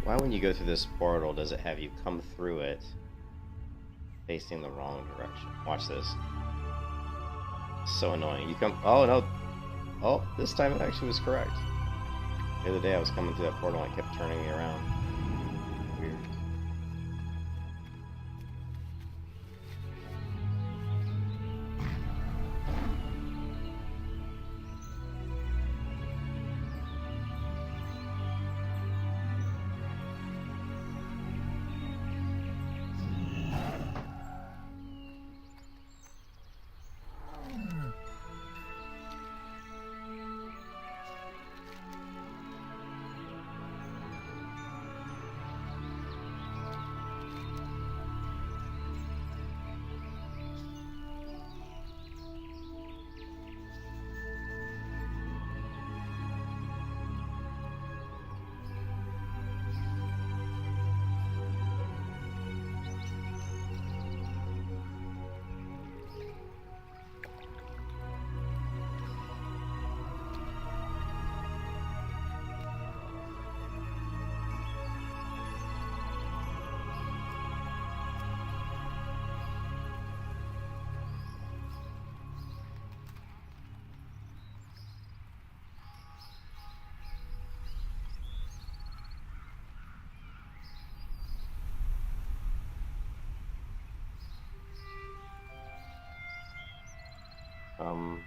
Why when you go through this portal does it have you come through it facing the wrong direction? Watch this. So annoying. You come... Oh, no. Oh, this time it actually was correct. The other day I was coming through that portal and it kept turning me around. Weird. Um...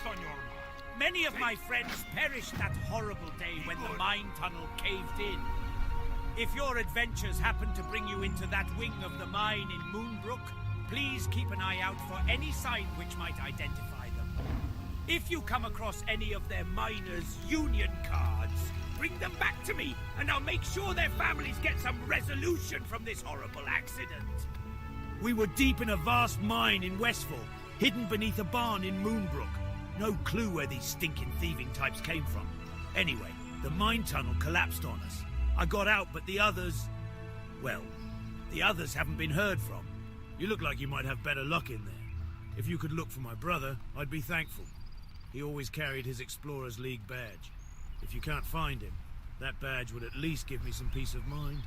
On your mind. Many of my friends perished that horrible day when the mine tunnel caved in. If your adventures happen to bring you into that wing of the mine in Moonbrook, please keep an eye out for any sign which might identify them. If you come across any of their miners' union cards, bring them back to me, and I'll make sure their families get some resolution from this horrible accident. We were deep in a vast mine in Westfall, hidden beneath a barn in Moonbrook. No clue where these stinking thieving types came from. Anyway, the mine tunnel collapsed on us. I got out, but the others... Well, the others haven't been heard from. You look like you might have better luck in there. If you could look for my brother, I'd be thankful. He always carried his Explorers League badge. If you can't find him, that badge would at least give me some peace of mind.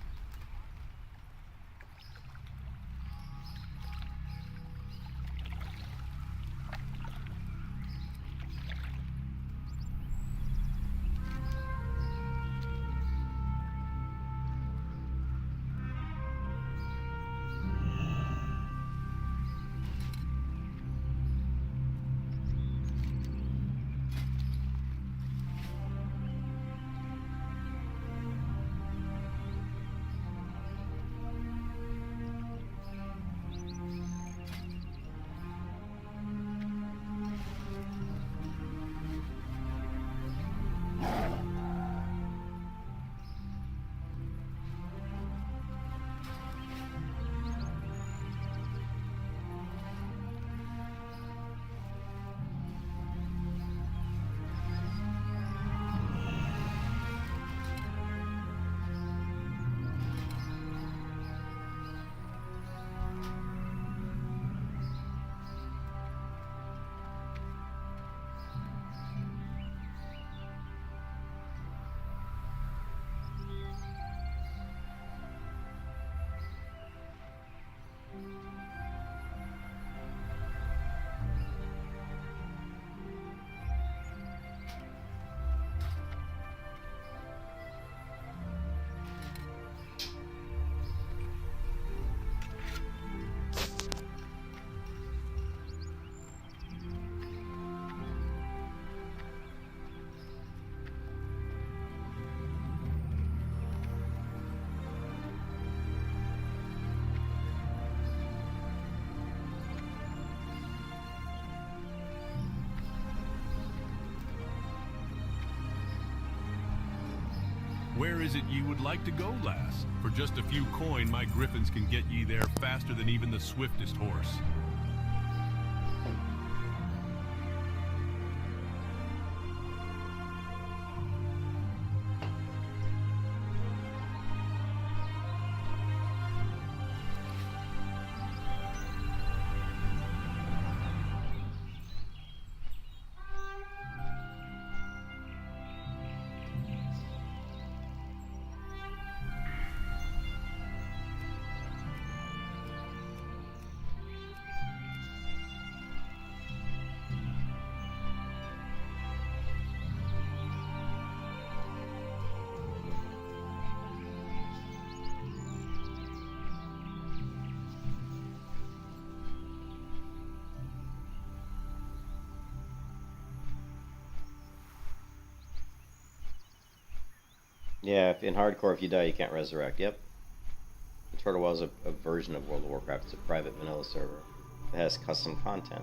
Where is it ye would like to go, lass? For just a few coin, my griffins can get ye there faster than even the swiftest horse. Yeah, in hardcore, if you die, you can't resurrect. Yep. Turtle Well is a version of World of Warcraft. It's a private vanilla server that has custom content.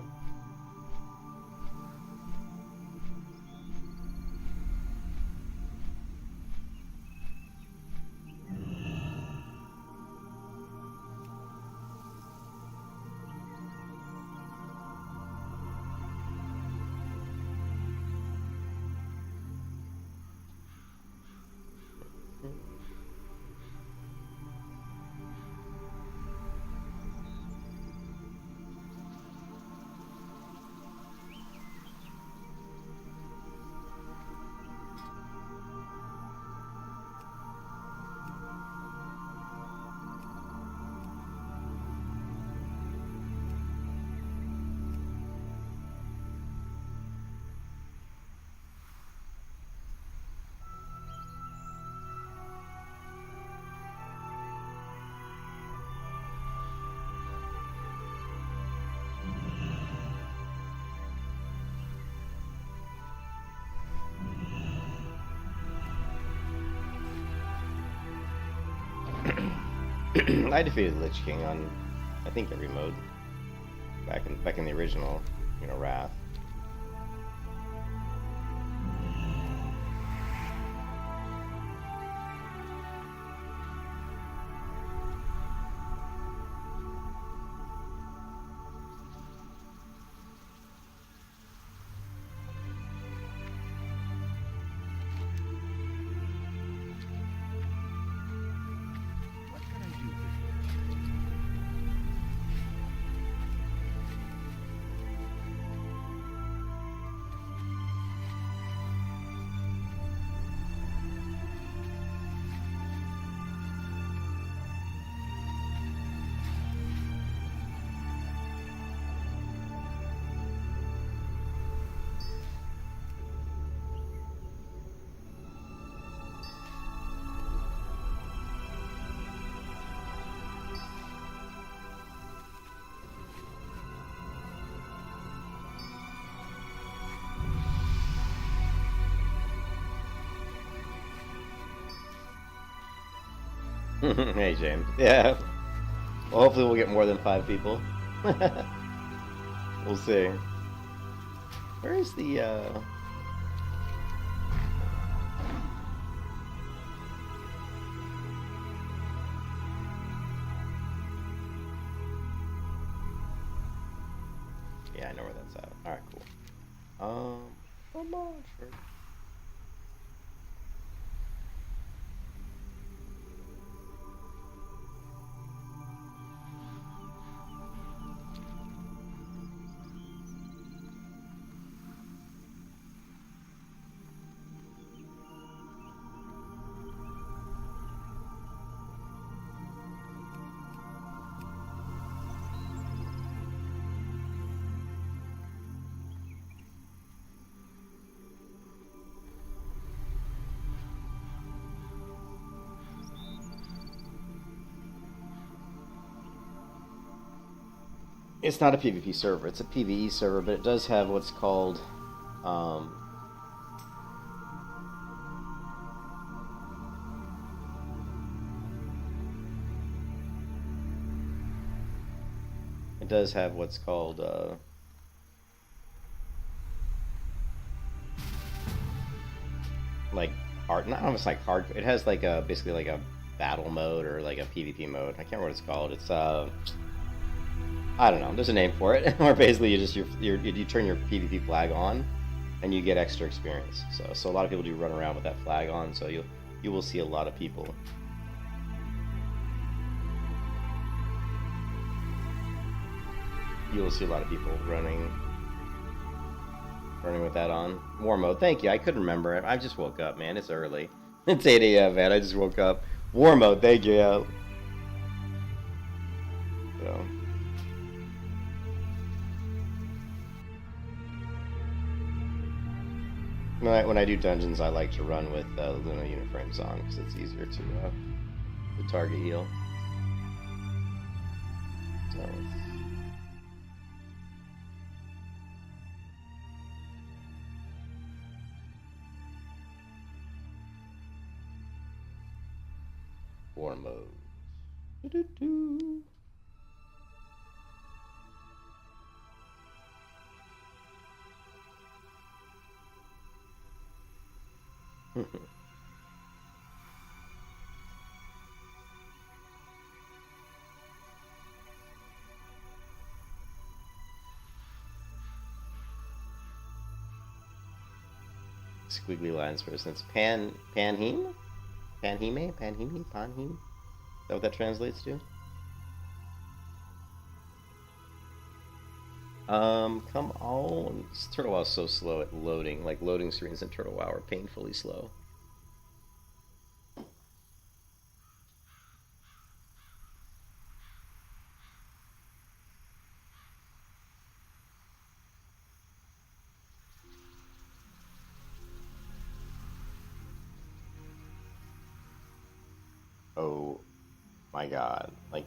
I defeated Lich King on, I think, every mode back in the original, Wrath. Hey, James. Yeah. Well, hopefully we'll get more than 5 people. We'll see. Where is the, Yeah, I know where that's at. Alright, cool. Come on, sure. It's not a PvP server, it's a PvE server, but it does have what's called, it does have what's called, like, hard. Not almost like hard. It has like a basically like a battle mode or like a PvP mode. I can't remember what it's called. It's I don't know. There's a name for it. Where basically you turn your PvP flag on, and you get extra experience. So a lot of people do run around with that flag on. So you will see a lot of people. You will see a lot of people running with that on. War mode. Thank you. I couldn't remember it. I just woke up, man. It's early. It's 8 a.m., man. I just woke up. War mode. Thank you. Yeah. So. When I do dungeons, I like to run with Luna unit frames on because it's easier to target heal. So war mode. Doo-doo-doo. Squiggly lines first. It's Panheme? Panheme? Panheme? Panheme? Is that what that translates to? Come on. Turtle WoW is so slow at loading. Like, loading screens in Turtle WoW are painfully slow. Oh my god. Like,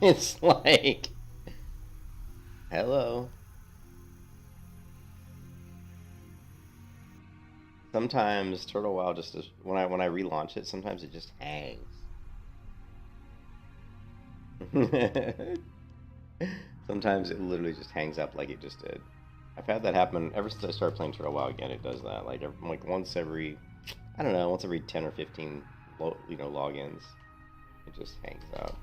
it's like, hello. Sometimes Turtle WoW just is, when I relaunch it, sometimes it just hangs. Sometimes it literally just hangs up like it just did. I've had that happen ever since I started playing Turtle WoW again. It does that like once every, I don't know, once every 10 or 15 logins, it just hangs out.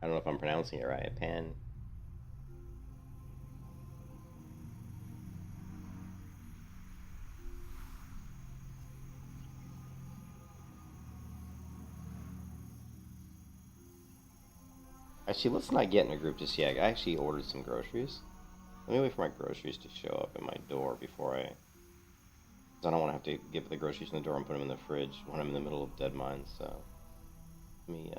I don't know if I'm pronouncing it right. Pan. Actually, let's not get in a group just yet. I actually ordered some groceries. Let me wait for my groceries to show up at my door before I... Because I don't want to have to get the groceries in the door and put them in the fridge when I'm in the middle of Deadmines, so... Let me,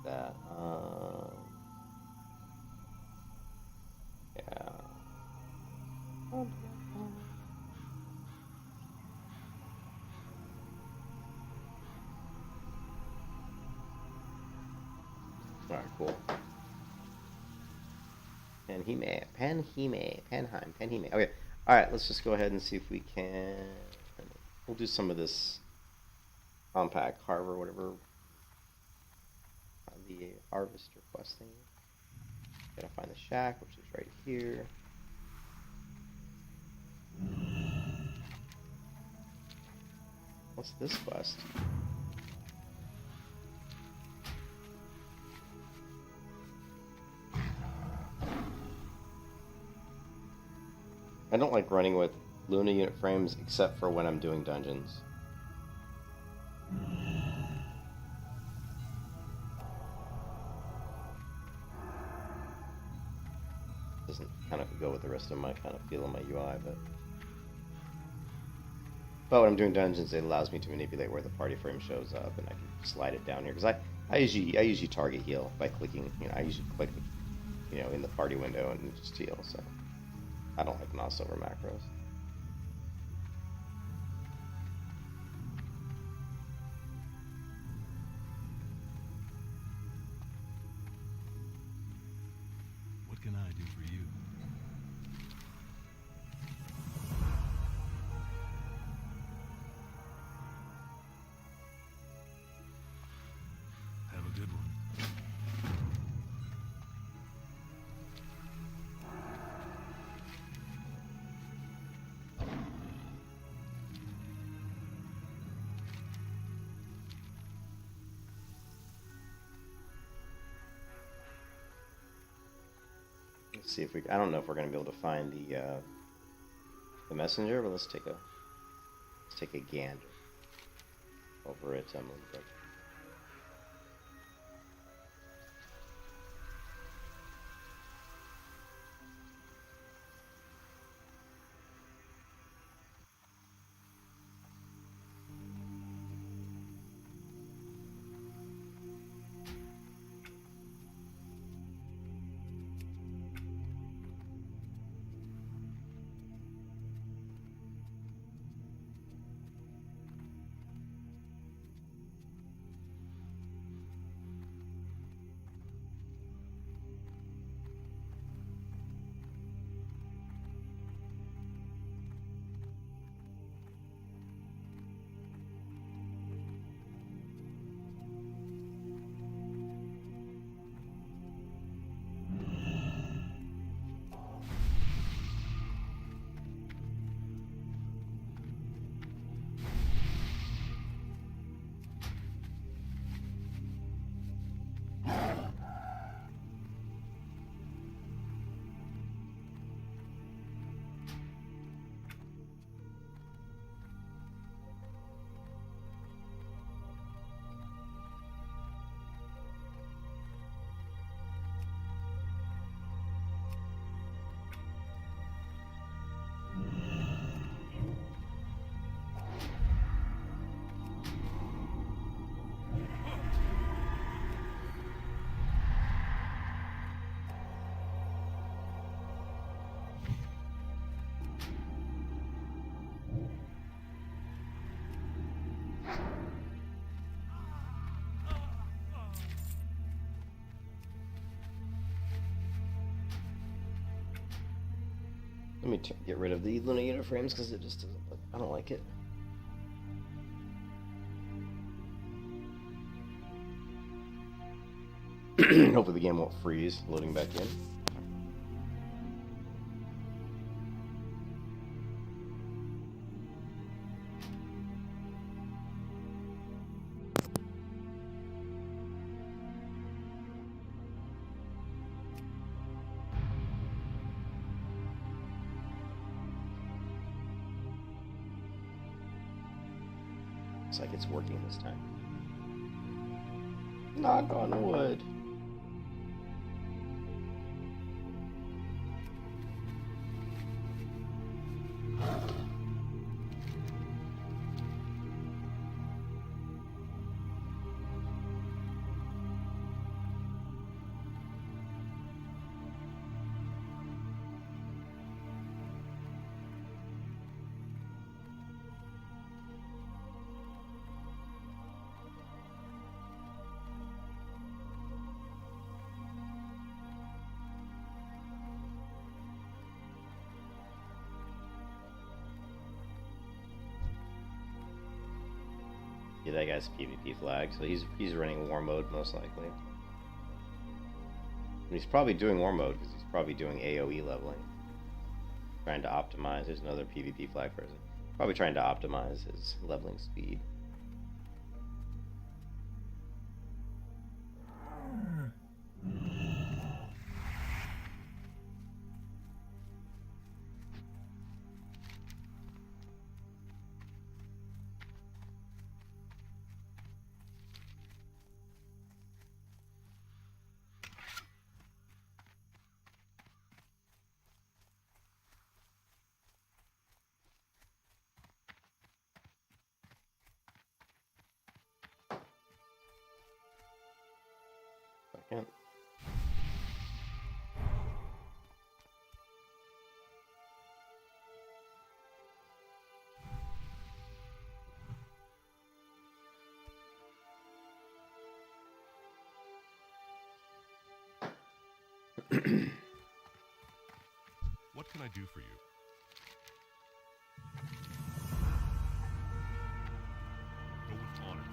that, yeah. Alright, cool. Panheme. Okay, alright, let's just go ahead and see if we can... We'll do some of this compact harbor, whatever. The harvester quest thing. Gotta find the shack, which is right here. What's this quest? I don't like running with Luna unit frames except for when I'm doing dungeons. Doesn't kind of go with the rest of my kind of feel of my UI, but when I'm doing dungeons, it allows me to manipulate where the party frame shows up, and I can slide it down here because I usually target heal by clicking. I usually click, in the party window and just heal. So I don't like mouse over macros. What can I do for you? Let's see if we. I don't know if we're gonna be able to find the messenger, but let's take a gander over at Moonbrook. Let me get rid of the Luna uniframes because it just doesn't look. I don't like it. Hopefully the game won't freeze loading back in. Looks like it's working this time. Knock on wood. Yeah, that guy's PvP flag, so he's running war mode most likely. And he's probably doing war mode because he's probably doing AoE leveling. Trying to optimize. There's another PvP flag person. Probably trying to optimize his leveling speed. Second. What can I do for you? Go with honor.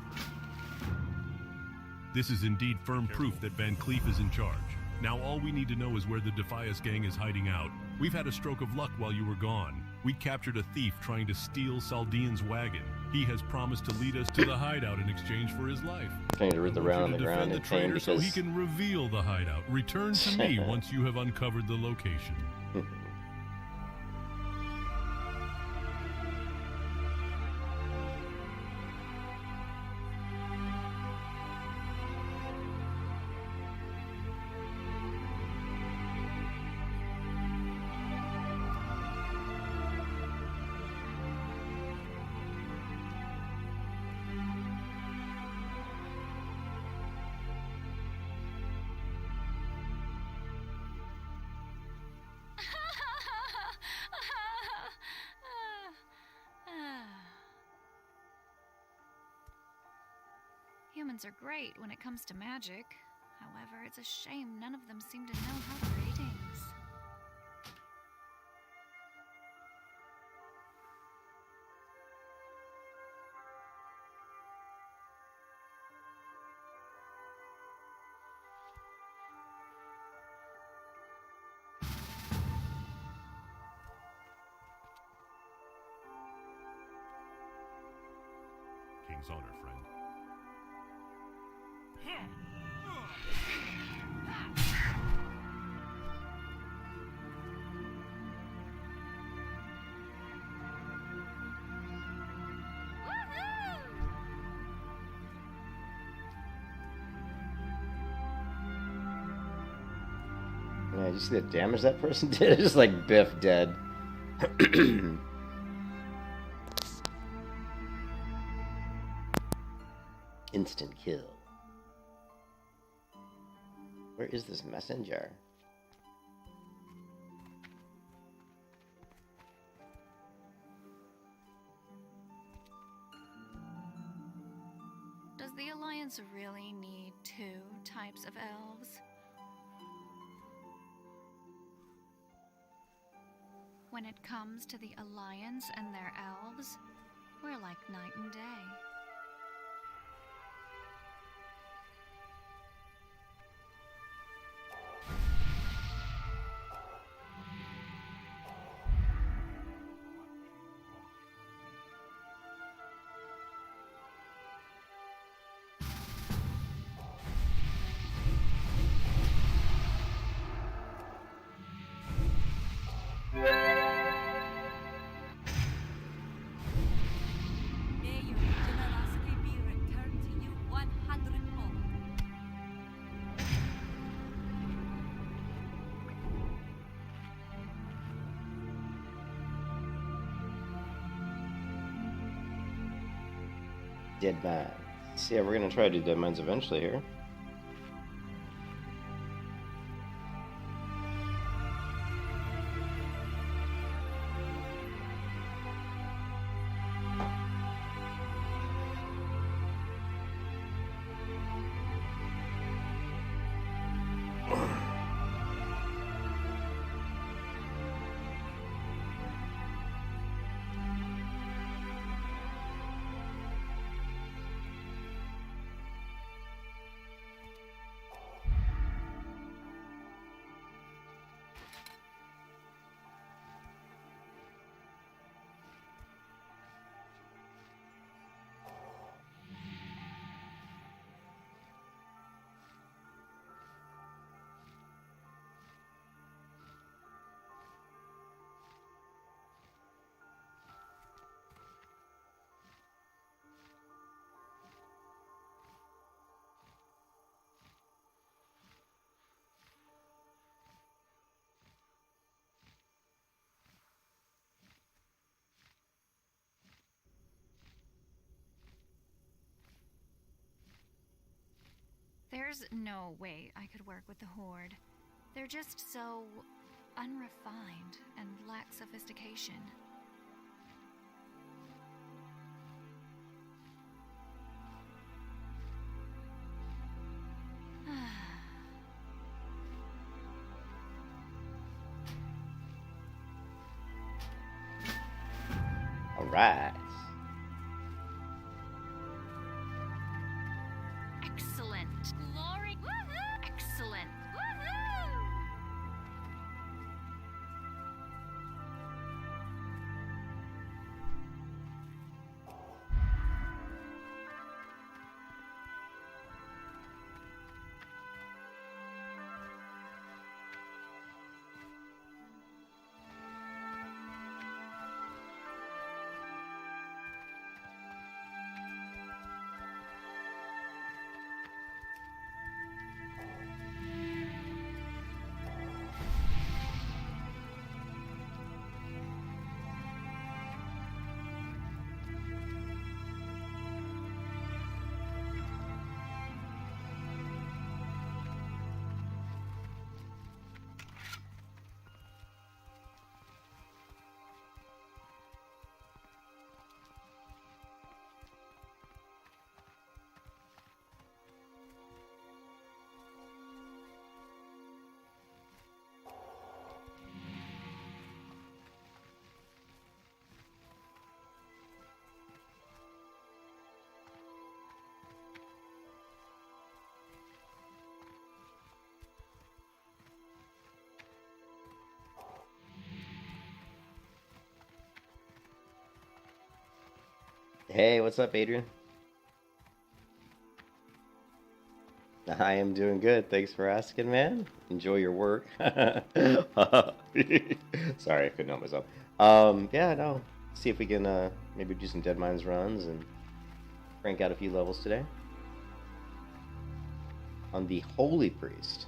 This is indeed firm proof that Van Cleef is in charge. Now all we need to know is where the Defias gang is hiding out. We've had a stroke of luck while you were gone. We captured a thief trying to steal Saldean's wagon. He has promised to lead us to the hideout in exchange for his life. Trying to root around on the ground and pain so because he can reveal the hideout. Return to me once you have uncovered the location. Humans are great when it comes to magic. However, it's a shame none of them seem to know how greetings. King's honor, friend. Yeah, did you see the damage that person did? It's just like Biff dead. Instant kill. Where is this messenger? Does the Alliance really need 2 types of elves? When it comes to the Alliance and their elves, we're like night and day. Deadmines. So yeah, we're gonna try to do Deadmines eventually here. There's no way I could work with the Horde. They're just so unrefined and lack sophistication. All right. Excellent. Glory. Woohoo! Excellent. Woohoo! Hey, what's up, Adrian? I am doing good. Thanks for asking, man. Enjoy your work. Sorry, I couldn't help myself. Yeah, no. See if we can maybe do some Deadmines runs and crank out a few levels today. On the Holy Priest.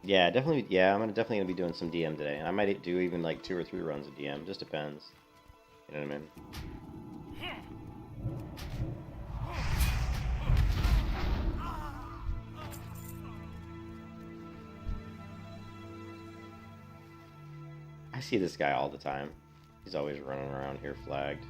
Yeah, definitely. Yeah, I'm definitely gonna be doing some DM today. I might do even like 2 or 3 runs of DM. Just depends. You know what I mean? I see this guy all the time. He's always running around here flagged.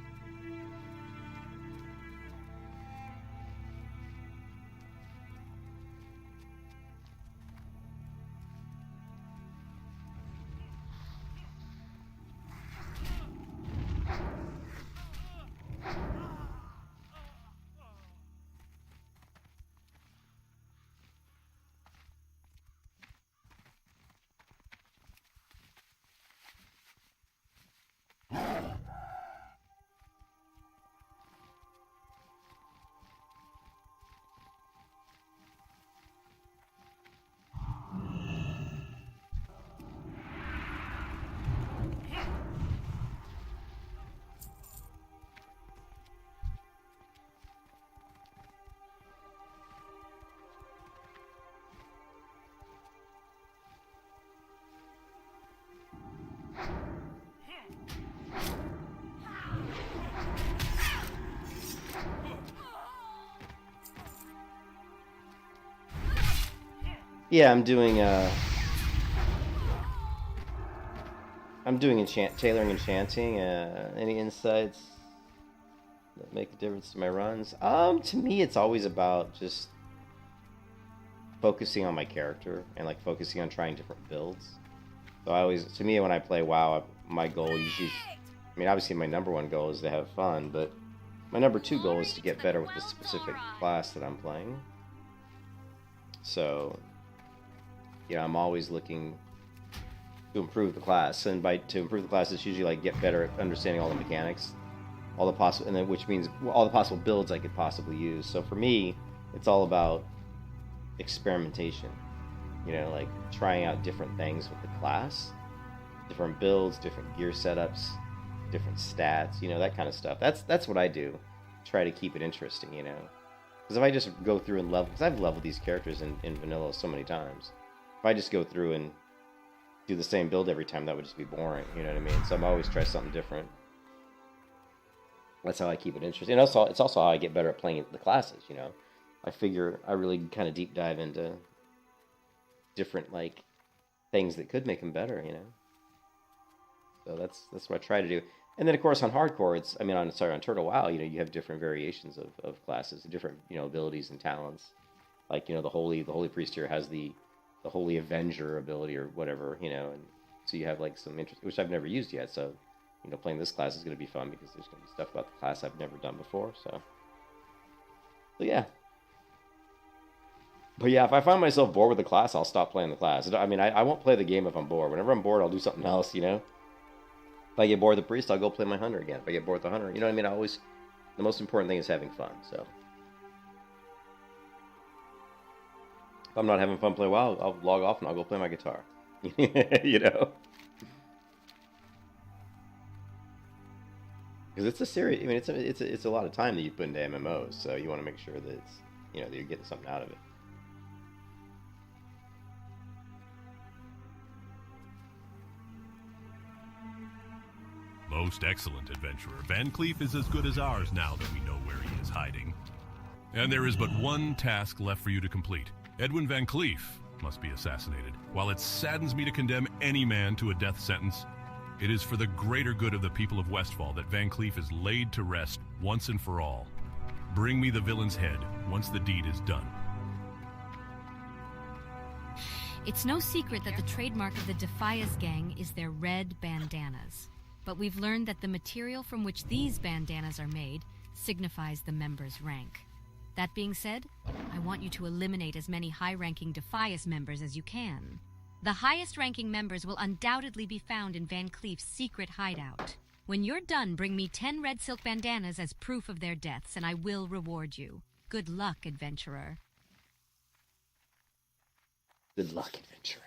Yeah, I'm doing tailoring enchanting. Any insights that make a difference to my runs? To me, it's always about just focusing on my character and like focusing on trying different builds. So to me, when I play WoW, my goal usually, I mean, obviously my #1 goal is to have fun, but my #2 goal is to get better with the specific class that I'm playing. So, yeah, I'm always looking to improve the class, and to improve the class, it's usually like get better at understanding all the mechanics, which means all the possible builds I could possibly use. So for me, it's all about experimentation. You know, like trying out different things with the class, different builds, different gear setups, different stats. You know, that kind of stuff. That's what I do. Try to keep it interesting. You know, because if I just go through and level, because I've leveled these characters in vanilla so many times. If I just go through and do the same build every time, that would just be boring, you know what I mean? So I'm always try something different. That's how I keep it interesting. And also, it's also how I get better at playing the classes, you know? I figure I really kind of deep dive into different, like, things that could make them better, you know? So that's what I try to do. And then, of course, on HardCore, on Turtle WoW, you know, you have different variations of classes, different, you know, abilities and talents. Like, you know, the Holy Priest here has the Holy Avenger ability or whatever, you know, and so you have like some interest, which I've never used yet. So, you know, playing this class is going to be fun because there's going to be stuff about the class I've never done before. So yeah. But yeah, if I find myself bored with the class, I'll stop playing the class. I mean, I won't play the game if I'm bored. Whenever I'm bored, I'll do something else, you know. If I get bored with the priest, I'll go play my hunter again. If I get bored with the hunter, you know what I mean? The most important thing is having fun, so. If I'm not having fun playing WoW, I'll log off and I'll go play my guitar. You know? Because it's a serious, I mean, it's a lot of time that you put into MMOs, so you want to make sure that it's, you know, that you're getting something out of it. Most excellent, adventurer. Van Cleef is as good as ours now that we know where he is hiding. And there is but one task left for you to complete. Edwin Van Cleef must be assassinated. While it saddens me to condemn any man to a death sentence, it is for the greater good of the people of Westfall that Van Cleef is laid to rest once and for all. Bring me the villain's head once the deed is done. It's no secret that the trademark of the Defias gang is their red bandanas. But we've learned that the material from which these bandanas are made signifies the member's rank. That being said, I want you to eliminate as many high-ranking Defias members as you can. The highest-ranking members will undoubtedly be found in Van Cleef's secret hideout. When you're done, bring me 10 red silk bandanas as proof of their deaths, and I will reward you. Good luck, adventurer. Good luck, adventurer.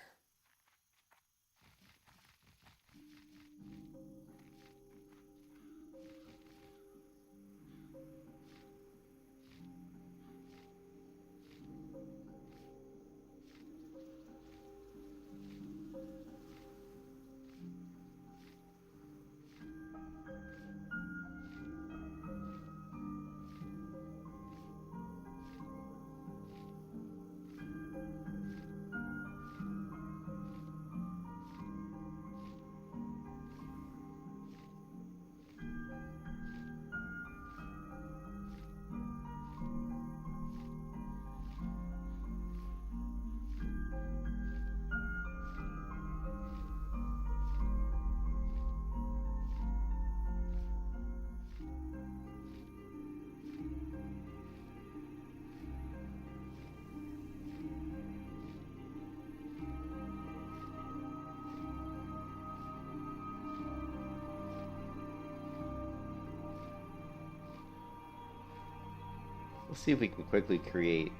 Let's see if we can quickly create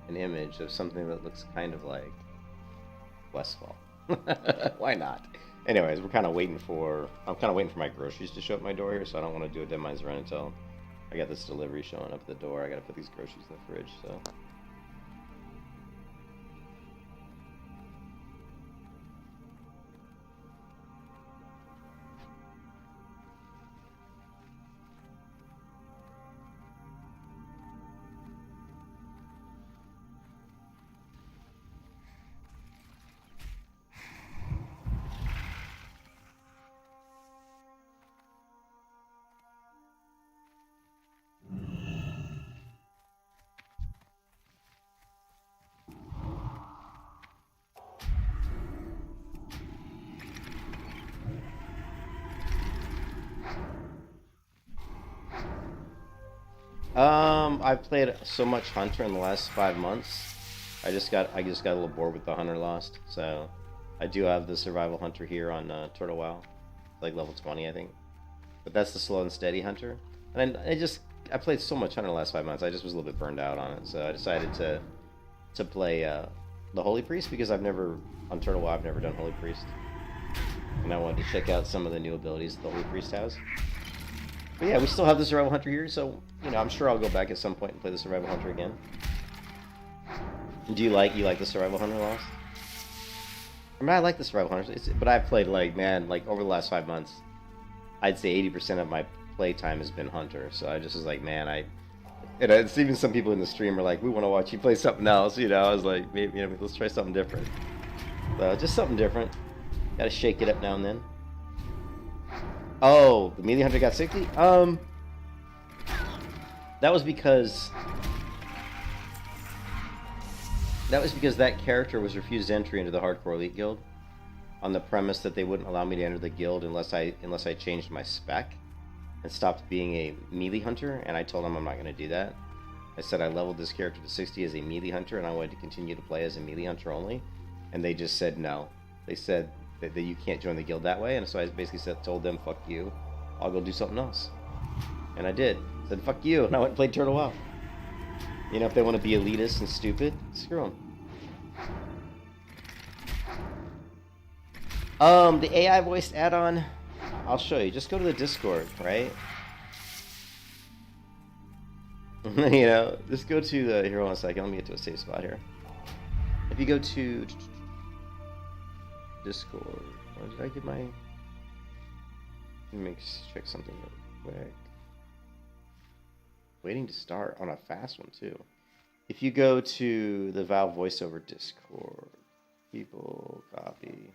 an image of something that looks kind of like Westfall. Why not? Anyways, I'm kind of waiting for my groceries to show up my door here, so I don't want to do a Deadmines run until I got this delivery showing up at the door. I gotta put these groceries in the fridge, so. I've played so much Hunter in the last 5 months. I just got a little bored with the Hunter Lost, so I do have the Survival Hunter here on Turtle WoW, like level 20, I think. But that's the slow and steady Hunter. And I played so much Hunter in the last 5 months. I just was a little bit burned out on it, so I decided to play the Holy Priest, because on Turtle WoW I've never done Holy Priest, and I wanted to check out some of the new abilities the Holy Priest has. But yeah, we still have the Survival Hunter here, so, you know, I'm sure I'll go back at some point and play the Survival Hunter again. Do you like the Survival Hunter Lost? I mean, I like the Survival Hunter, but I've played, over the last 5 months, I'd say 80% of my play time has been Hunter, so I just was like, man, and it's even some people in the stream are like, we want to watch you play something else, you know. I was like, maybe, you know, let's try something different. So, just something different. Gotta shake it up now and then. Oh, the melee hunter got 60? That was because that character was refused entry into the HardCore Elite Guild on the premise that they wouldn't allow me to enter the guild unless I changed my spec and stopped being a melee hunter, and I told them I'm not going to do that. I said I leveled this character to 60 as a melee hunter, and I wanted to continue to play as a melee hunter only, and they just said no. They said that you can't join the guild that way, and so I basically told them, fuck you, I'll go do something else. And I did. I said, fuck you, and I went and played Turtle WoW. You know, if they want to be elitist and stupid, screw them. The AI voiced add-on, I'll show you. Just go to the Discord, right? You know, just go to the, here, hold on a second, let me get to a safe spot here. If you go to Discord, where did I get my check something really quick. Waiting to start on a fast one too. If you go to the WoW voiceover Discord, people copy.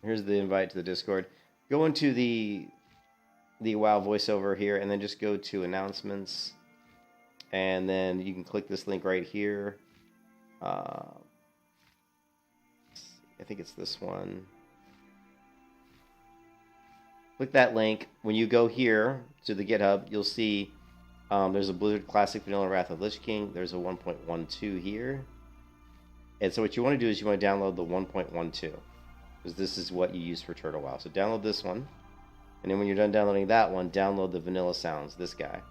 Here's the invite to the Discord. Go into the WoW voiceover here, and then just go to announcements, and then you can click this link right here. I think it's this one. Click that link. When you go here to the GitHub, you'll see there's a Blizzard Classic Vanilla Wrath of Lich King. There's a 1.12 here. And so what you want to do is you want to download the 1.12, because this is what you use for Turtle WoW. So download this one. And then when you're done downloading that one, download the Vanilla Sounds, this guy.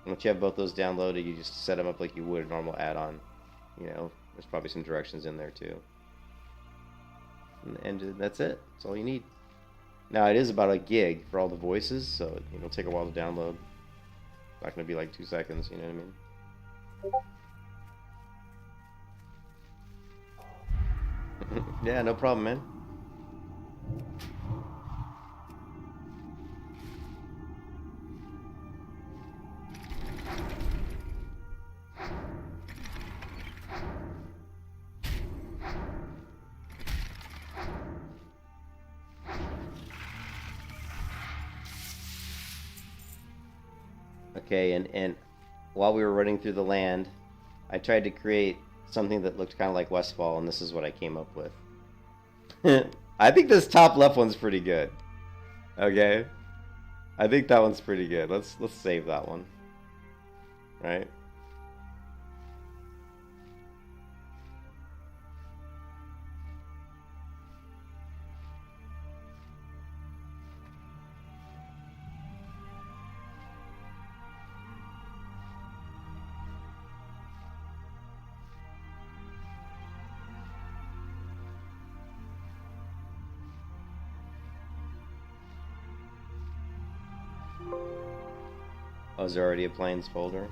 And once you have both those downloaded, you just set them up like you would a normal add-on. You know, there's probably some directions in there too. And that's it. That's all you need. Now, it is about a gig for all the voices, so it'll take a while to download. It's not going to be like 2 seconds, you know what I mean? Yeah, no problem, man. Okay, and while we were running through the land, I tried to create something that looked kind of like Westfall, and this is what I came up with. I think this top left one's pretty good. Okay? I think that one's pretty good. Let's save that one. Right? Oh, is there already a planes folder?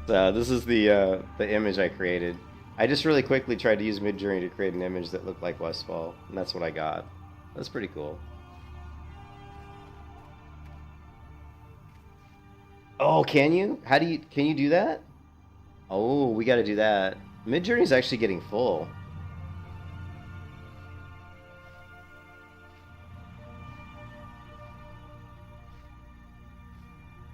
So this is the image I created. I just really quickly tried to use Midjourney to create an image that looked like Westfall, and that's what I got. That's pretty cool. Oh, can you? Can you do that? Oh, we got to do that. Midjourney is actually getting full.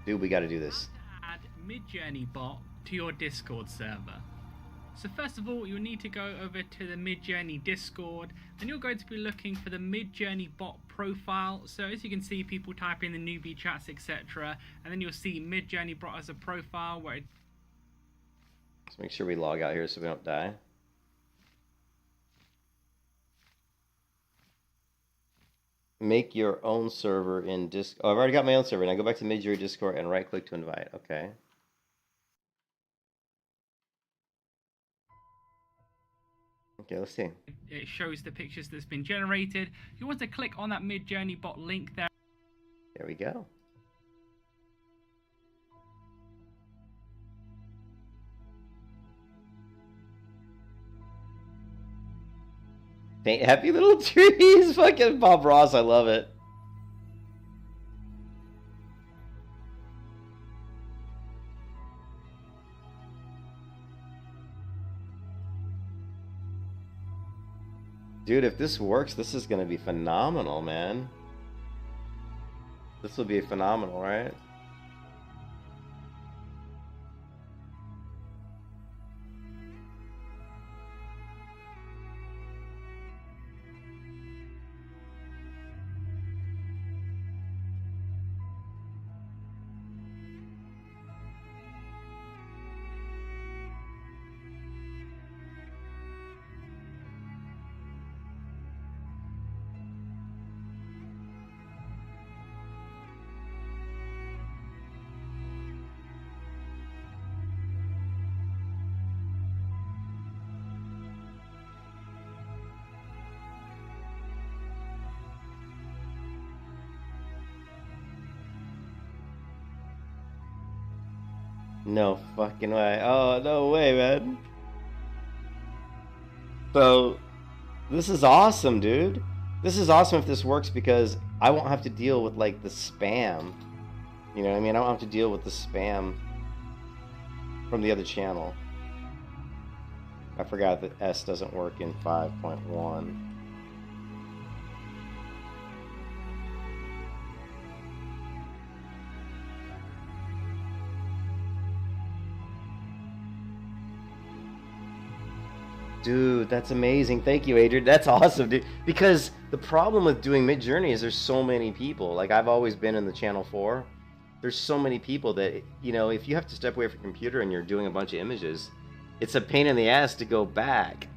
Dude, we got to do this. Add Midjourney bot to your Discord server. So first of all, you'll need to go over to the Midjourney Discord, and you're going to be looking for the Midjourney bot profile. So as you can see, people type in the newbie chats, etc., and then you'll see Midjourney bot as a profile where it... Let's make sure we log out here so we don't die. Make your own server in Discord. Oh, I've already got my own server. Now go back to Midjourney Discord and right-click to invite. Okay. Okay, let's see. It shows the pictures that's been generated. You want to click on that Midjourney bot link there. There we go. Happy little trees, fucking Bob Ross, I love it. Dude, if this works, this is gonna be phenomenal, man. This will be phenomenal, right? No fucking way. Oh, no way, man. So, this is awesome, dude. This is awesome if this works because I won't have to deal with, like, the spam. You know what I mean? I don't have to deal with the spam from the other channel. I forgot that S doesn't work in 5.1. Dude, that's amazing. Thank you, Adrian. That's awesome, dude. Because the problem with doing Mid-Journey is there's so many people. Like, I've always been in the Channel 4. There's so many people that, you know, if you have to step away from your computer and you're doing a bunch of images, it's a pain in the ass to go back.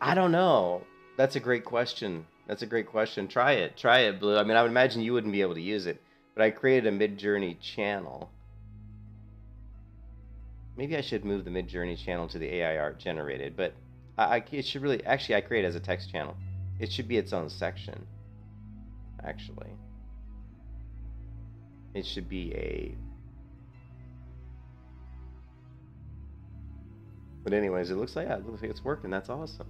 I don't know. That's a great question. That's a great question. Try it. Try it, Blue. I mean, I would imagine you wouldn't be able to use it. But I created a Mid-Journey channel. Maybe I should move the Mid-Journey channel to the AI art generated, but it should really... Actually, I create it as a text channel. It should be its own section, actually. It should be a... But anyways, it looks like it's working. That's awesome.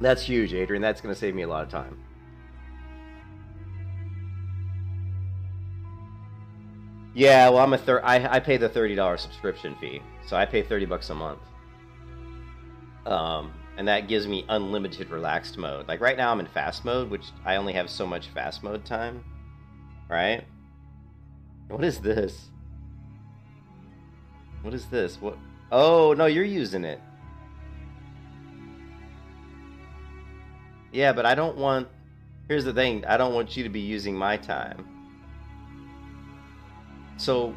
That's huge, Adrian. That's going to save me a lot of time. Yeah, well, I pay the $30 subscription fee, so I pay $30 a month. And that gives me unlimited relaxed mode. Like right now, I'm in fast mode, which I only have so much fast mode time. Right? What is this? What is this? What? Oh no, you're using it. Yeah, but I don't want. Here's the thing. I don't want you to be using my time. So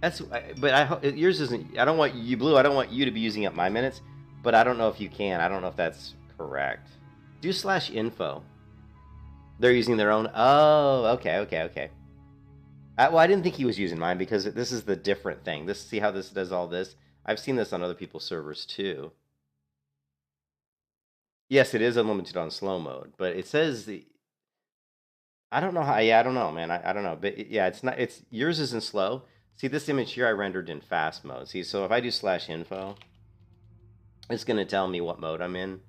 that's, but yours isn't. I don't want you, Blue. I don't want you to be using up my minutes, but I don't know if you can. I don't know if that's correct. Do /info. They're using their own. Oh, okay. Well, I didn't think he was using mine because this is the different thing. See how this does all this? I've seen this on other people's servers too. Yes, it is unlimited on slow mode, but it says I don't know how. Yeah, I don't know, man. I don't know, but yeah, it's not. It's yours isn't slow. See, this image here I rendered in fast mode. See, so if I do /info, it's gonna tell me what mode I'm in,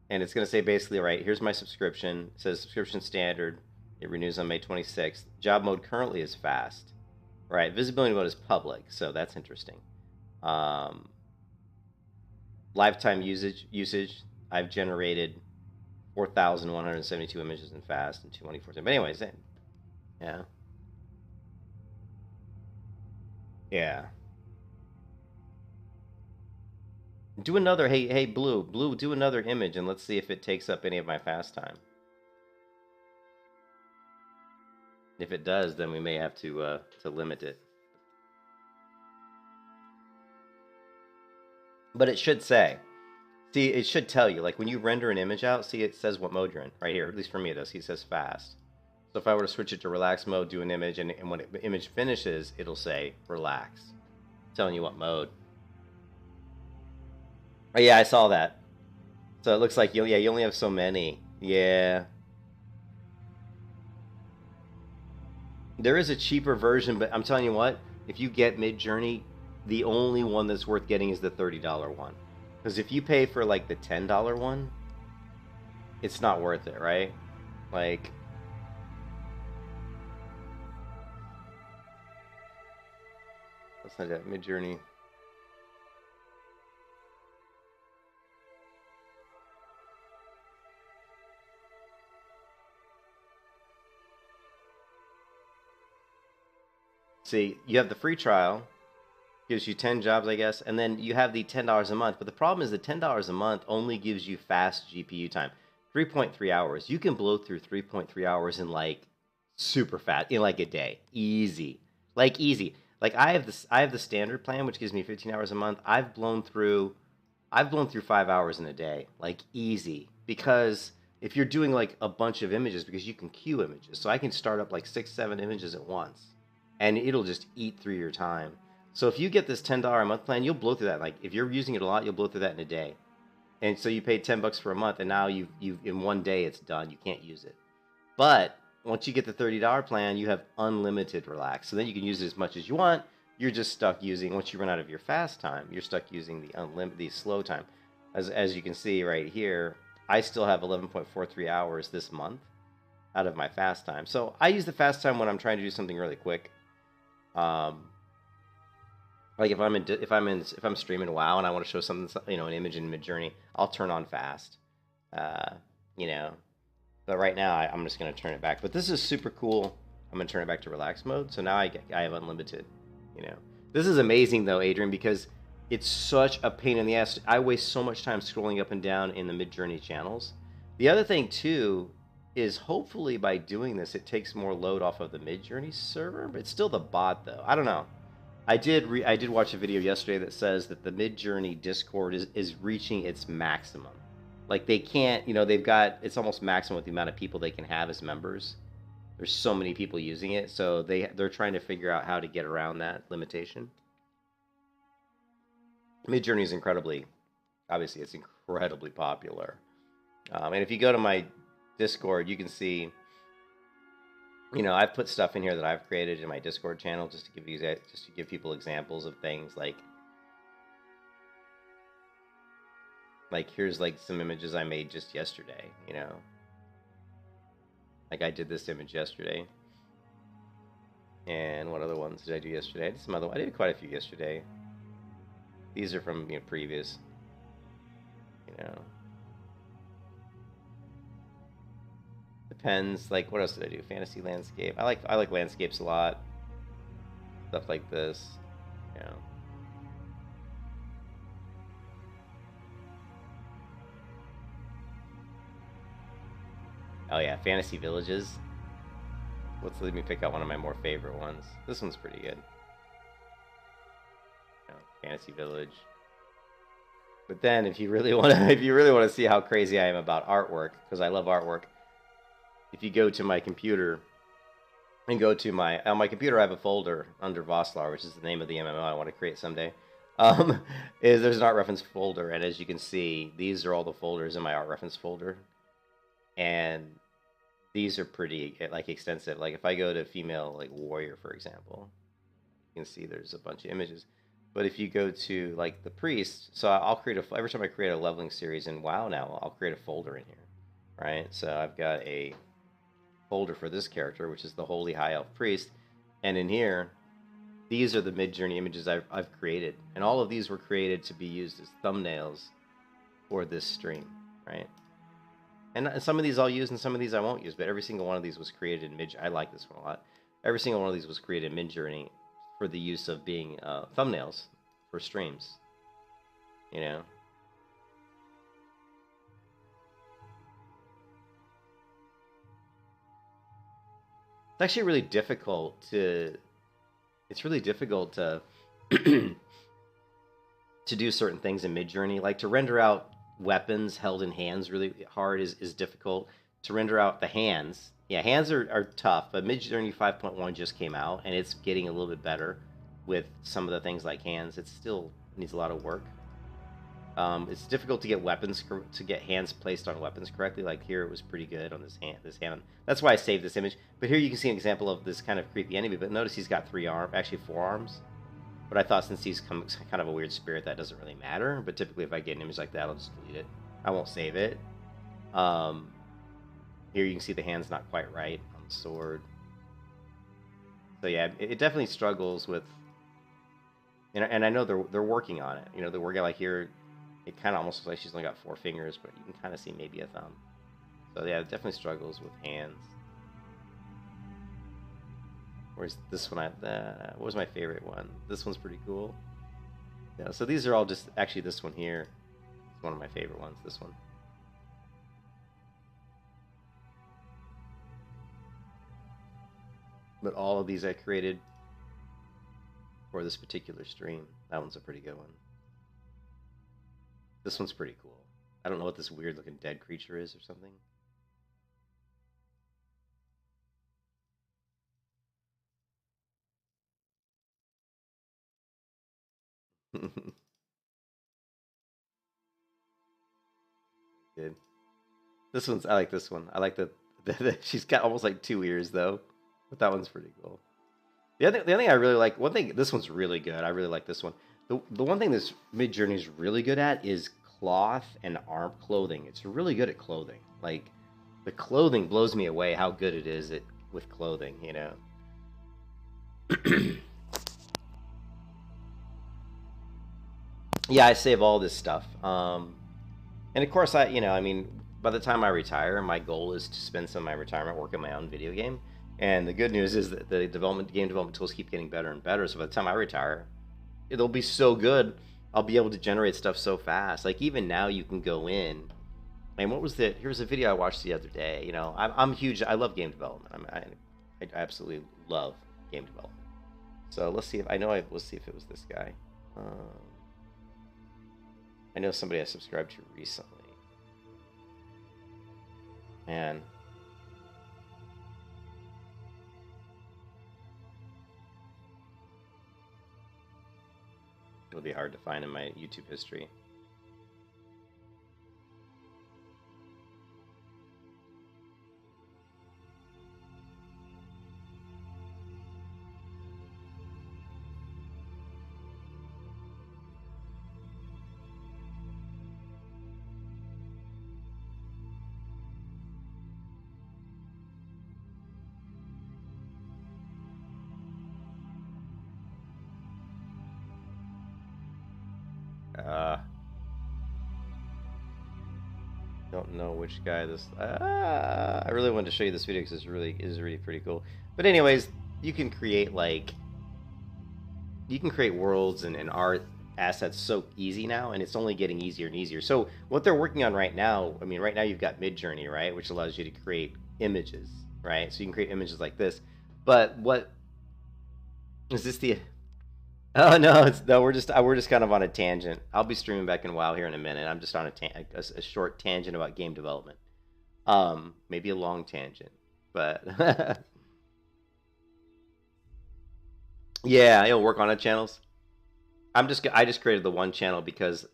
and it's gonna say basically, right, here's my subscription. It says subscription standard. It renews on May 26th. Job mode currently is fast, right? Visibility mode is public, so that's interesting. Lifetime usage. I've generated 4,172 images in fast in 224. But anyways, yeah. Yeah. Do another, hey, Blue, do another image and let's see if it takes up any of my fast time. If it does, then we may have to limit it. But it should say. See, it should tell you, like when you render an image out, see it says what mode you're in, right here. At least for me it does. See, it says fast. So if I were to switch it to relax mode, do an image, and when the image finishes, it'll say relax. Telling you what mode. Oh yeah, I saw that. So it looks like you only have so many. Yeah. There is a cheaper version, but I'm telling you what, if you get Mid-Journey, the only one that's worth getting is the $30 one. Because if you pay for like the $10 one, it's not worth it, right? Like, let's not that Mid-Journey. See, you have the free trial. Gives you 10 jobs, I guess, and then you have the $10 a month. But the problem is the $10 a month only gives you fast GPU time, 3.3 hours. You can blow through 3.3 hours in like super fast, in like a day, easy, like easy. Like I have the standard plan, which gives me 15 hours a month. I've blown through 5 hours in a day, like easy. Because if you're doing like a bunch of images, because you can queue images, so I can start up like 6, 7 images at once, and it'll just eat through your time. So if you get this $10 a month plan, you'll blow through that. Like if you're using it a lot, you'll blow through that in a day. And so you paid $10 for a month, and now you've in one day it's done. You can't use it. But once you get the $30 plan, you have unlimited relax. So then you can use it as much as you want. You're just stuck using, once you run out of your fast time, you're stuck using the slow time. As you can see right here, I still have 11.43 hours this month out of my fast time. So I use the fast time when I'm trying to do something really quick. Like if I'm streaming WoW and I want to show something, you know, an image in Midjourney, I'll turn on fast. You know, but right now I'm just gonna turn it back. But this is super cool. I'm gonna turn it back to relax mode. So now I have unlimited. You know, this is amazing though, Adrian, because it's such a pain in the ass. I waste so much time scrolling up and down in the Midjourney channels. The other thing too is hopefully by doing this, it takes more load off of the Midjourney server. But it's still the bot though. I don't know. I did watch a video yesterday that says that the Midjourney Discord is reaching its maximum. Like they can't, you know, it's almost maximum with the amount of people they can have as members. There's so many people using it, so they're trying to figure out how to get around that limitation. Midjourney is obviously it's incredibly popular. And if you go to my Discord, you can see, you know, I've put stuff in here that I've created in my Discord channel just to give people examples of things like here's like some images I made just yesterday, you know. Like I did this image yesterday. And what other ones did I do yesterday? I did quite a few yesterday. These are from, you know, previous, you know. Depends. Like, what else did I do? Fantasy landscape. I like landscapes a lot. Stuff like this, you know. Oh yeah, fantasy villages. Let me pick out one of my more favorite ones. This one's pretty good. You know, fantasy village. But then, if you really want to see how crazy I am about artwork, because I love artwork. If you go to my computer and go to on my computer, I have a folder under Voslar, which is the name of the MMO I want to create someday. There's an art reference folder, and as you can see, these are all the folders in my art reference folder, and these are pretty like extensive. Like if I go to female like warrior, for example, you can see there's a bunch of images. But if you go to like the priest, so I'll create every time I create a leveling series in WoW now, I'll create a folder in here, right? So I've got a folder for this character, which is the Holy High Elf Priest, and in here, these are the Midjourney images I've created, and all of these were created to be used as thumbnails for this stream, right? And some of these I'll use, and some of these I won't use, but every single one of these was created in Midjourney. I like this one a lot. Every single one of these was created in Midjourney for the use of being thumbnails for streams, you know. It's actually really difficult to. It's really difficult to to do certain things in Midjourney, like to render out weapons held in hands really hard is difficult. To render out the hands, yeah, hands are tough, but Midjourney 5.1 just came out, and it's getting a little bit better with some of the things like hands. It still needs a lot of work. It's difficult to get hands placed on weapons correctly. Like here, it was pretty good on this hand. That's why I saved this image. But here you can see an example of this kind of creepy enemy. But notice he's got 3 arms, actually 4 arms. But I thought since he's kind of a weird spirit, that doesn't really matter. But typically, if I get an image like that, I'll just delete it. I won't save it. Here you can see the hand's not quite right on the sword. So yeah, it definitely struggles with. And I know they're working on it. You know, they're working like here. It kind of almost looks like she's only got 4 fingers, but you can kind of see maybe a thumb. So yeah, it definitely struggles with hands. Where's this one? What was my favorite one? This one's pretty cool. Yeah, so these are all just, actually this one here is one of my favorite ones, this one. But all of these I created for this particular stream. That one's a pretty good one. This one's pretty cool. I don't know what this weird looking dead creature is or something. Good. This one's, I like this one. I like she's got almost like 2 ears though, but that one's pretty cool. The other thing I really like, one thing, this one's really good. I really like this one. The one thing this Midjourney is really good at is cloth and arm clothing. It's really good at clothing. Like, the clothing blows me away how good it is with clothing, you know. Yeah, I save all this stuff. And of course, I mean, by the time I retire, my goal is to spend some of my retirement working on my own video game. And the good news is that the game development tools keep getting better and better. So by the time I retire, it'll be so good. I'll be able to generate stuff so fast. Like, even now, you can go in. And here's a video I watched the other day. You know, I'm huge. I love game development. I absolutely love game development. So let's see if let's see if it was this guy. I know somebody I subscribed to recently. Man. It'll be hard to find in my YouTube history. Don't know which guy this. I really wanted to show you this video because it's really pretty cool. But anyways, you can create worlds and art assets so easy now, and it's only getting easier and easier. So what they're working on right now, I mean, right now you've got Midjourney, right, which allows you to create images, right? So you can create images like this. But what is this the? Oh no, we're just kind of on a tangent. I'll be streaming back in WoW here in a minute. I'm just on a short tangent about game development. Maybe a long tangent, but yeah, you'll work on it channels. I just created the one channel because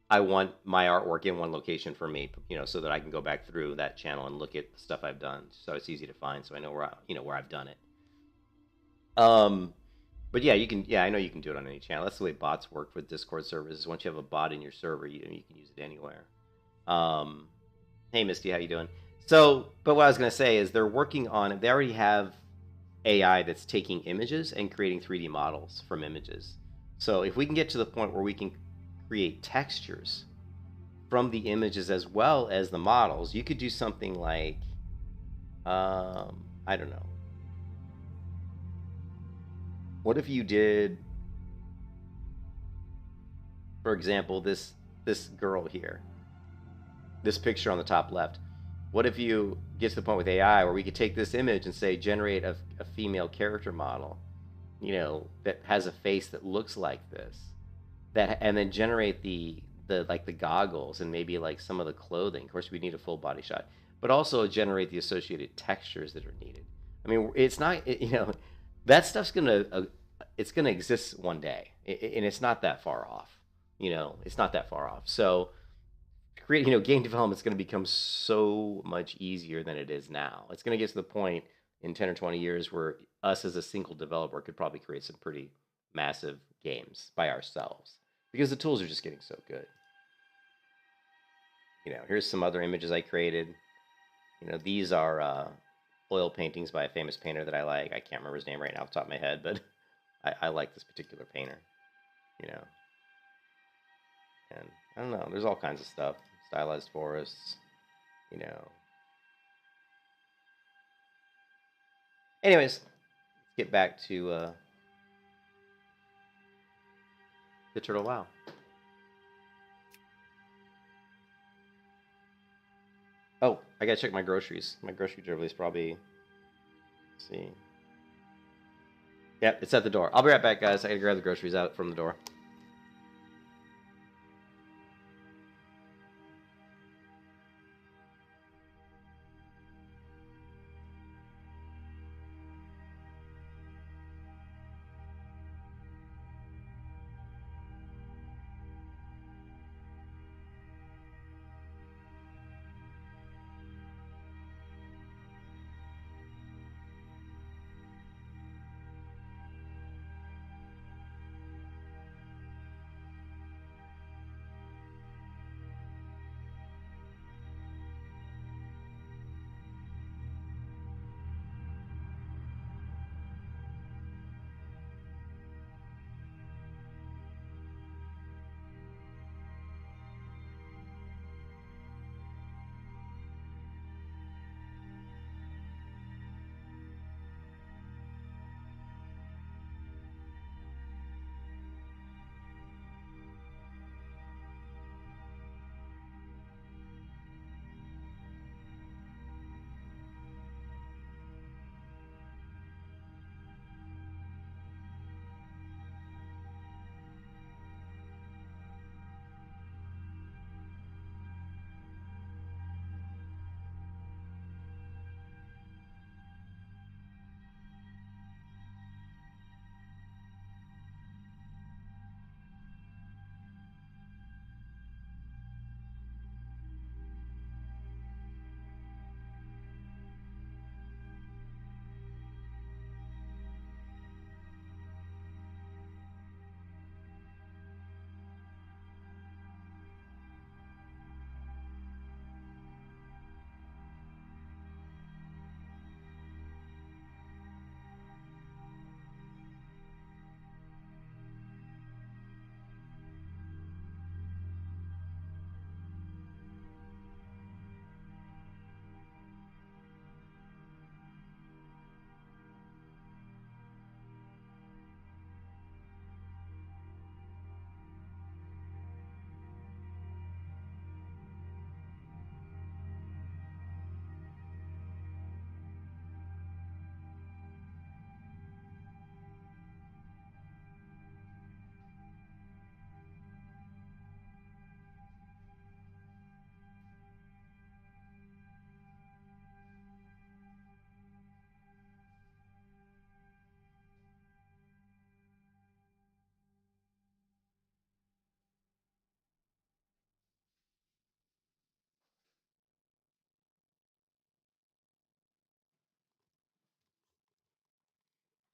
I want my artwork in one location for me, you know, so that I can go back through that channel and look at the stuff I've done, so it's easy to find, so I know where I've done it. But yeah, I know you can do it on any channel. That's the way bots work with Discord servers. Once you have a bot in your server, you can use it anywhere. Hey Misty, how you doing? So, but what I was going to say is they're working on it. They already have AI that's taking images and creating 3D models from images. So if we can get to the point where we can create textures from the images as well as the models, you could do something like, I don't know. What if you did, for example, this girl here, this picture on the top left? What if you get to the point with AI where we could take this image and say, generate a female character model, you know, that has a face that looks like this, and then generate the goggles and maybe like some of the clothing. Of course, we need a full body shot, but also generate the associated textures that are needed. I mean, it's not, you know. That stuff's gonna exist one day, and it's not that far off. You know, it's not that far off. So, game development's gonna become so much easier than it is now. It's gonna get to the point in 10 or 20 years where us as a single developer could probably create some pretty massive games by ourselves because the tools are just getting so good. You know, here's some other images I created. You know, these are oil paintings by a famous painter that I like. I can't remember his name right now off the top of my head, but I like this particular painter, you know. And I don't know, there's all kinds of stuff. Stylized forests, you know. Anyways, let's get back to the Turtle WoW. Oh, I gotta check my groceries. My grocery delivery is probably, let's see. Yep, it's at the door. I'll be right back, guys. I gotta grab the groceries out from the door.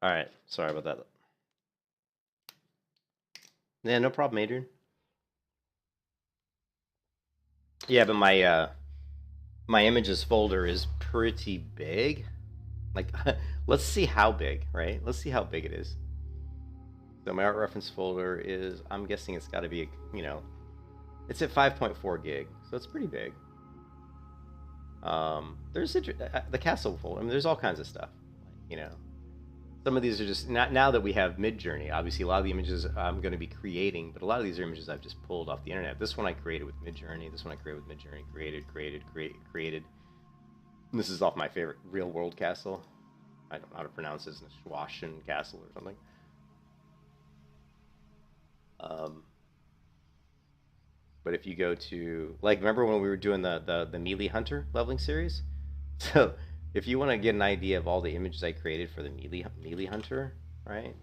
All right, sorry about that. Yeah, no problem, Adrian. Yeah, but my images folder is pretty big. Like, let's see how big, right? Let's see how big it is. So my art reference folder is, I'm guessing it's got to be, you know, it's at 5.4 gig, so it's pretty big. There's the castle folder. I mean, there's all kinds of stuff, you know. Some of these are just now that we have Midjourney. Obviously, a lot of the images I'm going to be creating, but a lot of these are images I've just pulled off the internet. This one I created with Midjourney. This one I created with Midjourney. Created. And this is off my favorite real-world castle. I don't know how to pronounce this, Nashwashan Castle or something. But if you go to, like, remember when we were doing the Melee Hunter leveling series? So if you want to get an idea of all the images I created for the Melee Hunter, right?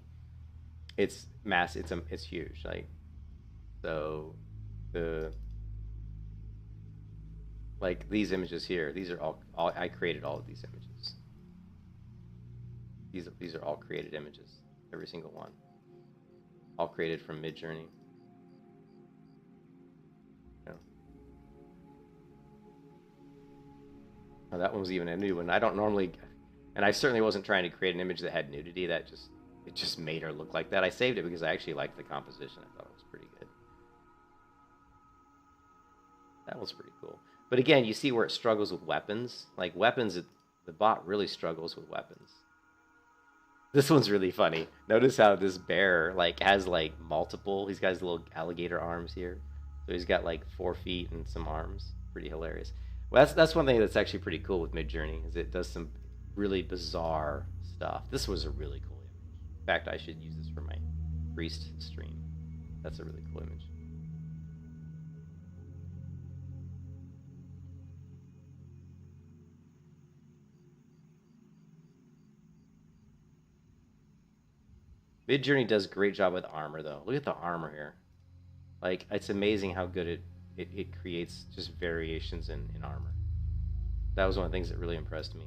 It's massive. It's huge. Like, so like these images here, these are all I created all of these images. These are all created images, every single one. All created from Midjourney. Oh, that one was even a new one. I don't normally, and I certainly wasn't trying to create an image that had nudity. It just made her look like that. I saved it because I actually liked the composition. I thought it was pretty good. That was pretty cool. But again, you see where it struggles with weapons. Like weapons, the bot really struggles with weapons. This one's really funny. Notice how this bear like has like multiple. He's got his little alligator arms here. So he's got like 4 feet and some arms. Pretty hilarious. Well, that's one thing that's actually pretty cool with Midjourney, is it does some really bizarre stuff. This was a really cool image. In fact, I should use this for my Priest stream. That's a really cool image. Midjourney does a great job with armor, though. Look at the armor here. Like, it's amazing how good it creates just variations in armor. That was one of the things that really impressed me.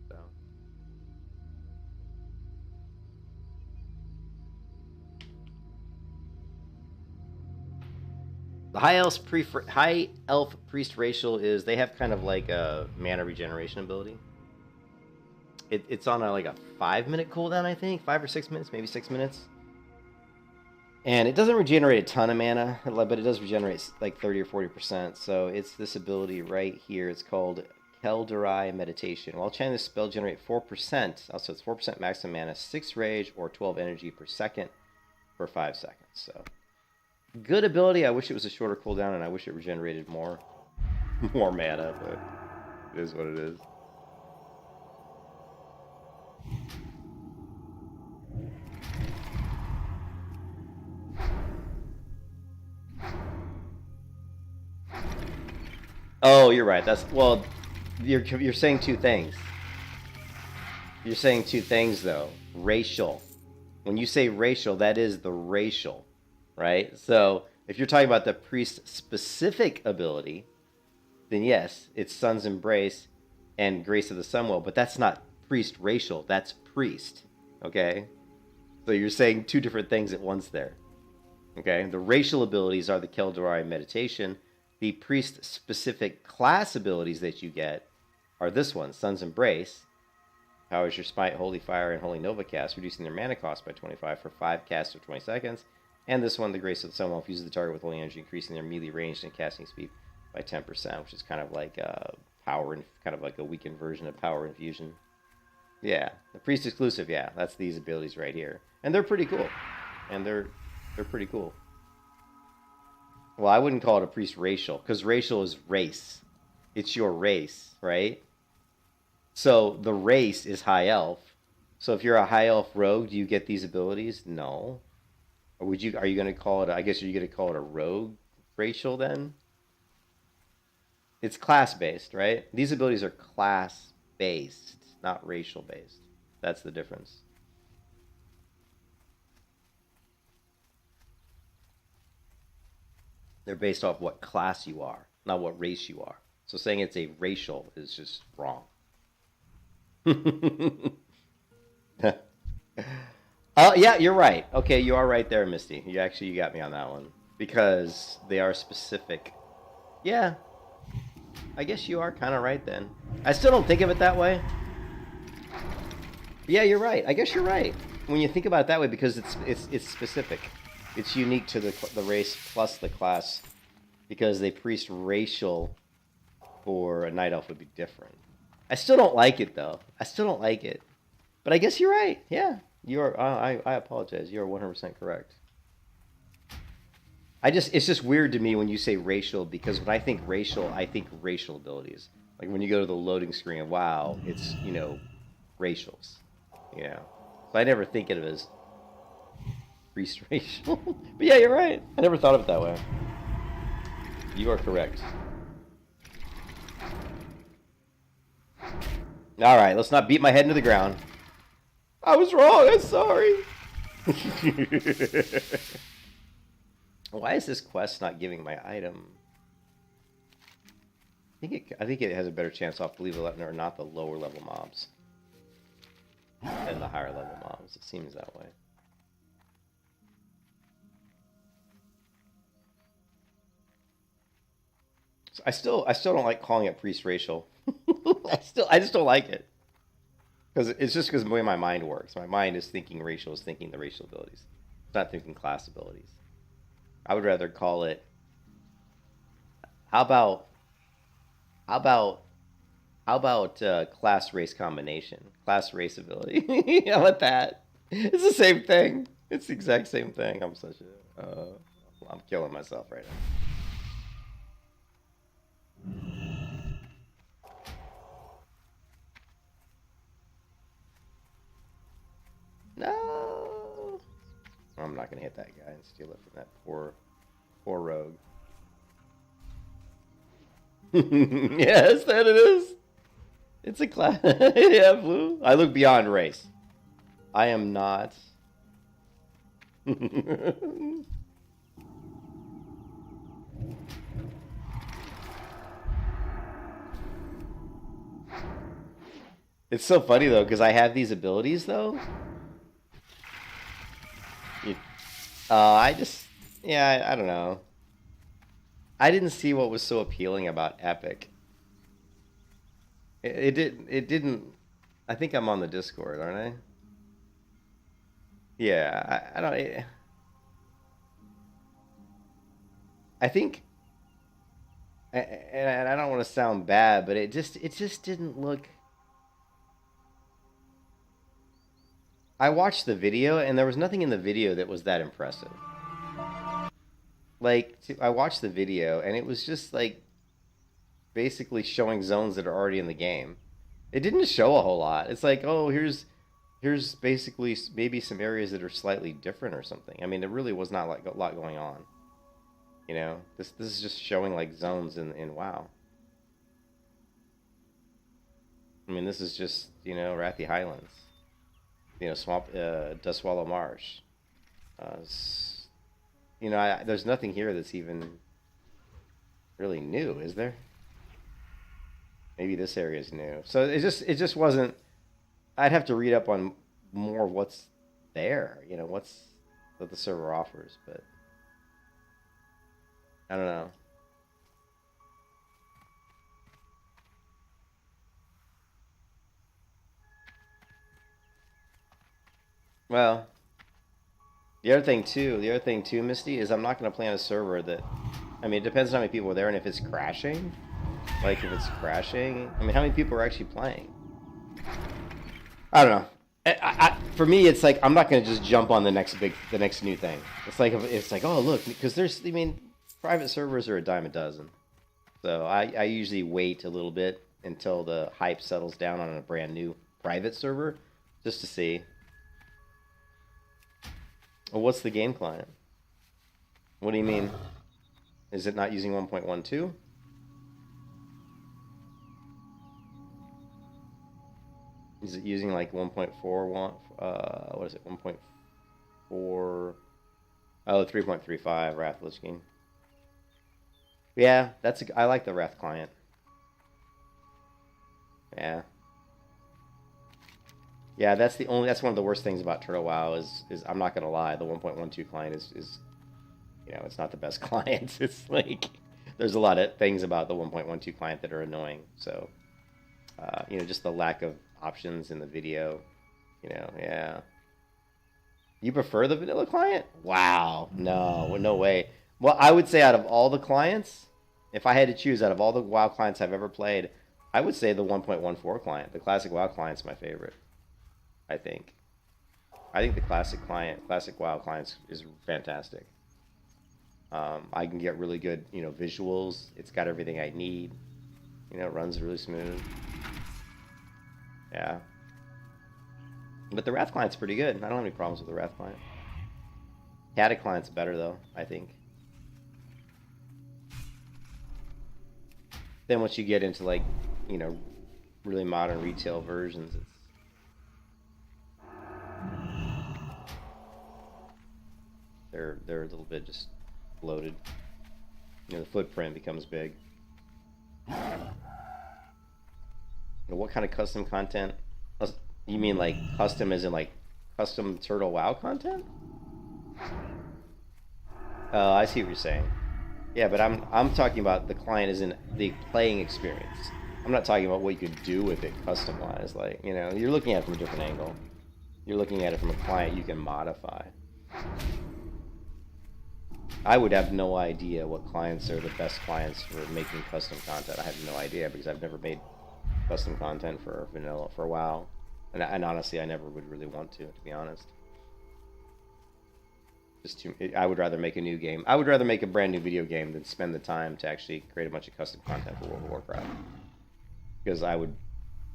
So. The High Elf Priest racial is, they have kind of like a mana regeneration ability. It's on like a 5-minute cooldown, I think. 5 or 6 minutes, maybe 6 minutes. And it doesn't regenerate a ton of mana, but it does regenerate like 30 or 40%. So it's this ability right here. It's called Quel'Thalas Meditation. While chanting this spell, generate 4%. Also, it's 4% maximum mana, 6 rage, or 12 energy per second for 5 seconds. So, good ability. I wish it was a shorter cooldown, and I wish it regenerated more mana, but it is what it is. Oh, you're right. Well, you're saying two things. You're saying two things though. Racial. When you say racial, that is the racial, right? So if you're talking about the priest specific ability, then yes, it's Sun's Embrace and Grace of the Sunwell, but that's not priest racial. That's priest. Okay. So you're saying two different things at once there. Okay. The racial abilities are the Quel'Thalas Meditation. The priest-specific class abilities that you get are this one, Sun's Embrace. Powers your Smite, Holy Fire, and Holy Nova cast, reducing their mana cost by 25 for 5 casts of 20 seconds. And this one, the Grace of the Sunwell, fuses the target with holy energy, increasing their melee range and casting speed by 10%, which is kind of like power, and kind of like a weakened version of Power Infusion. Yeah, the priest exclusive, yeah, that's these abilities right here. And they're pretty cool. And they're pretty cool. Well, I wouldn't call it a priest racial, because racial is race. It's your race, right? So the race is High Elf. So if you're a High Elf rogue, do you get these abilities? No. Or are you going to call it, I guess are you going to call it a rogue racial then? It's class-based, right? These abilities are class-based, not racial-based. That's the difference. They're based off what class you are, not what race you are. So saying it's a racial is just wrong. Yeah, you're right. Okay, you are right there, Misty. You got me on that one. Because they are specific. Yeah. I guess you are kind of right then. I still don't think of it that way. Yeah, you're right. I guess you're right. When you think about it that way, because it's specific. It's unique to the race plus the class. Because a priest racial for a night elf would be different. I still don't like it, though. I still don't like it. But I guess you're right. Yeah. You are. I apologize. You are 100% correct. It's just weird to me when you say racial, because when I think racial abilities. Like when you go to the loading screen of WoW, it's, racials. So I never think of it as priest racial. But yeah, you're right. I never thought of it that way. You are correct. All right, let's not beat my head into the ground. I was wrong. I'm sorry. Why is this quest not giving my item? I think it has a better chance off, believe it or not, the lower level mobs than the higher level mobs. It seems that way. So I still don't like calling it priest racial. I just don't like it. Because it's just because the way my mind works. My mind is thinking racial, is thinking the racial abilities. It's not thinking class abilities. I would rather call it. How about class race combination? Class race ability. How about that? It's the same thing. It's the exact same thing. I'm killing myself right now. No, I'm not gonna hit that guy and steal it from that poor rogue. Yes, that it is. It's a class. Yeah, blue. I look beyond race. I am not. It's so funny though, because I have these abilities though. I don't know. I didn't see what was so appealing about Epic. It didn't. I think I'm on the Discord, aren't I? Yeah, I don't. I think, and I don't want to sound bad, but it just didn't look. I watched the video, and there was nothing in the video that was that impressive. Like, I watched the video, and it was just, like, basically showing zones that are already in the game. It didn't show a whole lot. It's like, oh, here's basically maybe some areas that are slightly different or something. I mean, there really was not, like, a lot going on. This is just showing, like, zones in WoW. I mean, this is just, Wrathy Highlands. Swamp, Duskwallow Marsh. There's nothing here that's even really new, is there? Maybe this area is new. So it just wasn't. I'd have to read up on more of what's there. What the server offers, but I don't know. Well, the other thing too, Misty, is I'm not going to play on a server that, I mean, it depends on how many people are there and if it's crashing. Like, if it's crashing, I mean, how many people are actually playing? I don't know. For me, it's like, I'm not going to just jump on the next new thing. It's like, oh, look, because private servers are a dime a dozen. So I usually wait a little bit until the hype settles down on a brand new private server, just to see. Well, what's the game client? What do you mean? Is it not using 1.12? Is it using like 1.41? What is it? 1.4? Oh, 3.35 Wrath Lich King. Yeah, I like the Wrath client. Yeah. Yeah, that's one of the worst things about Turtle WoW is I'm not gonna lie, the 1.12 client is it's not the best client. It's like there's a lot of things about the 1.12 client that are annoying. So just the lack of options in the video. Yeah. You prefer the vanilla client? Wow, no way. Well, I would say out of all the clients, if I had to choose out of all the WoW clients I've ever played, I would say the 1.14 client, the classic WoW client, is my favorite. I think the classic WoW client is fantastic. I can get really good, visuals. It's got everything I need. It runs really smooth. Yeah. But the Wrath client's pretty good. I don't have any problems with the Wrath client. Haddock client's better though, I think. Then once you get into like, really modern retail versions, they're a little bit just bloated. The footprint becomes big. What kind of custom content? You mean like custom as in like custom Turtle WoW content? I see what you're saying. Yeah, but I'm talking about the client as in the playing experience. I'm not talking about what you could do with it custom-wise. Like, you're looking at it from a different angle. You're looking at it from a client you can modify. I would have no idea what clients are the best clients for making custom content. I have no idea because I've never made custom content for vanilla, for WoW. And honestly, I never would really want to be honest. I would rather make a new game. I would rather make a brand new video game than spend the time to actually create a bunch of custom content for World of Warcraft. Because I would,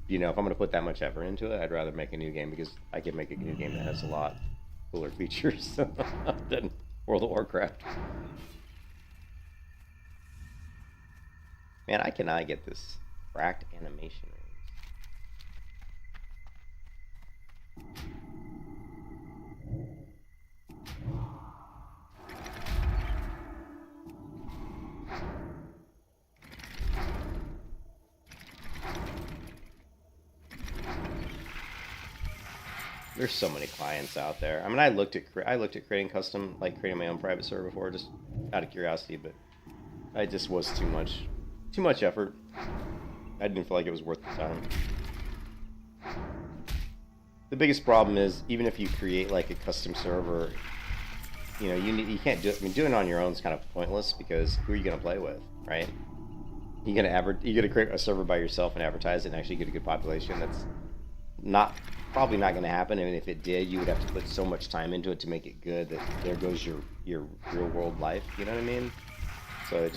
if I'm going to put that much effort into it, I'd rather make a new game because I can make a new game that has a lot cooler features than World of Warcraft. Man, I cannot get this cracked animation. There's so many clients out there. I mean, I looked at creating custom, like creating my own private server before, just out of curiosity, but it just was too much effort. I didn't feel like it was worth the time. The biggest problem is even if you create like a custom server, you can't do it. I mean, doing it on your own is kind of pointless because who are you gonna play with, right? You gonna create a server by yourself and advertise it and actually get a good population. That's probably not going to happen, and if it did, you would have to put so much time into it to make it good that there goes your real world life. You know what I mean? So it's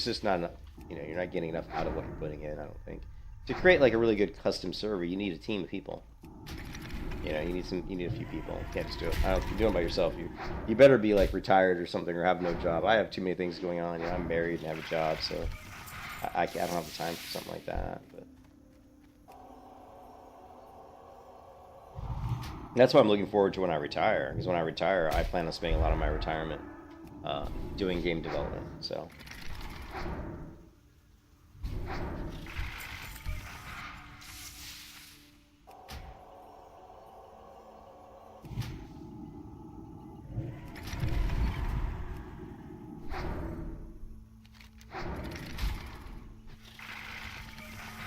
just not enough. You're not getting enough out of what you're putting in. I don't think to create like a really good custom server, you need a team of people. You need a few people. You can't just do it. If you're doing it by yourself, you better be like retired or something or have no job. I have too many things going on. I'm married and have a job, so I don't have the time for something like that. But that's what I'm looking forward to when I retire. Because when I retire, I plan on spending a lot of my retirement doing game development. So.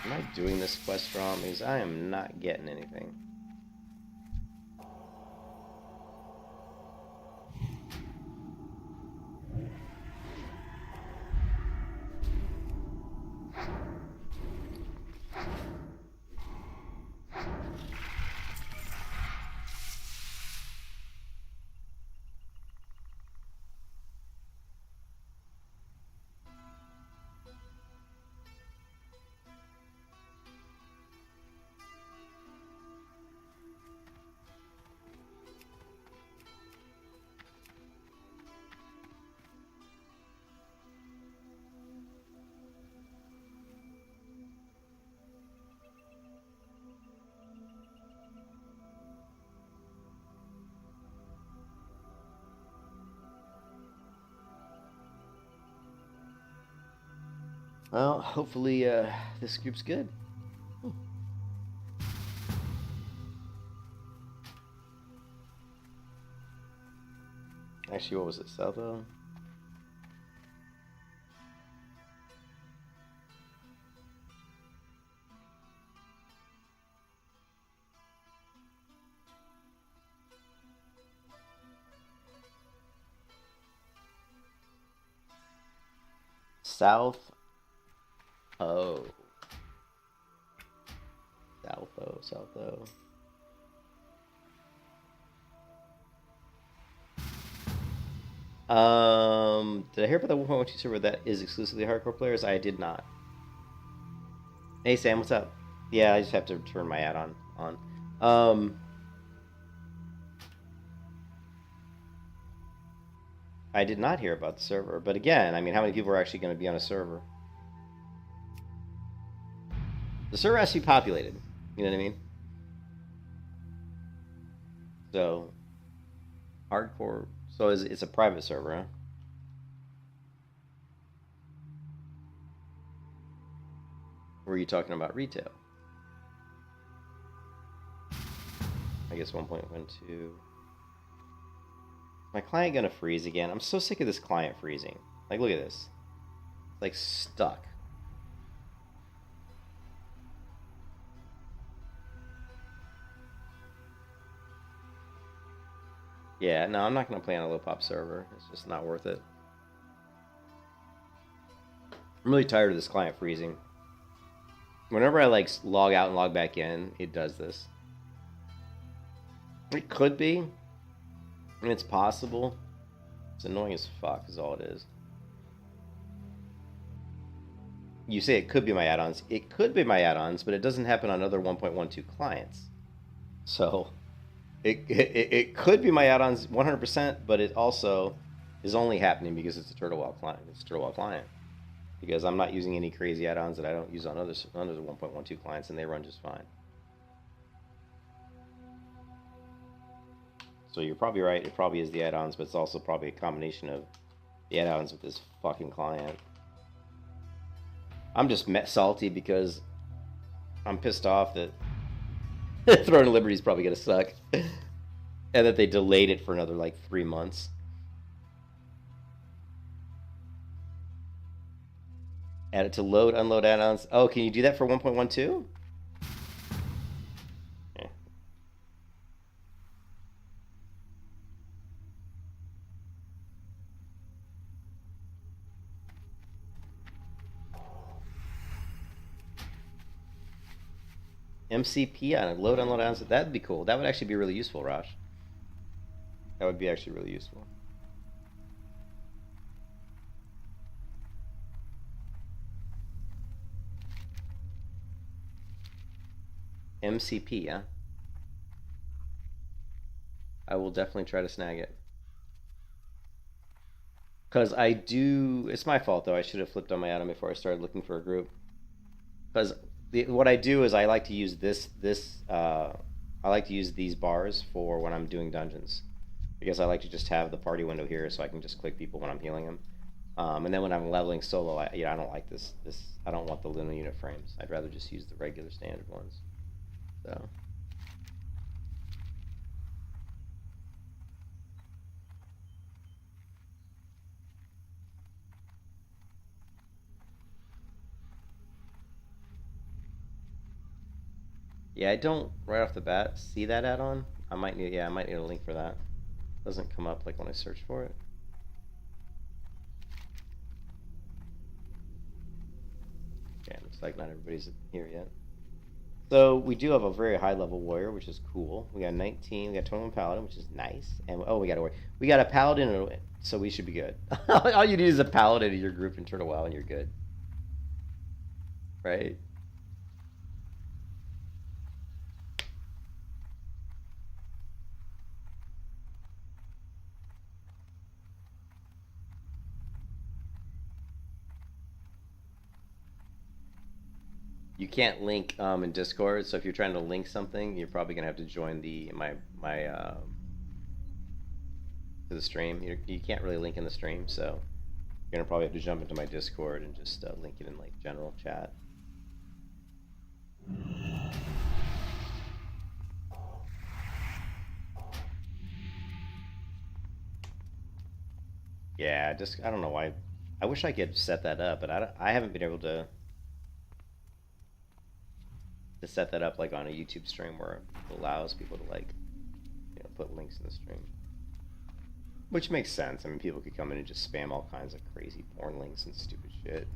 Am I doing this quest wrong? Because I am not getting anything. Well, hopefully this group's good. Actually, what was it? South though? South. Oh. South O. Did I hear about the 1.12 server that is exclusively hardcore players? I did not. Hey Sam, what's up? Yeah, I just have to turn my ad on. I did not hear about the server, but again, I mean, how many people are actually going to be on a server? The server has to be populated. You know what I mean? So, hardcore. So it's a private server, huh? Or are you talking about retail? I guess 1.12. My client gonna freeze again? I'm so sick of this client freezing. Like, look at this. It's like stuck. Yeah, no, I'm not gonna play on a low pop server. It's just not worth it. I'm really tired of this client freezing. Whenever I like log out and log back in, it does this. It could be. I mean, it's possible. It's annoying as fuck is all it is. You say it could be my add-ons. It could be my add-ons, but it doesn't happen on other 1.12 clients. So it could be my add-ons 100%, but it also is only happening because it's a TurtleWall client. It's a TurtleWall client. Because I'm not using any crazy add-ons that I don't use on other 1.12 clients, and they run just fine. So you're probably right. It probably is the add-ons, but it's also probably a combination of the add-ons with this fucking client. I'm just salty because I'm pissed off that Throne of Liberty is probably going to suck. And that they delayed it for another, like, 3 months. Add it to load, unload add-ons. Oh, can you do that for 1.12? Yeah. MCP on it. Load, unload add-ons. That'd be cool. That would actually be really useful, Raj. That would be actually really useful. MCP, yeah. I will definitely try to snag it. Because I do... It's my fault, though. I should have flipped on my add-on before I started looking for a group. Because what I do is I like to use I like to use these bars for when I'm doing dungeons. Because I like to just have the party window here so I can just click people when I'm healing them. And then when I'm leveling solo, I don't like this. I don't want the linear unit frames. I'd rather just use the regular standard ones. So. Yeah, I don't right off the bat see that add-on. I might need a link for that. Doesn't come up like when I search for it. Okay, looks like not everybody's here yet. So we do have a very high level warrior, which is cool. We got 19, we got 21 paladin, which is nice. And oh, we got a warrior. We got a paladin, so we should be good. All you need is a paladin in your group in TurtleWall and you're good. Right? You can't link in Discord, so if you're trying to link something, you're probably gonna have to join to the stream. You can't really link in the stream, so you're gonna probably have to jump into my Discord and just link it in like general chat. Yeah, just I don't know why. I wish I could set that up, but I haven't been able to set that up like on a YouTube stream where it allows people to like, you know, put links in the stream. Which makes sense. I mean, people could come in and just spam all kinds of crazy porn links and stupid shit.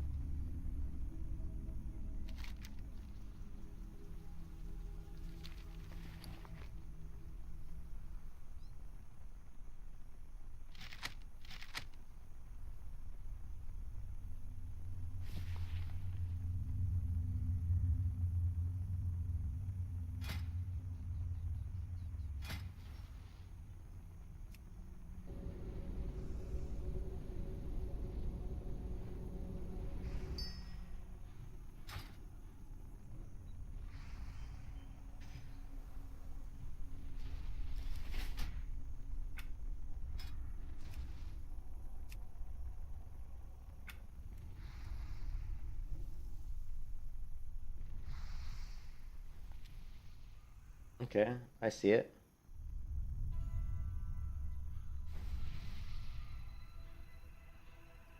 Okay, I see it.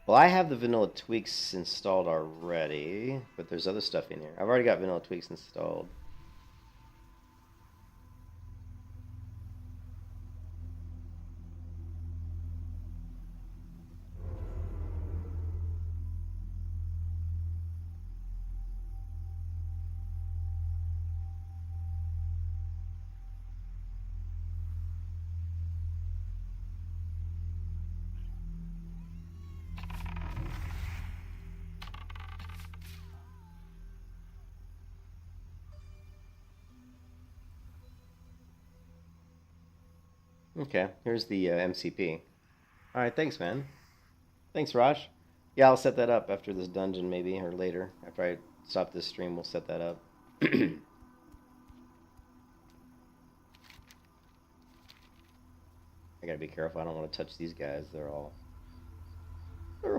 Well, I have the vanilla tweaks installed already, but there's other stuff in here. I've already got vanilla tweaks installed. Okay, here's the MCP. Alright, thanks, man. Thanks, Raj. Yeah, I'll set that up after this dungeon, maybe, or later. After I stop this stream, we'll set that up. I gotta be careful, I don't want to touch these guys. They're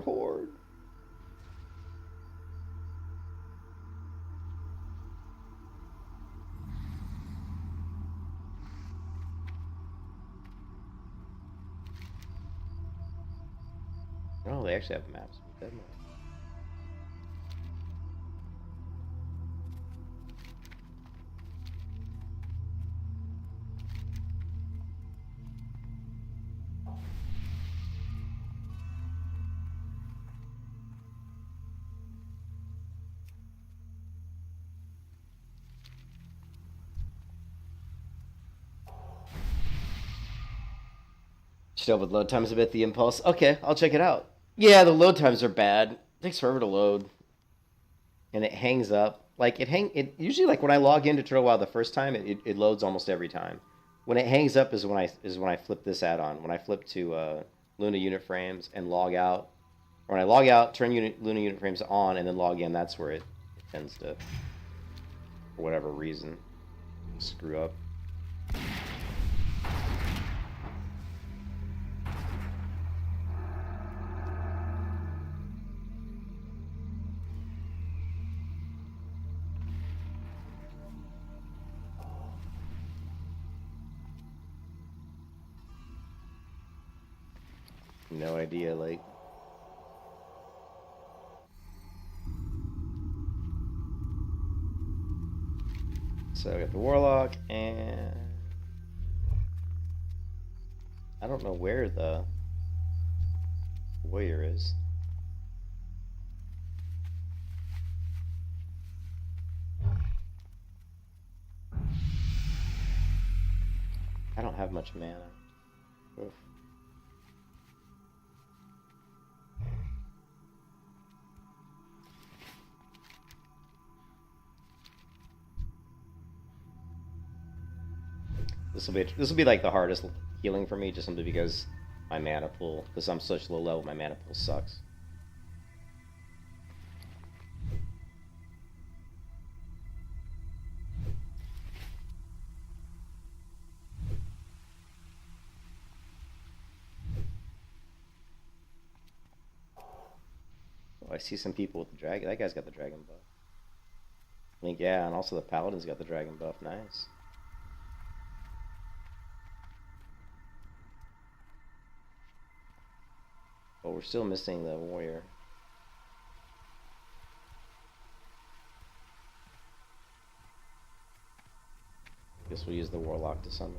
horde. Oh, they actually have maps with Deadmines. Still with load times a bit, the impulse. Okay, I'll check it out. Yeah, the load times are bad. It takes forever to load. And it hangs up. Like, it usually, like, when I log into Turtle Wild the first time, it loads almost every time. When it hangs up is when I flip this add-on. When I flip to Luna unit frames and log out. Or when I log out, turn Luna unit frames on, and then log in, that's where it tends to, for whatever reason, screw up. No idea, like... So we got the Warlock, and... I don't know where the warrior is. I don't have much mana. Oof. This will be like the hardest healing for me, just simply because my mana pool, because I'm such low level, my mana pool sucks. Oh, I see some people with the dragon. That guy's got the dragon buff. I think, yeah, and also the paladin's got the dragon buff. Nice. we're still missing the warrior. Guess we'll use the warlock to summon.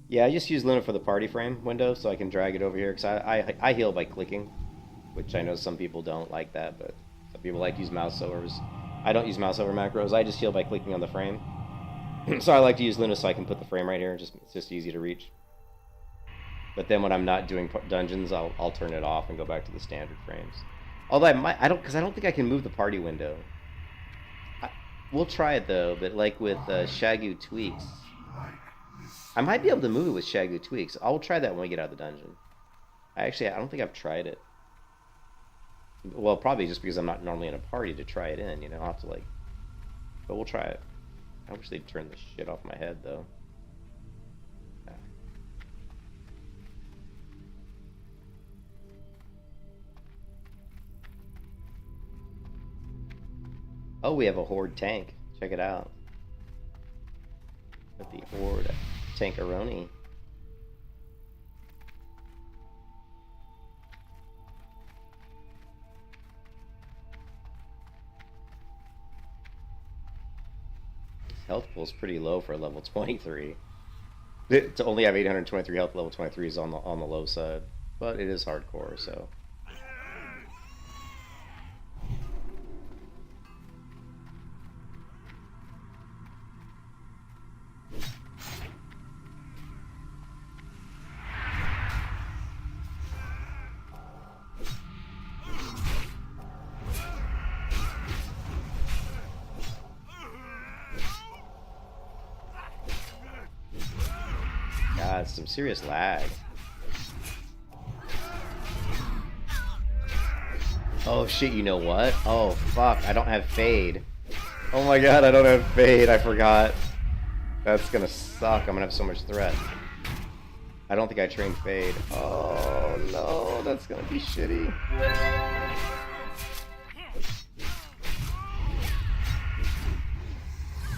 Yeah, I just use Luna for the party frame window so I can drag it over here, because I heal by clicking, which I know some people don't like that, but some people like to use mouse overs. I don't use mouse over macros, I just heal by clicking on the frame. So I like to use Luna so I can put the frame right here, it's just easy to reach. But then when I'm not doing dungeons, I'll turn it off and go back to the standard frames. Although because I don't think I can move the party window. We'll try it though, but like with Shagu tweaks, I might be able to move it with Shagu tweaks. I'll try that when we get out of the dungeon. I don't think I've tried it. Well, probably just because I'm not normally in a party to try it in, you know. I'll have to but we'll try it. I wish they'd turn this shit off my head though. Oh, we have a Horde tank. Check it out. With the Horde Tankaroni. His health pool's pretty low for a level 23. To only have 823 health, level 23 is on the low side. But it is hardcore, so. Some serious lag. Oh shit, you know what? Oh fuck, I don't have fade. Oh my god, I don't have fade, I forgot. That's gonna suck, I'm gonna have so much threat. I don't think I trained fade. Oh no, that's gonna be shitty.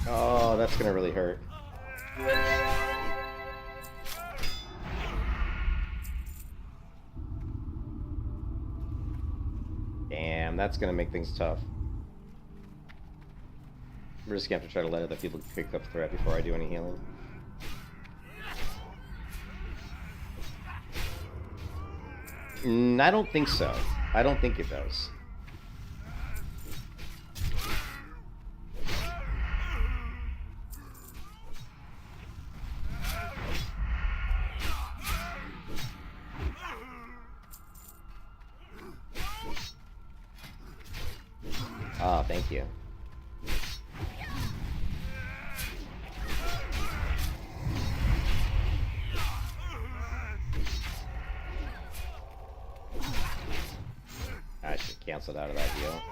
Oh, that's gonna really hurt. Damn, that's gonna make things tough. We're just gonna have to try to let other people pick up threat before I do any healing. I don't think so. I don't think it does. Ah, thank you. I should have canceled out of that heal.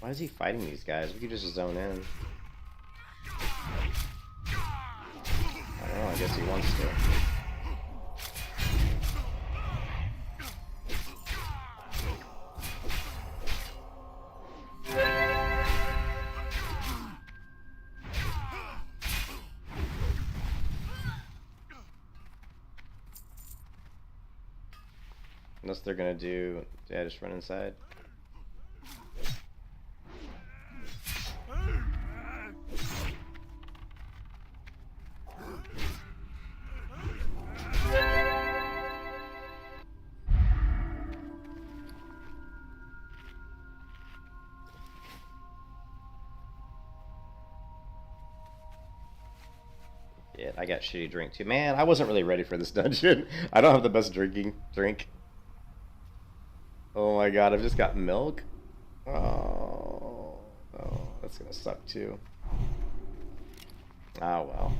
Why is he fighting these guys? We could just zone in. I guess he wants to. Unless they're gonna do, yeah, just run inside. Yeah, I got shitty drink too. Man, I wasn't really ready for this dungeon. I don't have the best drink. Oh my god, I've just got milk. Oh, that's gonna suck too. Oh well.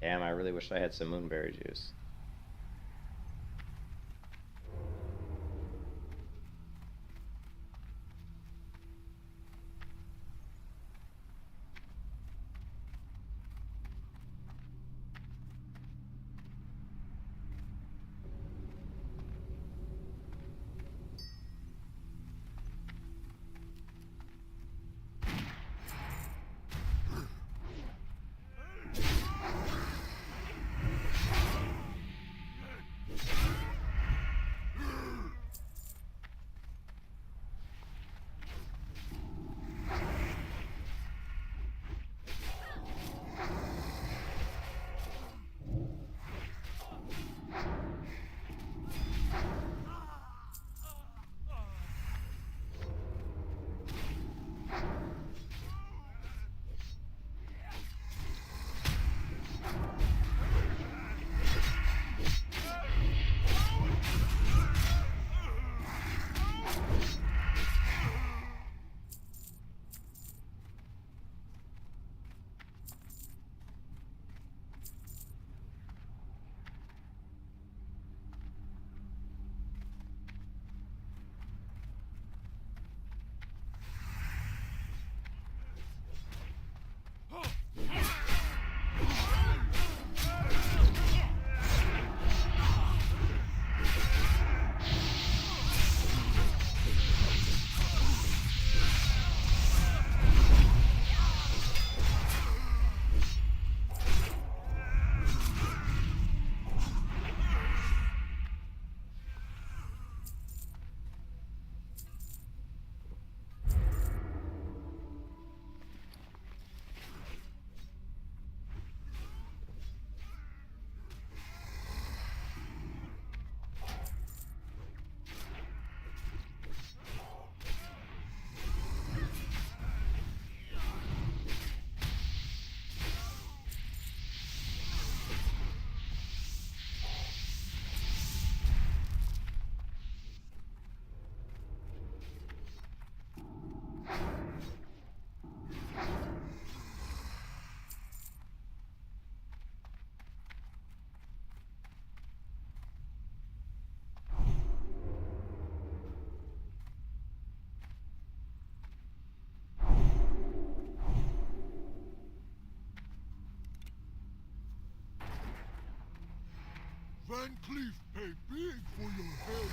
Damn, I really wish I had some moonberry juice. Van Cleef pay big for your help.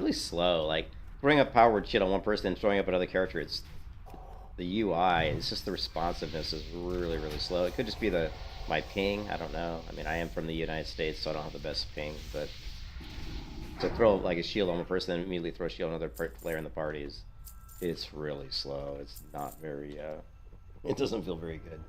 really slow. Like, throwing up power word shit on one person and throwing up another character, it's... The UI, it's just the responsiveness is really, really slow. It could just be my ping, I don't know. I mean, I am from the United States, so I don't have the best ping, but... To throw, like, a shield on one person and immediately throw a shield on another player in the party it's really slow. It's not very, it doesn't feel very good.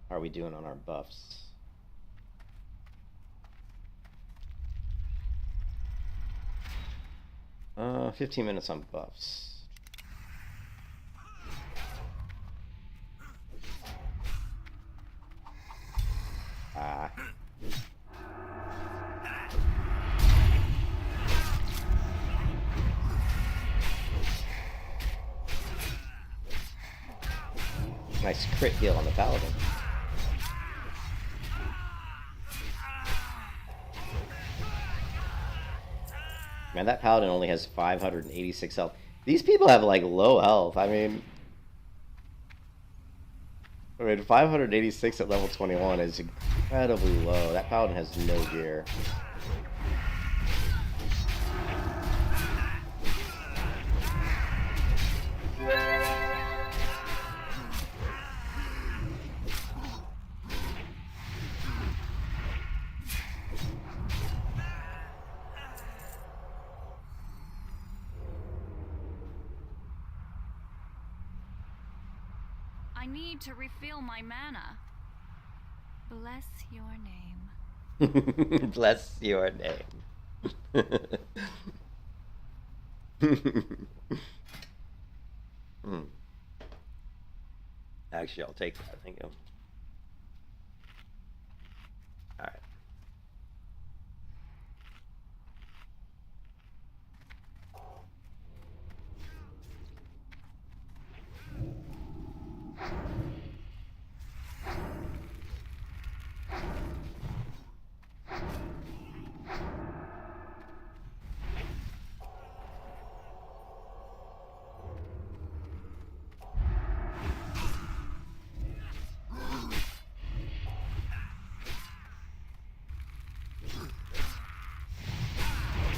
How are we doing on our buffs? 15 minutes on buffs. Nice crit heal on the paladin. Man, that paladin only has 586 health. These people have like low health. I mean 586 at level 21 is incredibly low. That paladin has no gear. I need to refill my mana. Bless your name. Bless your name. Actually, I'll take that. Thank you. All right.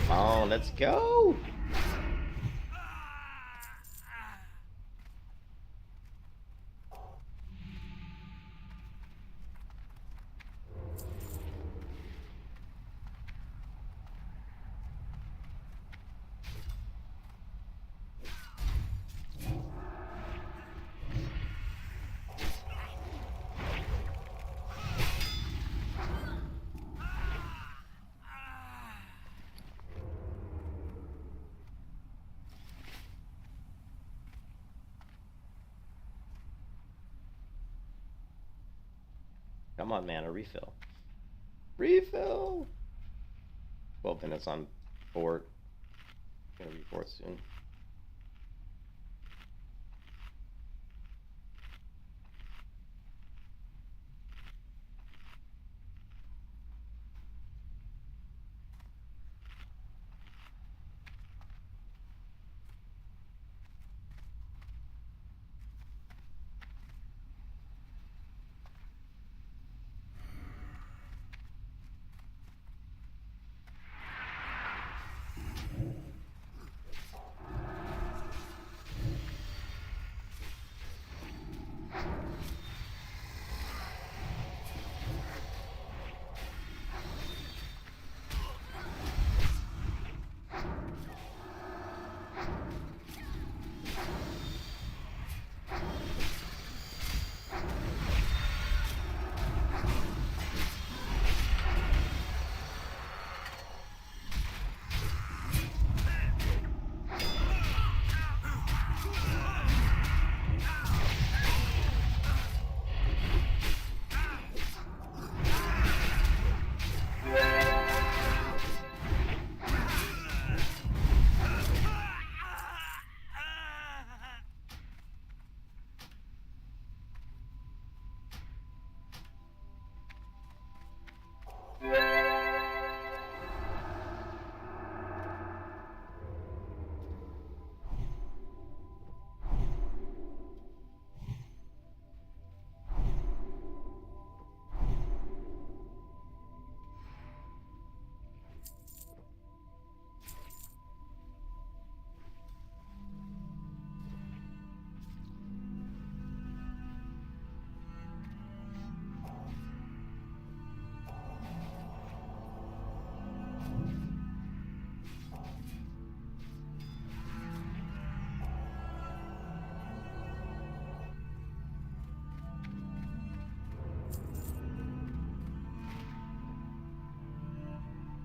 Oh, let's go. Come on, man, a refill. Refill! 12 minutes on fort. Gonna be fort soon.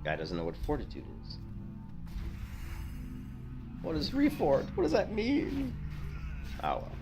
Guy doesn't know what fortitude is. What is reforged? What does that mean? Oh well.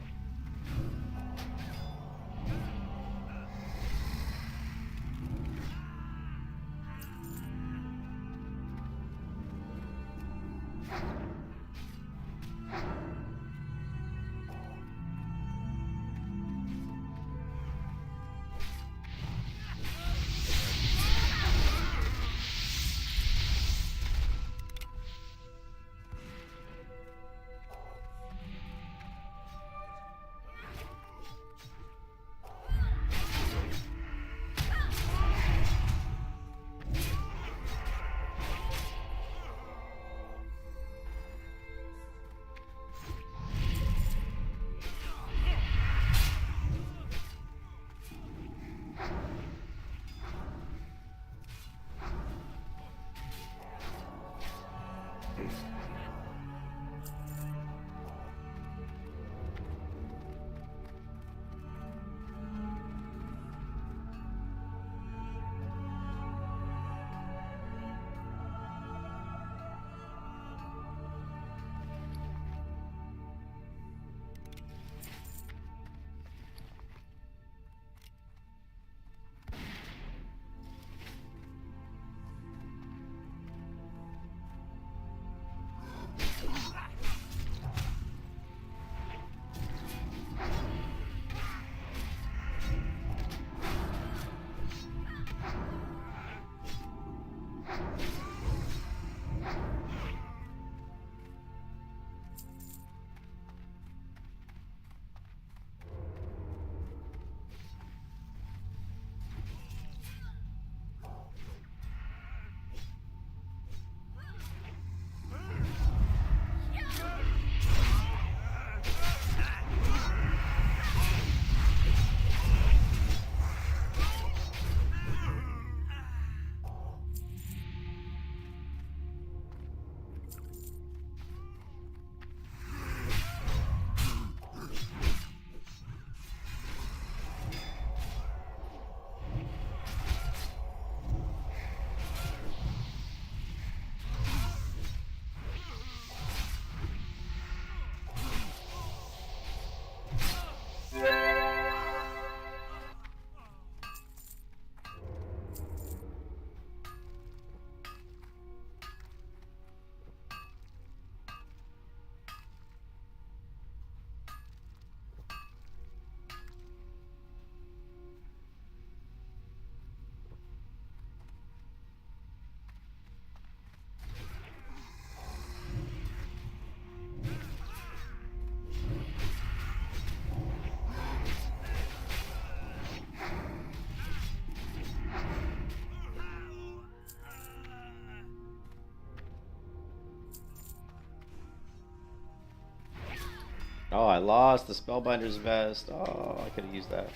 Oh, I lost the Spellbinder's Vest. Oh, I could have used that.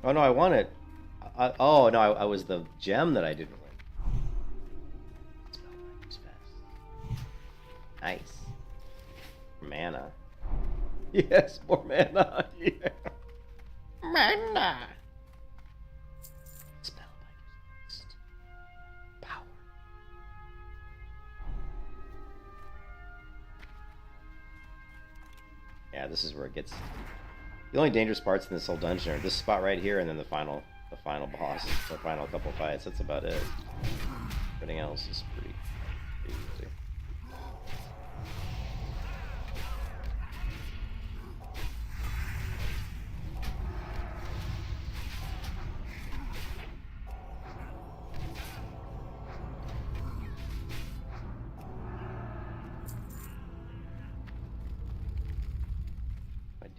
Oh no, I won it. Oh no, I was the gem that I didn't win. Spellbinder's Vest. Nice. Mana. Yes, more mana. Yeah. Mana. Spellbinder's Vest. Power. Yeah, this is where it gets. The only dangerous parts in this whole dungeon are this spot right here, and then the final boss, the final couple fights. That's about it. Everything else is pretty easy.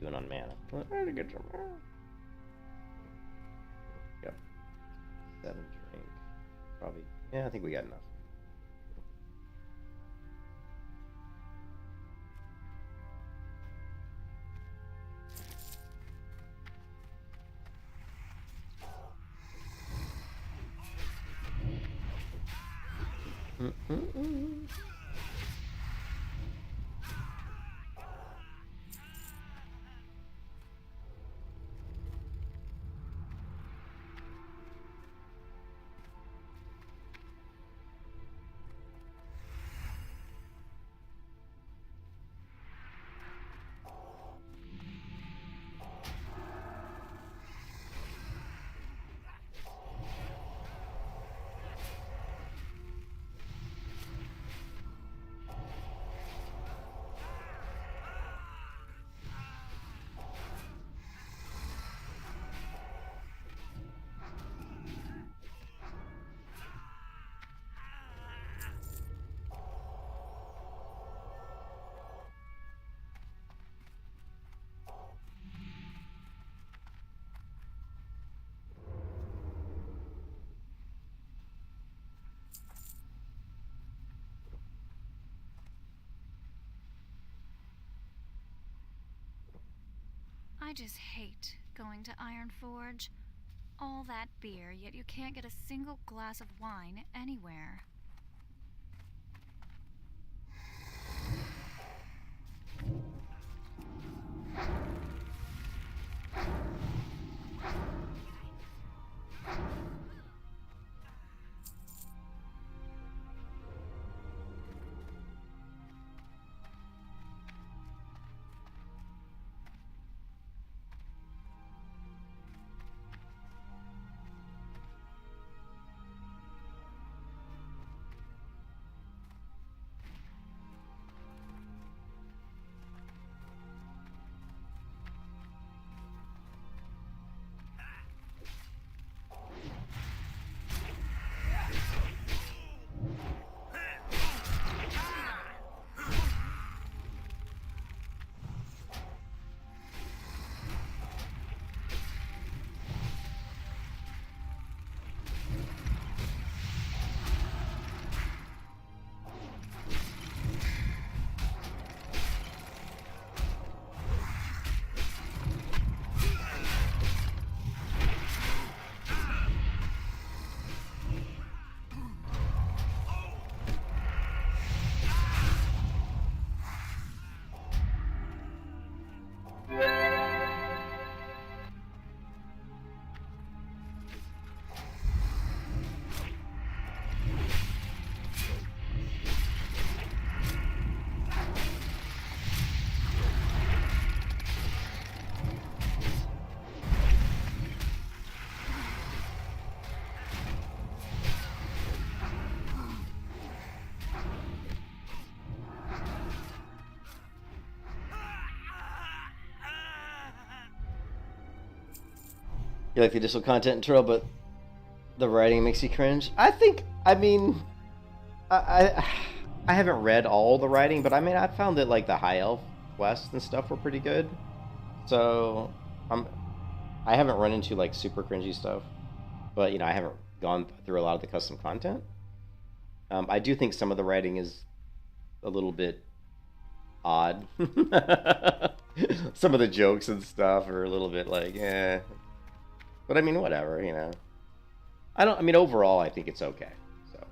Doing on mana. I to get some mana. Yep. 7 drink. Probably. Yeah, I think we got enough. I just hate going to Ironforge. All that beer, yet you can't get a single glass of wine anywhere. You like the additional content in Turtle, but the writing makes you cringe? I haven't read all the writing, but I mean, I found that like the High Elf quests and stuff were pretty good. So, I haven't run into like super cringy stuff, but you know, I haven't gone through a lot of the custom content. I do think some of the writing is a little bit odd. Some of the jokes and stuff are a little bit like, eh. But I mean, whatever, you know. Overall, I think it's okay. So,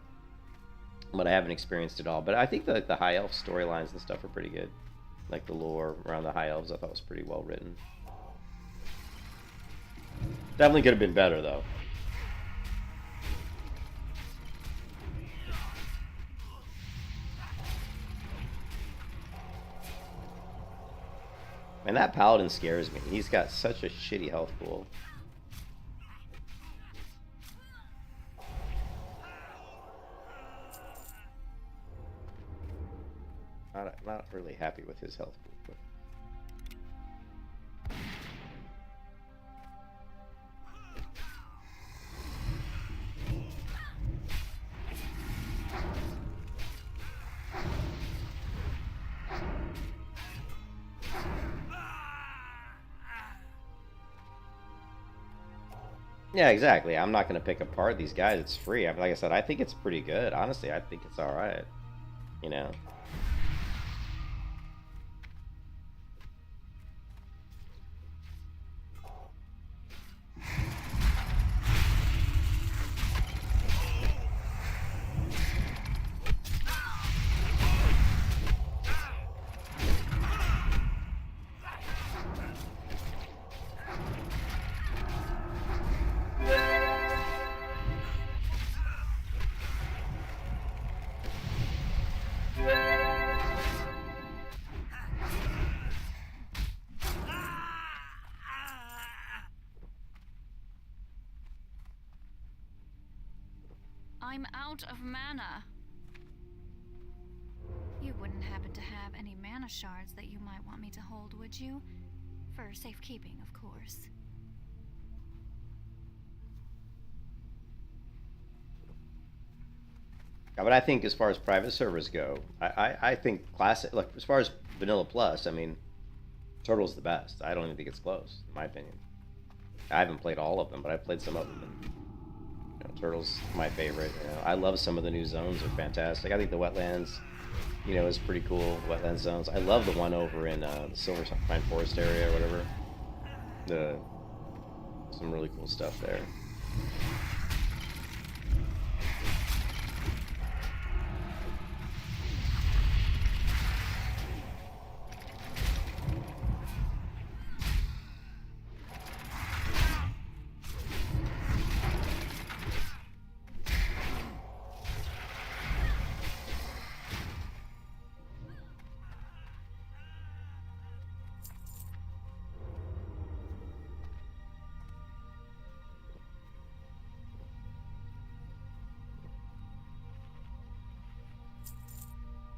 but I haven't experienced it all. But I think that the High Elf storylines and stuff are pretty good. Like the lore around the High Elves, I thought was pretty well written. Definitely could have been better, though. Man, that paladin scares me. He's got such a shitty health pool. Not really happy with his health pool. But... yeah, exactly. I'm not going to pick apart these guys. It's free. Like I said, I think it's pretty good. Honestly, I think it's all right. You know. I'm out of mana. You wouldn't happen to have any mana shards that you might want me to hold, would you? For safekeeping, of course. Yeah, but I think as far as private servers go, I think classic, like as far as Vanilla Plus, I mean, Turtle's the best. I don't even think it's close, in my opinion. I haven't played all of them, but I've played some of them. And, you know, Turtle's my favorite. You know, I love some of the new zones; are fantastic. I think the wetlands, you know, is pretty cool. Wetland zones. I love the one over in the Silver Pine Forest area or whatever. Some really cool stuff there.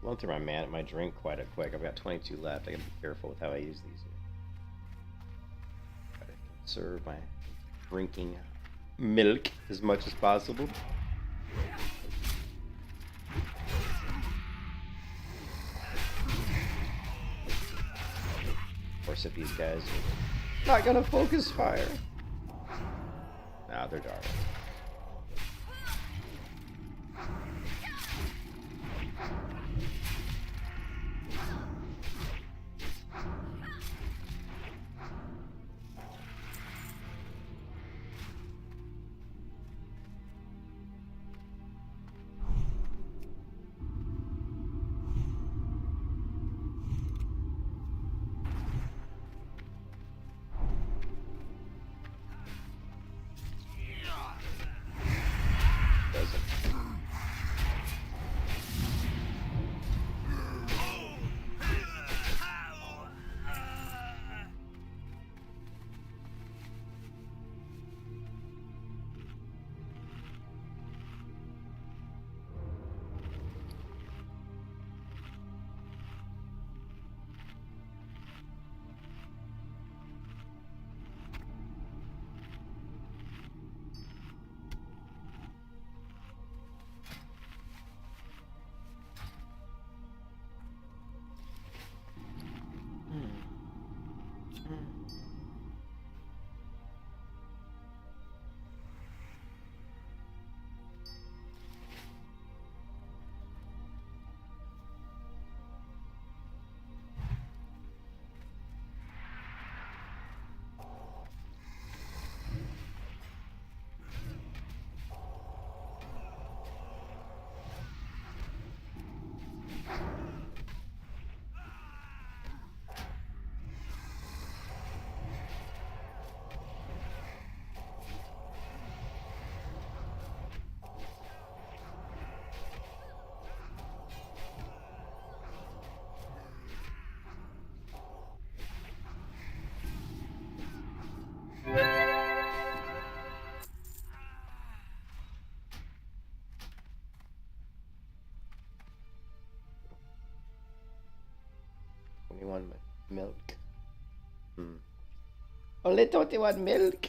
Going through my drink quite quick. I've got 22 left. I gotta be careful with how I use these. Try to conserve my drinking milk as much as possible. Of course, if these guys are not gonna focus fire. Nah, they're dark. Milk. Only 21 milk.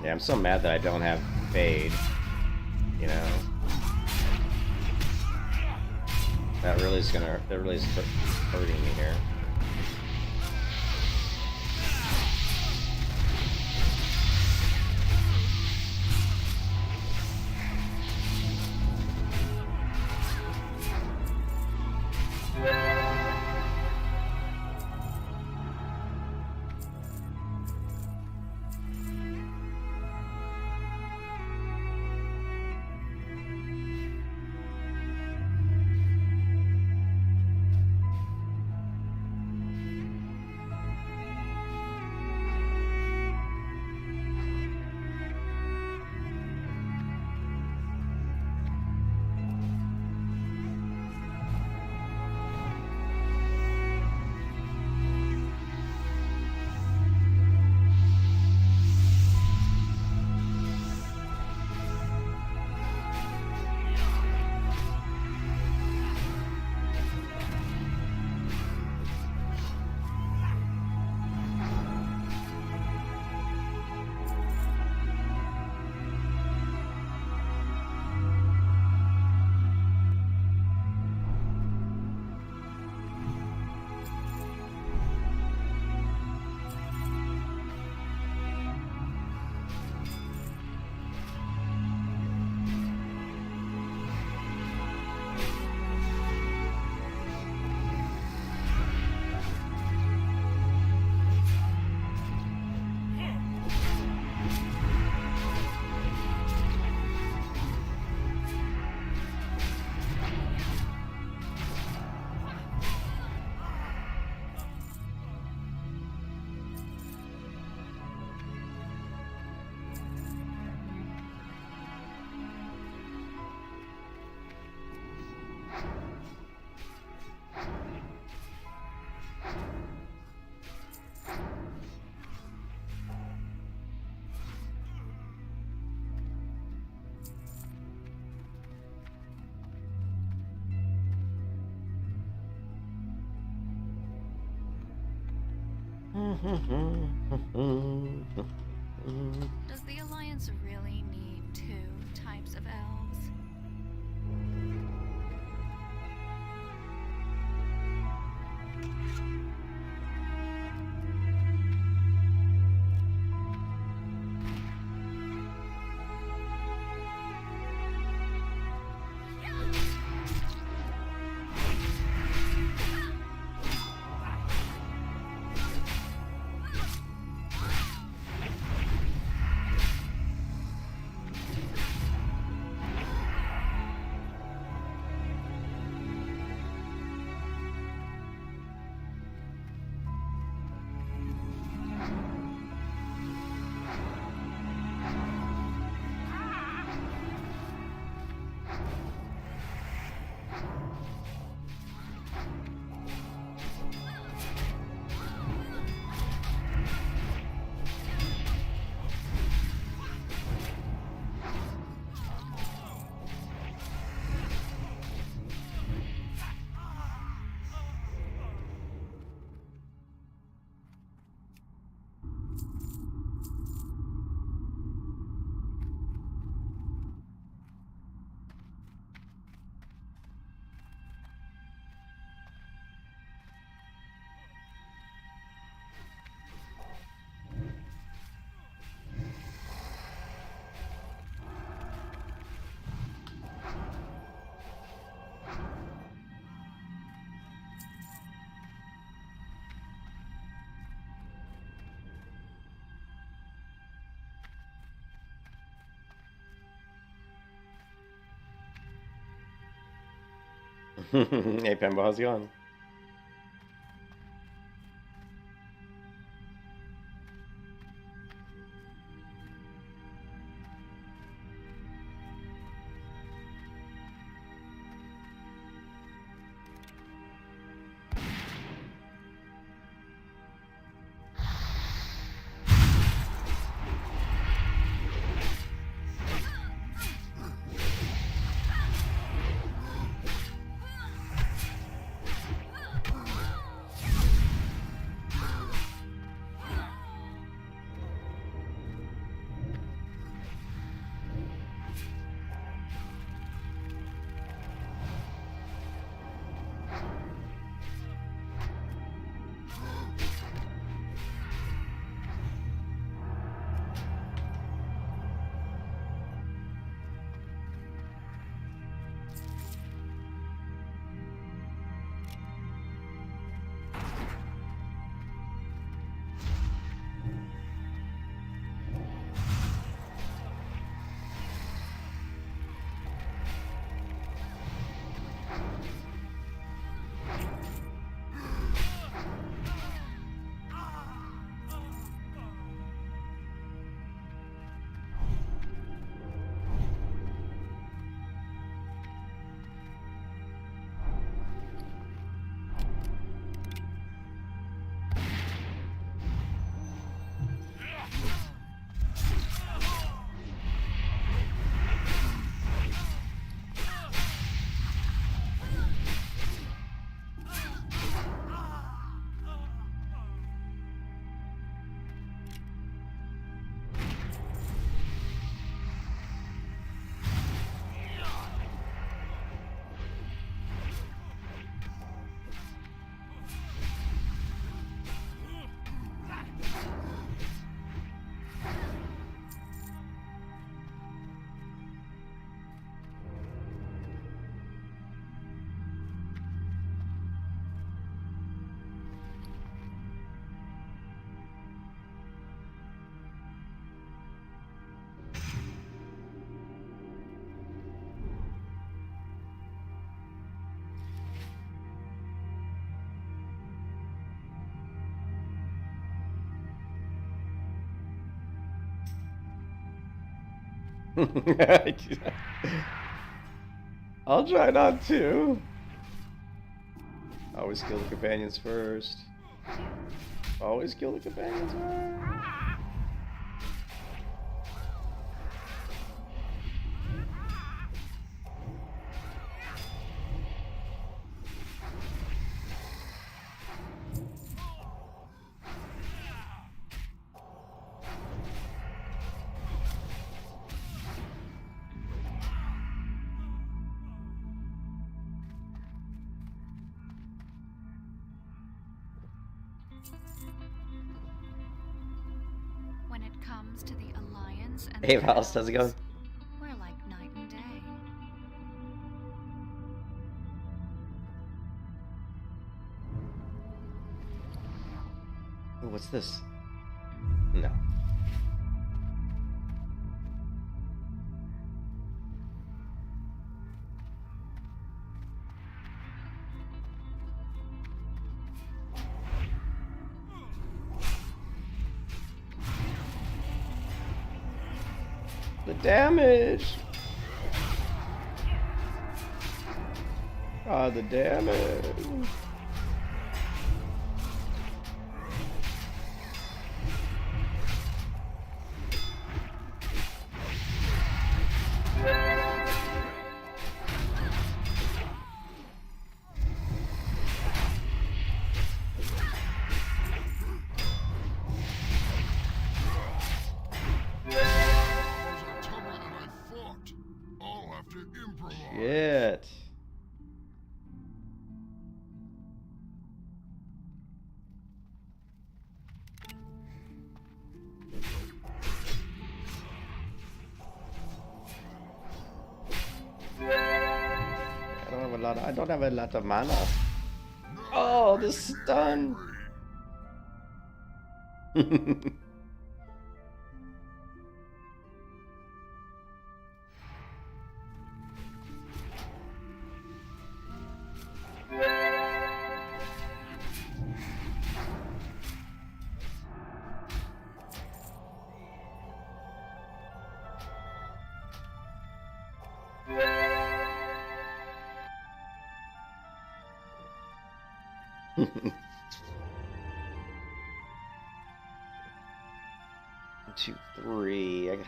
Yeah, I'm so mad that I don't have Fade. You know? That really is hurting me here. Does the Alliance really need 2 types of elves? Hey Pembo, how's it going? I'll try not to. Always kill the companions first. Always kill the companions first. When it comes to the Alliance and Hey, the Vals, how's it going? Elves, we're like night and day. Ooh, what's this? No. The damage! Ah, the damage! Shit. I don't have a lot of mana. Oh, the stun. Two, three. I got...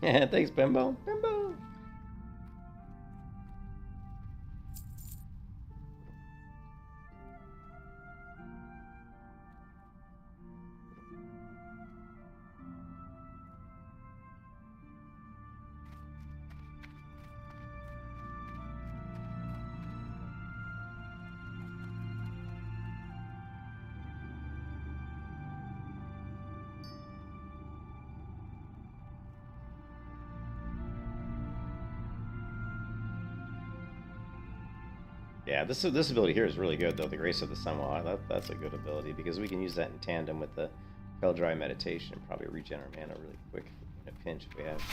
Yeah, thanks, Bimbo. Bimbo. Yeah, this ability here is really good, though. The Grace of the Sunwell, that's a good ability, because we can use that in tandem with the Dry Meditation. Probably regen our mana really quick in a pinch if we have to.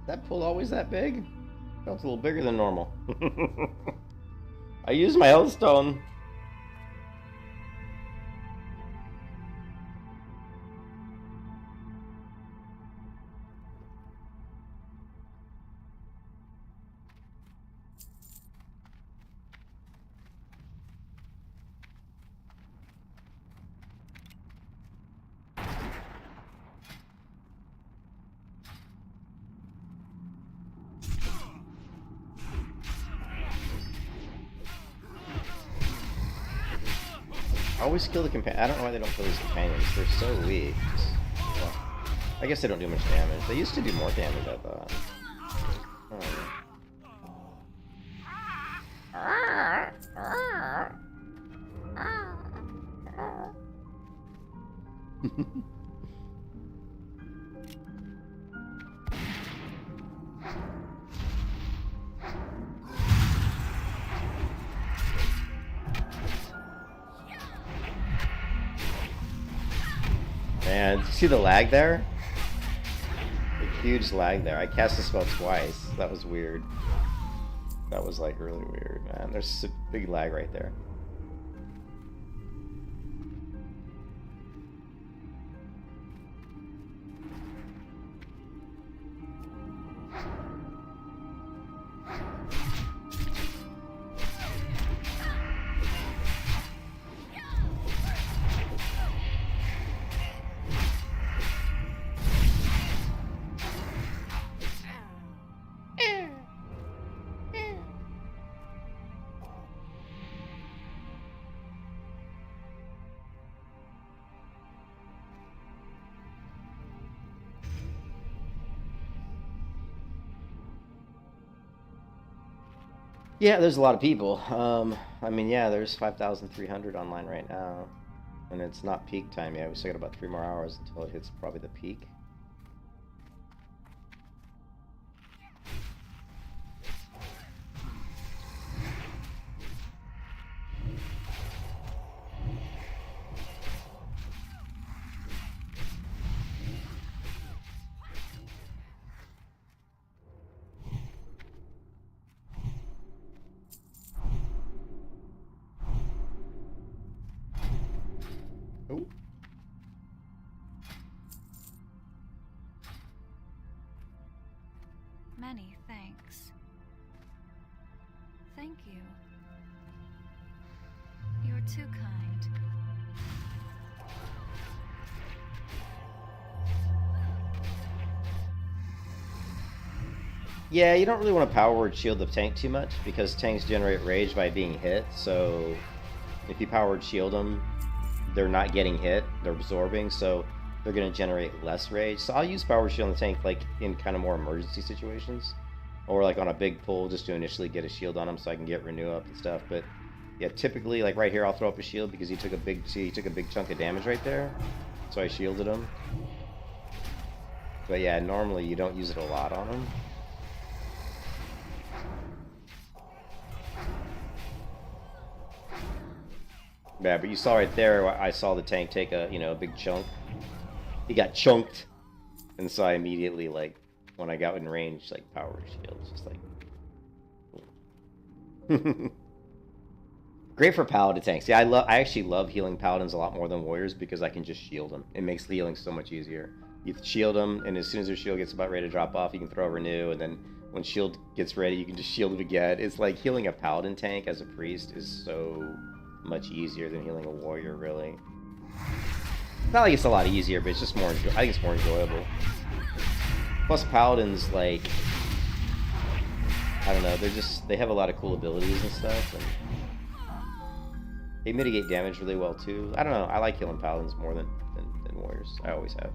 that pool always that big? Felt a little bigger than normal. I used my Healthstone. I always kill the companion. I don't know why they don't kill these companions. They're so weak. Well, I guess they don't do much damage. They used to do more damage, I thought. Man, did you see the lag there? A huge lag there. I cast the spell twice. That was weird. That was like really weird, man. There's a big lag right there. Yeah, there's a lot of people. I mean, yeah, there's 5,300 online right now. And it's not peak time yet. We still got about 3 more hours until it hits probably the peak. Oh. Many thanks. Thank you. You're too kind. Yeah, you don't really want to power word shield the tank too much because tanks generate rage by being hit. So if you power word shield them, they're not getting hit, they're absorbing, so they're going to generate less rage. So I'll use power shield on the tank like in kind of more emergency situations, or like on a big pull just to initially get a shield on them so I can get renew up and stuff. But yeah, typically like right here I'll throw up a shield because he took a big chunk of damage right there, so I shielded him. But yeah, normally you don't use it a lot on him. Yeah, but you saw right there, I saw the tank take a, a big chunk. He got chunked. And so I immediately, like, when I got in range, like, power shield. Just like... Great for paladin tanks. Yeah, I actually love healing paladins a lot more than warriors because I can just shield them. It makes the healing so much easier. You shield them, and as soon as their shield gets about ready to drop off, you can throw a renew, and then when shield gets ready, you can just shield it again. It's like healing a paladin tank as a priest is so much easier than healing a warrior, really. Not like it's a lot easier, but it's just more. I think it's more enjoyable. Plus, paladins, like, I don't know, they have a lot of cool abilities and stuff, and they mitigate damage really well too. I don't know. I like healing paladins more than warriors. I always have.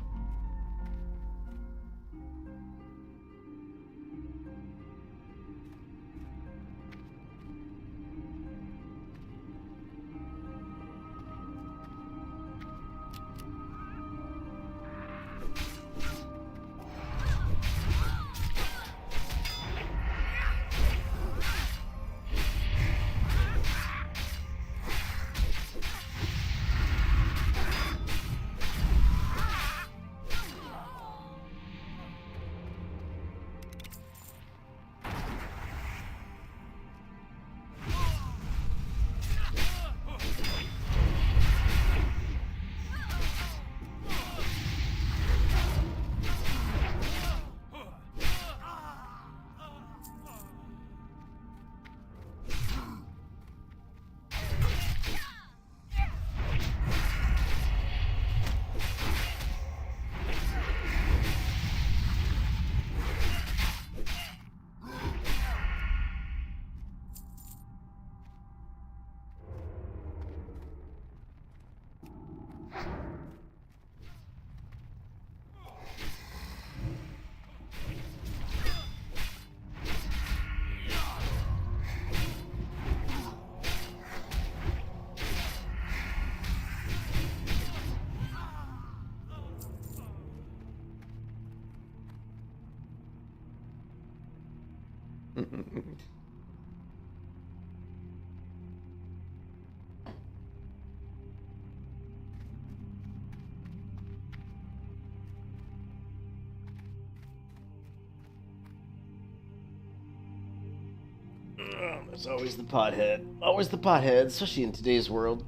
There's always the pothead. Always the pothead, especially in today's world.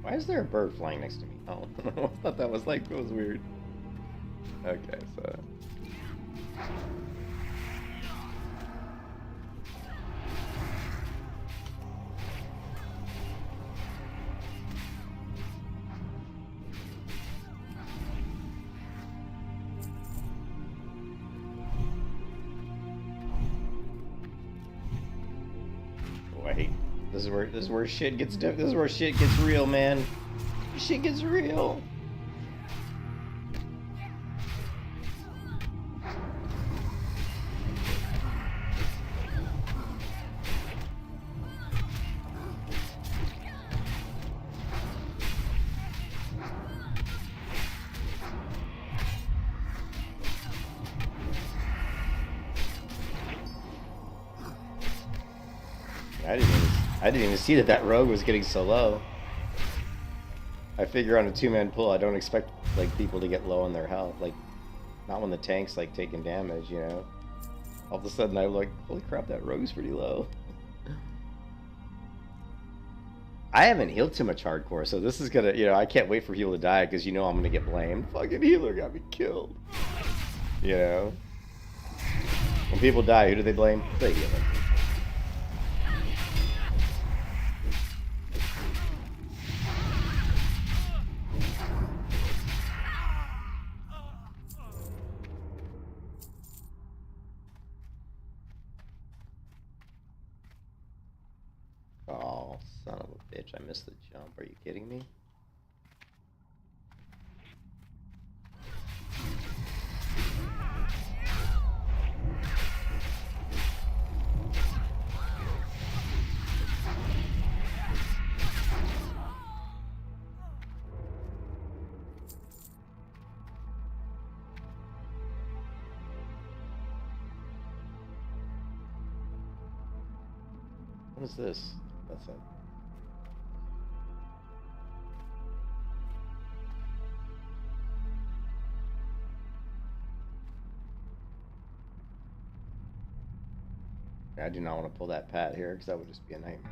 Why is there a bird flying next to me? Oh, I thought that was like, it was weird. Okay, so... Wait. This is where shit gets real, man. Shit gets real. I didn't even see that rogue was getting so low. I figure on a two-man pull, I don't expect like people to get low on their health. Like, not when the tank's like taking damage, you know. All of a sudden, I'm like, holy crap, that rogue's pretty low. I haven't healed too much hardcore, so this is gonna, I can't wait for people to die because I'm gonna get blamed. Fucking healer got me killed. When people die, who do they blame? The healer. Oh, son of a bitch, I missed the jump. Are you kidding me? What is this? That's it. I do not want to pull that pat here because that would just be a nightmare.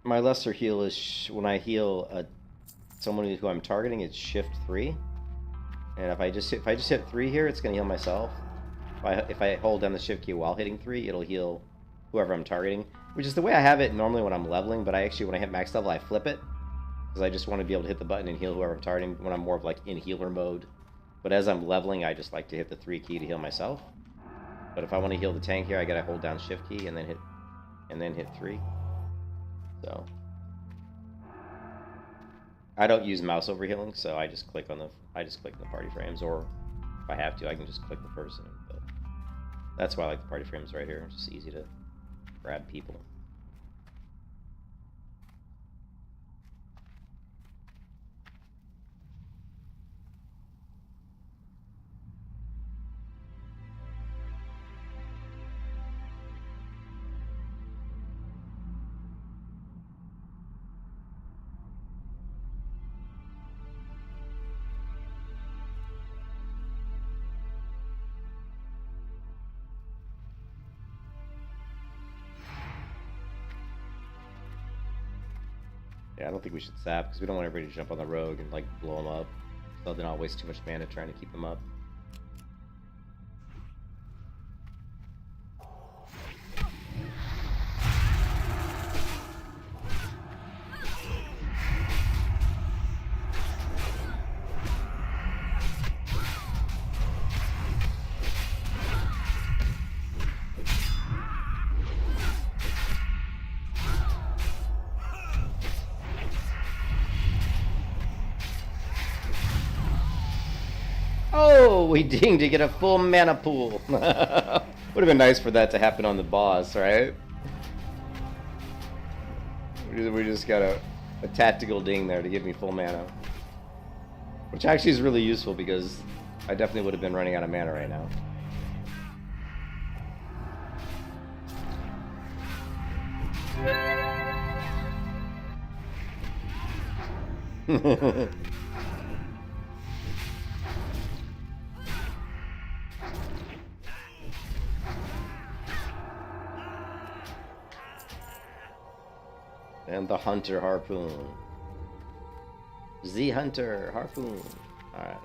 My lesser heal is when I heal someone who I'm targeting. It's shift 3, and if I just hit 3 here, it's gonna heal myself. If I hold down the shift key while hitting 3, it'll heal whoever I'm targeting, which is the way I have it normally when I'm leveling. But when I hit max level, I flip it, Because I just want to be able to hit the button and heal whoever I'm targeting when I'm more of like in healer mode. But as I'm leveling, I just like to hit the 3 key to heal myself. But if I want to heal the tank here, I gotta hold down shift key and then hit 3. So I don't use mouse over healing, so I just click on the party frames, or if I have to, I can just click the person. But that's why I like the party frames right here. It's just easy to grab people. Yeah, I don't think we should sap, because we don't want everybody to jump on the rogue and, like, blow them up. So then I'll waste too much mana trying to keep them up. Oh, we dinged to get a full mana pool. Would have been nice for that to happen on the boss, right? We just got a tactical ding there to give me full mana. Which actually is really useful, because I definitely would have been running out of mana right now. And the Hunter Harpoon. The Hunter Harpoon. Alright.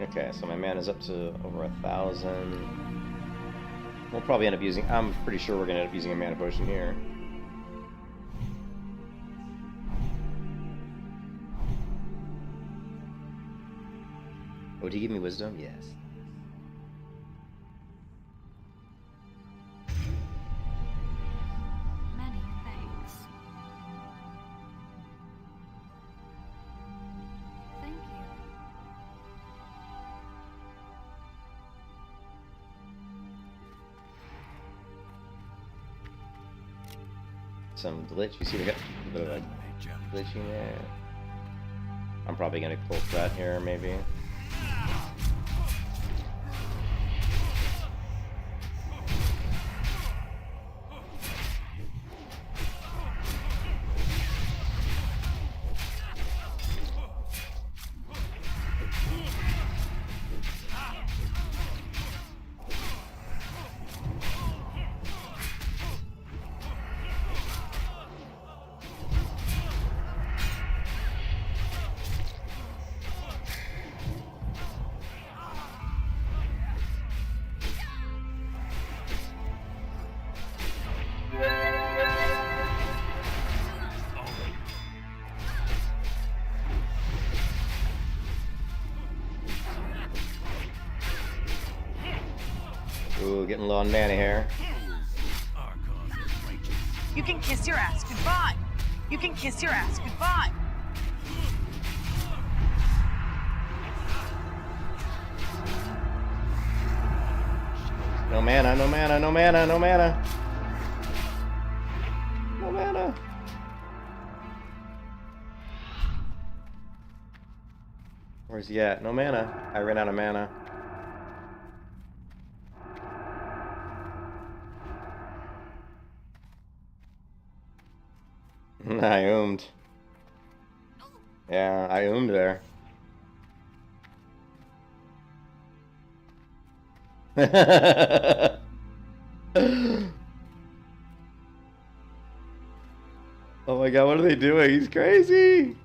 Okay, so my mana's up to over 1,000. We'll probably end up using... I'm pretty sure we're going to end up using a mana potion here. Would he give me wisdom? Yes. Many thanks. Thank you. Some glitch. You see we got a bit of a glitching there. I'm probably gonna pull threat here, maybe. Ooh, getting low on mana here. You can kiss your ass goodbye. You can kiss your ass goodbye. No mana, no mana, no mana, no mana. No mana. Where's he at? No mana. I ran out of mana. I oomed. Yeah, I oomed there. Oh my god, what are they doing? He's crazy!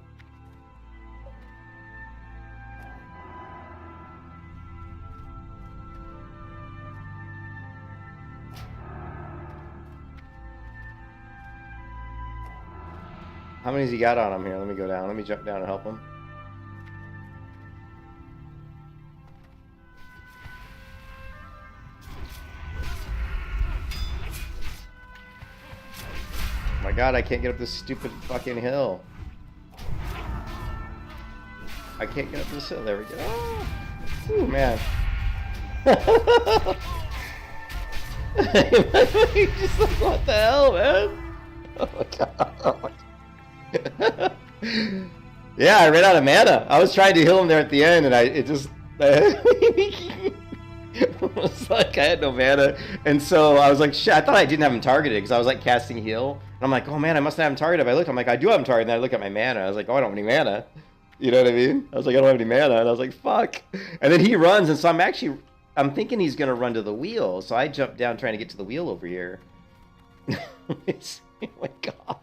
How many's he got on him here? Let me go down. Let me jump down and help him. My god, I can't get up this stupid fucking hill. I can't get up this hill. There we go. Oh. Ooh, man. Just like, what the hell, man? Oh my god. Oh my god. Yeah, I ran out of mana. I was trying to heal him there at the end, and it was like I had no mana, and so I was like, shit. I thought I didn't have him targeted because I was like casting heal, and I'm like, oh man, I must not have him targeted. I looked, I'm like, I do have him targeted. And I look at my mana. I was like, oh, I don't have any mana. You know what I mean? I was like, I don't have any mana, and I was like, fuck. And then he runs, and so I'm thinking he's gonna run to the wheel, so I jumped down trying to get to the wheel over here. Oh my god.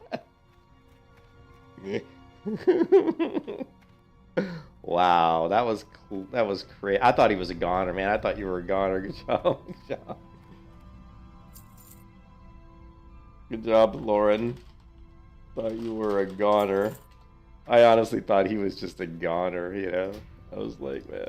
Wow, that was cool. That was crazy. I thought he was a goner, man. I thought you were a goner. Good job. Good job. Good job, Lauren. Thought you were a goner. I honestly thought he was just a goner, you know? I was like, man.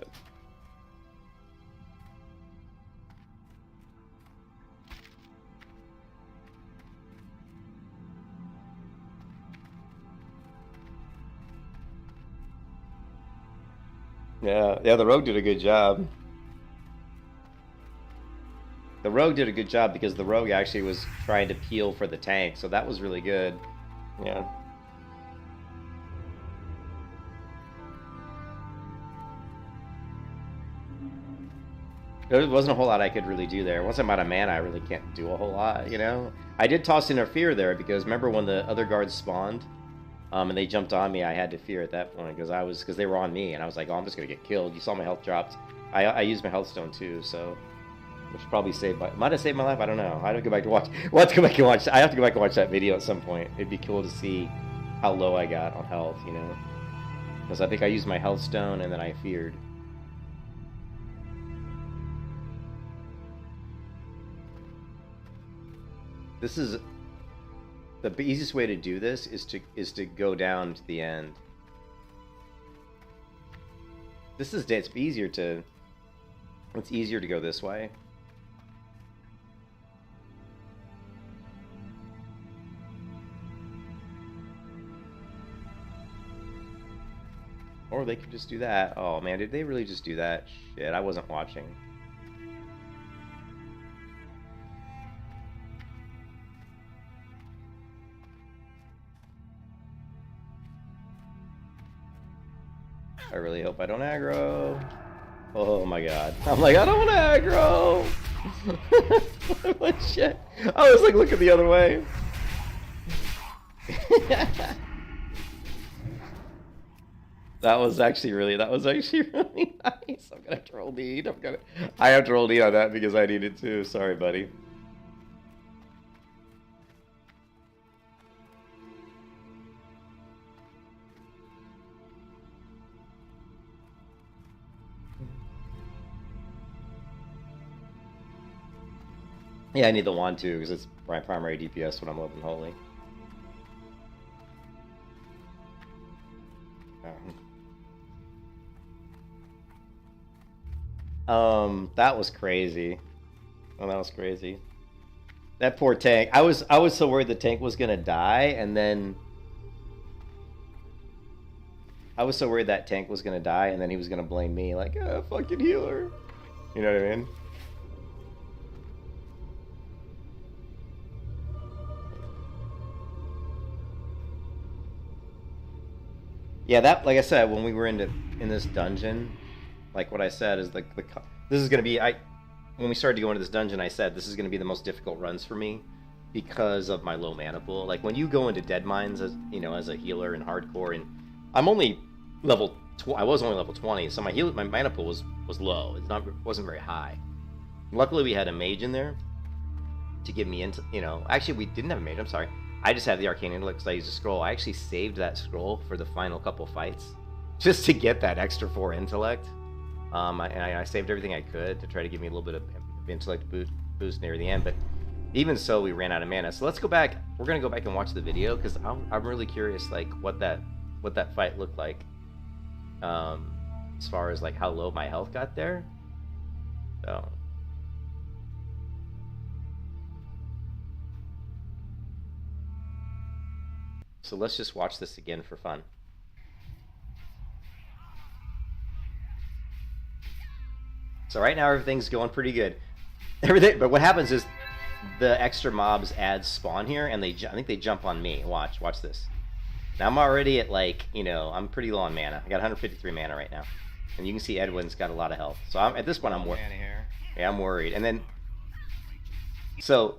Yeah, the rogue did a good job. The rogue did a good job because the rogue actually was trying to peel for the tank, so that was really good. Yeah. There wasn't a whole lot I could really do there. Once I'm out of mana, I really can't do a whole lot, you know? I did toss Interfere there because remember when the other guards spawned? And they jumped on me, I had to fear at that point because they were on me, and I was like, oh, I'm just gonna get killed. You saw my health dropped. I used my health stone too, so which probably might have saved my life. I don't know. I have to go back and watch. We'll have to go back and watch. I have to go back and watch that video at some point. It'd be cool to see how low I got on health, you know, because I think I used my health stone and then I feared. This is. The easiest way to do this is to go down to the end. It's easier to go this way. Or they could just do that. Oh man, did they really just do that? Shit, I wasn't watching. I really hope I don't aggro. Oh my god. I'm like, I don't want to aggro. What shit? I was like looking the other way. That was actually really nice. I'm gonna have to roll need. I have to roll need on that because I need it too. Sorry, buddy. Yeah, I need the wand too, because it's my primary DPS when I'm leveling holy. That was crazy. Oh, that was crazy. That poor tank. I was so worried the tank was gonna die, and then I was so worried that tank was gonna die, and then he was gonna blame me, like, oh, fucking healer. You know what I mean? Yeah, that, like I said, when we were in this dungeon, like what I said is this is gonna be when we started to go into this dungeon, I said this is gonna be the most difficult runs for me because of my low mana pool. Like when you go into Deadmines as as a healer in hardcore, and I'm only I was only level 20, so my mana pool was low. It wasn't very high. Luckily, we had a mage in there to give me into, you know, actually we didn't have a mage, I'm sorry. I just had the arcane intellect because I used a scroll. I actually saved that scroll for the final couple fights just to get that extra 4 intellect. I saved everything I could to try to give me a little bit of intellect boost near the end, but even so, we ran out of mana. So let's go back. We're gonna go back and watch the video because I'm really curious, like what that fight looked like, as far as like how low my health got there. So let's just watch this again for fun. So right now everything's going pretty good. Everything, but what happens is the extra mobs add spawn here, and I think they jump on me. Watch this. Now I'm already at like, you know, I'm pretty low on mana. I got 153 mana right now, and you can see Edwin's got a lot of health. So at this point I'm worried. Yeah, I'm worried. And then, so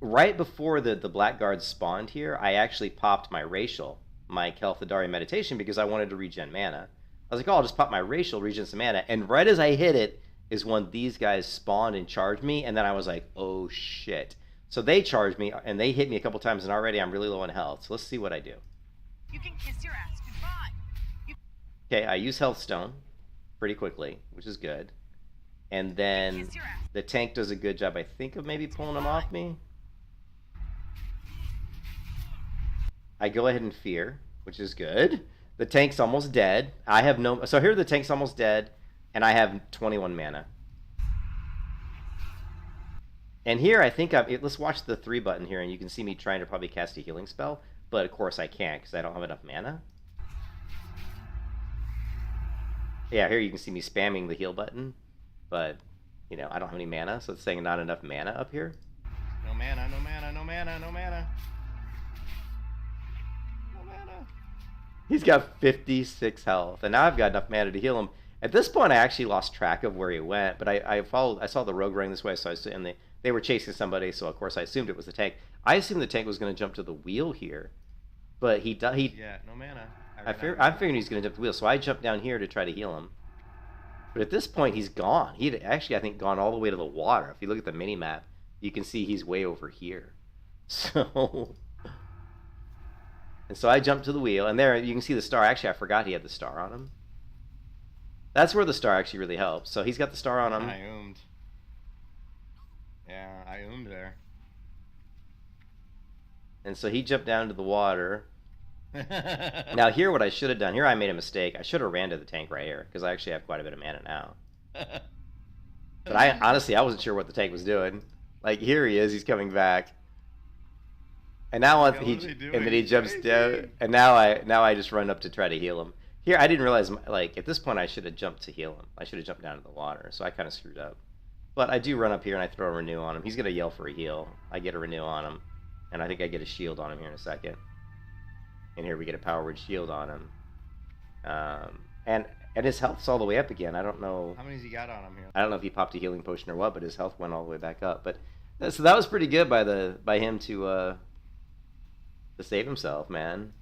right before the Blackguards spawned here, I actually popped my racial, my Quel'Thalas meditation, because I wanted to regen mana. I was like, oh, I'll just pop my racial, regen some mana, and right as I hit it is when these guys spawned and charged me, and then I was like, oh shit. So they charged me, and they hit me a couple times, and already I'm really low on health. So let's see what I do. You can kiss your ass goodbye. Okay, I use health stone pretty quickly, which is good. And then the tank does a good job, I think, of maybe pulling them off me. I go ahead and fear, which is good. The tank's almost dead. I have no... So here the tank's almost dead, and I have 21 mana. And here I think let's watch the 3 button here, and you can see me trying to probably cast a healing spell, but of course I can't because I don't have enough mana. Yeah, here you can see me spamming the heal button, but, you know, I don't have any mana, so it's saying not enough mana up here. No mana, no mana, no mana, no mana. He's got 56 health, and now I've got enough mana to heal him. At this point, I actually lost track of where he went, but I saw the rogue running this way, so and they were chasing somebody, so of course I assumed it was the tank. I assumed the tank was going to jump to the wheel here, but yeah, no mana. I'm figuring he's going to jump to the wheel, so I jumped down here to try to heal him. But at this point, he's gone. He'd actually, I think, gone all the way to the water. If you look at the mini map, you can see he's way over here. So. And so I jumped to the wheel, and there you can see the star. Actually, I forgot he had the star on him. That's where the star actually really helps. So he's got the star on him. I oomed. Yeah, I oomed there. And so he jumped down to the water. Now here, what I should have done, here I made a mistake. I should have ran to the tank right here, because I actually have quite a bit of mana now. But honestly, I wasn't sure what the tank was doing. Like, here he is, he's coming back. And now then he jumps down, and now I just run up to try to heal him. Here, I didn't realize, like, at this point I should have jumped to heal him. I should have jumped down to the water, so I kind of screwed up. But I do run up here and I throw a renew on him. He's going to yell for a heal. I get a renew on him, and I think I get a shield on him here in a second. And here we get a power word shield on him. And his health's all the way up again. I don't know. How many's he got on him here? I don't know if he popped a healing potion or what, but his health went all the way back up. But so that was pretty good by him to save himself, man.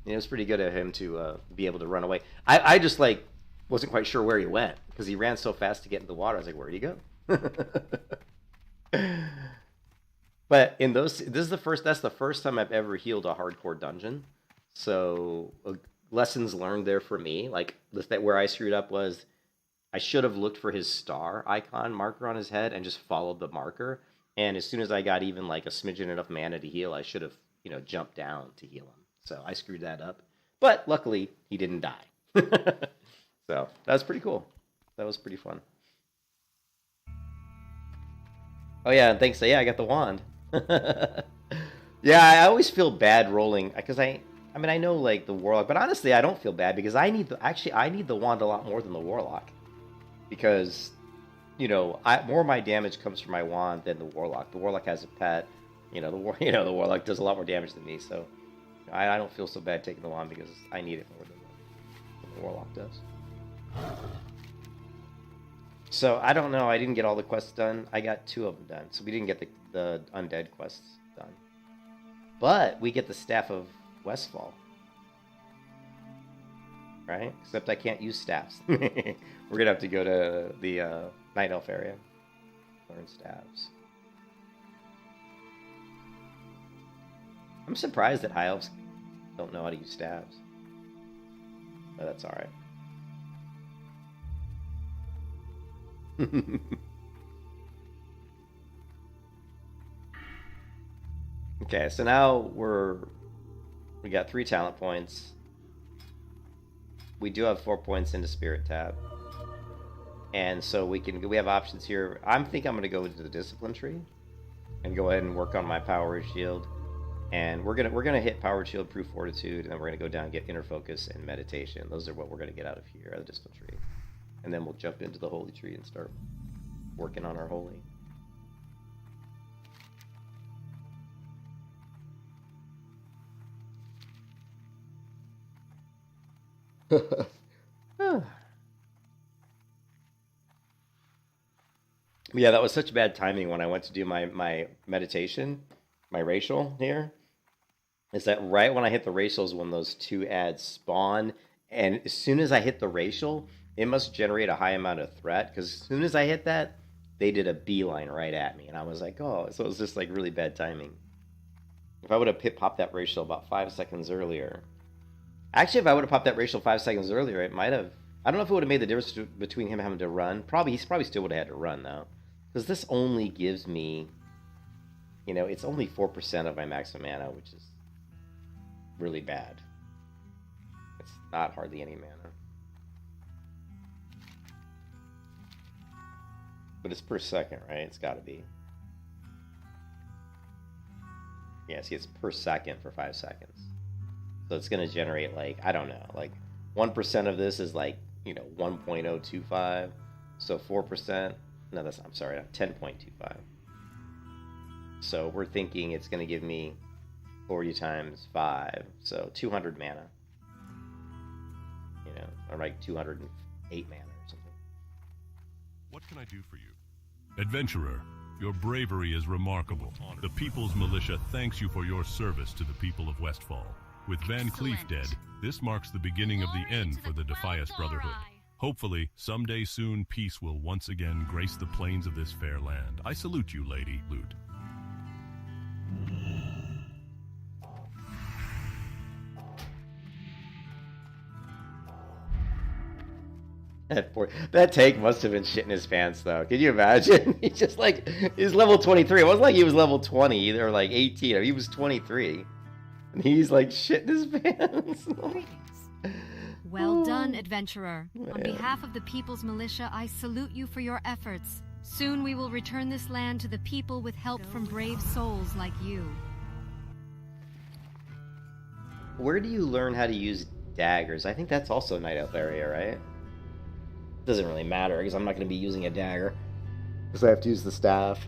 It was pretty good of him to be able to run away. I just, like, wasn't quite sure where he went, because he ran so fast to get into the water. I was like, where'd he go? But that's the first time I've ever healed a hardcore dungeon. So lessons learned there for me. Like, where I screwed up was I should have looked for his star icon marker on his head and just followed the marker. And as soon as I got even like a smidgen enough mana to heal, I should have, jumped down to heal him. So I screwed that up. But luckily, he didn't die. So that was pretty cool. That was pretty fun. Oh yeah, and thanks. Yeah, I got the wand. Yeah, I always feel bad rolling because I know like the warlock, but honestly, I don't feel bad because I need the wand a lot more than the warlock, because more of my damage comes from my wand than the warlock. The warlock has a pet. The warlock does a lot more damage than me, so I don't feel so bad taking the wand because I need it more than the warlock does. So I don't know. I didn't get all the quests done. I got 2 of them done, so we didn't get the undead quests done. But we get the Staff of Westfall, right? Except I can't use staffs. We're gonna have to go to the Night Elf area. Learn staves. I'm surprised that High Elves don't know how to use staves. But that's alright. Okay, so now we got 3 talent points. We do have 4 points into Spirit tab. And so we have options here. I'm gonna go into the discipline tree and go ahead and work on my power shield. And we're gonna hit power shield, proof fortitude, and then we're gonna go down and get inner focus and meditation. Those are what we're gonna get out of here, out of the discipline tree. And then we'll jump into the holy tree and start working on our holy. Yeah, that was such bad timing when I went to do my meditation, my racial here. Is that right when I hit the racial is when those 2 ads spawn, and as soon as I hit the racial, it must generate a high amount of threat, because as soon as I hit that, they did a beeline right at me, and I was like, oh, so it was just like really bad timing. If I would have popped that racial about 5 seconds earlier. Actually, if I would have popped that racial 5 seconds earlier, it might have... I don't know if it would have made the difference between him having to run. He probably still would have had to run, though. Because this only gives me... You know, it's only 4% of my maximum mana, which is really bad. It's not hardly any mana. But it's per second, right? It's got to be. Yeah, see, it's per second for 5 seconds. So it's going to generate, like, I don't know, like 1% of this is like, you know, 1.025. So 4%, no, I'm sorry, 10.25. So we're thinking it's going to give me 40 times 5, so 200 mana. You know, or like 208 mana or something. What can I do for you? Adventurer, your bravery is remarkable. The People's Militia thanks you for your service to the people of Westfall. With Van Cleef dead, this marks the beginning of the end for the Defias Brotherhood. Hopefully, someday soon, peace will once again grace the plains of this fair land. I salute you, Lady Lute. That tank must have been shitting his pants, though. Can you imagine? He's just like, he's level 23. It wasn't like he was level 20 or like 18. He was 23. And he's like shitting his pants. Well done, adventurer. On behalf of the People's Militia, I salute you for your efforts. Soon we will return this land to the people with help from brave souls like you. Where do you learn how to use daggers? I think that's also Night Elf area, right? Doesn't really matter, because I'm not going to be using a dagger. Because I have to use the staff.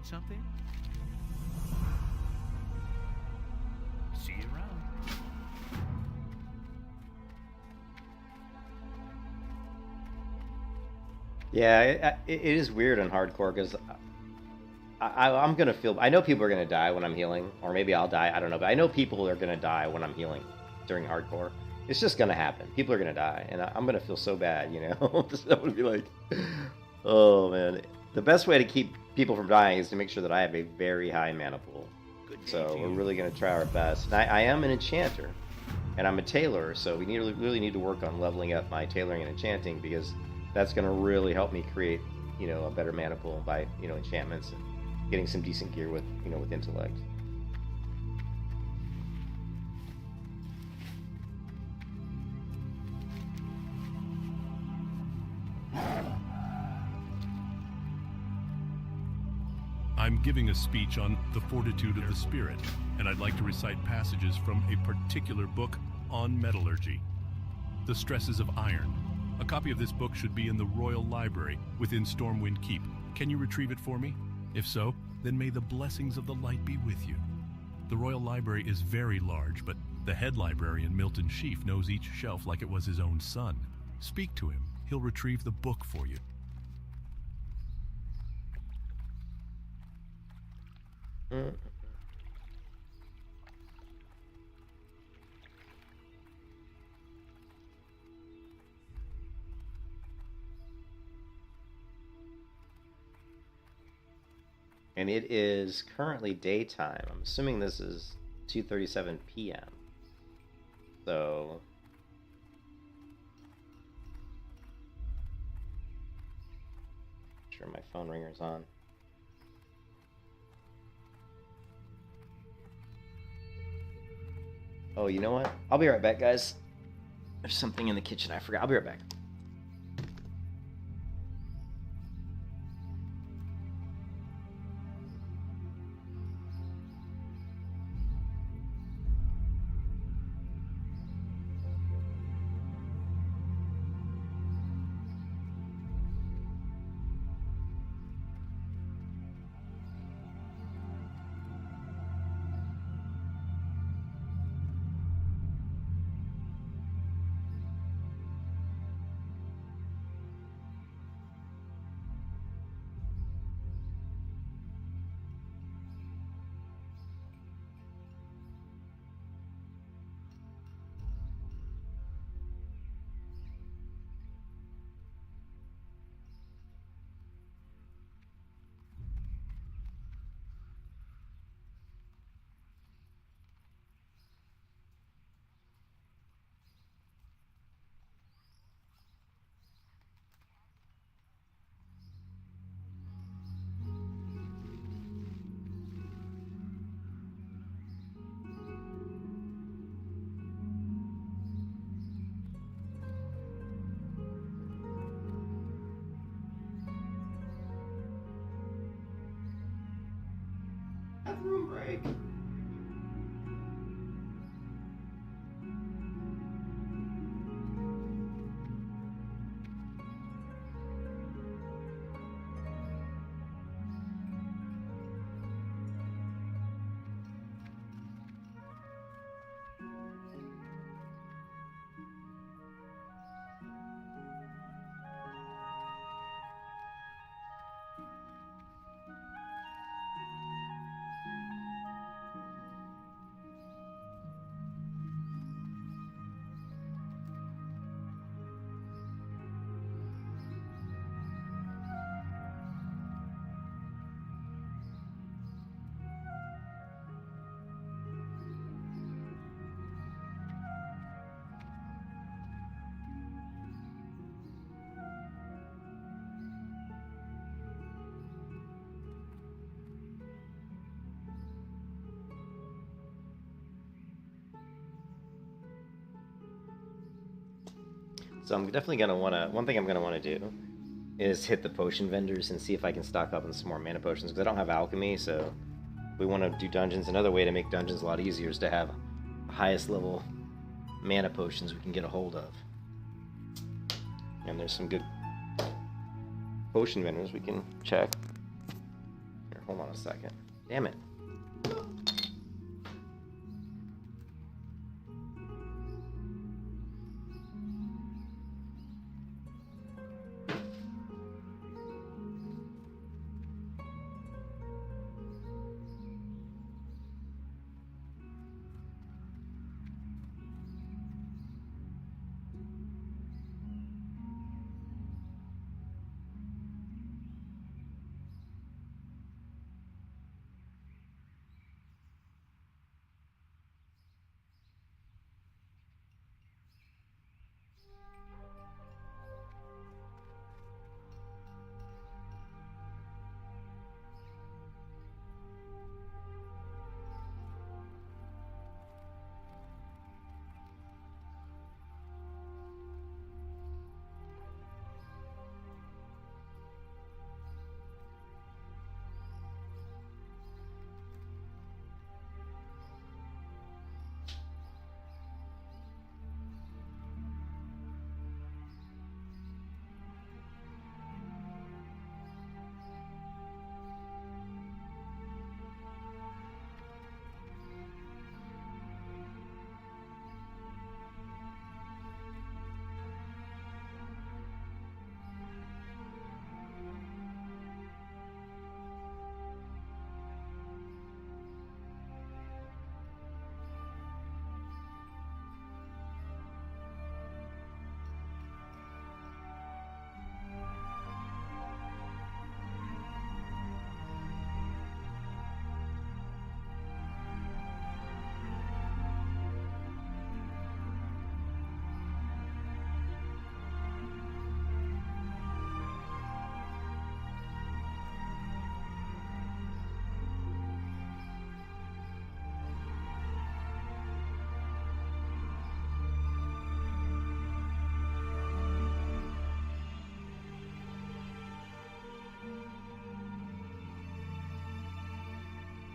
Something? See you around. Yeah, it is weird on hardcore because I'm gonna feel. I know people are gonna die when I'm healing, or maybe I'll die. I don't know, but I know people are gonna die when I'm healing during hardcore. It's just gonna happen. People are gonna die, and I'm gonna feel so bad, you know. I'm gonna be like, oh man. The best way to keep people from dying is to make sure that I have a very high mana pool. So we're really going to try our best. And I am an enchanter, and I'm a tailor, so we really need to work on leveling up my tailoring and enchanting, because that's going to really help me create, you know, a better mana pool by, you know, enchantments and getting some decent gear with, you know, with intellect. giving a speech on the fortitude of the spirit, and I'd like to recite passages from a particular book on metallurgy. The Stresses of Iron. A copy of this book should be in the Royal Library within Stormwind Keep. Can you retrieve it for me? If so, then may the blessings of the light be with you. The Royal Library is very large, but the head librarian, Milton Sheaf, knows each shelf like it was his own son. Speak to him. He'll retrieve the book for you. And it is currently daytime. I'm assuming this is 2:37 p.m. So sure my phone ringer's on. Oh, you know what? I'll be right back, guys. There's something in the kitchen I forgot. I'll be right back. Bathroom break. So I'm definitely going to want to... One thing I'm going to want to do is hit the potion vendors and see if I can stock up on some more mana potions, because I don't have alchemy, so we want to do dungeons. Another way to make dungeons a lot easier is to have the highest level mana potions we can get a hold of. And there's some good potion vendors we can check. Here, hold on a second. Damn it.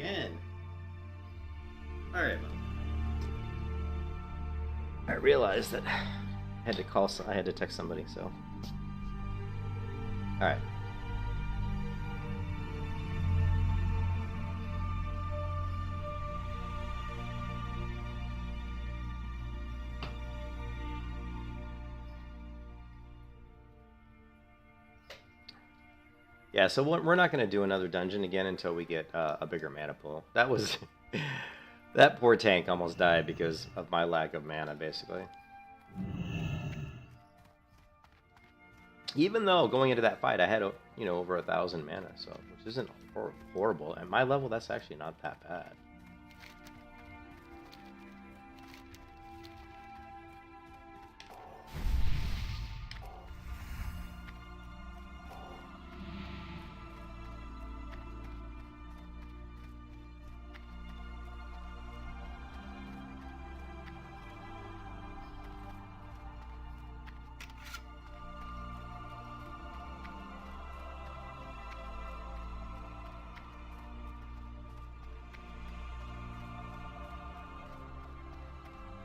again. Alright, well. I realized that I had to I had to text somebody, so. Alright. Yeah, so we're not going to do another dungeon again until we get a bigger mana pool. That was... that poor tank almost died because of my lack of mana, basically. Even though going into that fight I had, you know, over 1,000 mana, so which isn't horrible. At my level, that's actually not that bad.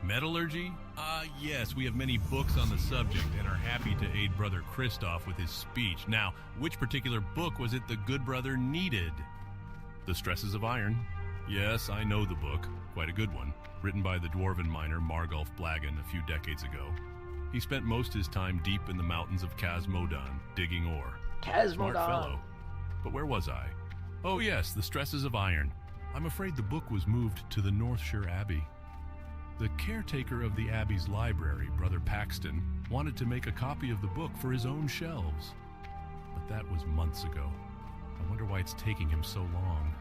Metallurgy? Yes, we have many books on the subject and are happy to aid Brother Christoph with his speech. Now, which particular book was it the good brother needed? The Stresses of Iron? Yes, I know the book. Quite a good one. Written by the dwarven miner Margulf Blagan a few decades ago. He spent most of his time deep in the mountains of Casmodon, digging ore. Smart fellow. But where was I? Oh yes, The Stresses of Iron. I'm afraid the book was moved to the Northshire Abbey. The caretaker of the Abbey's library, Brother Paxton, wanted to make a copy of the book for his own shelves. But that was months ago. I wonder why it's taking him so long.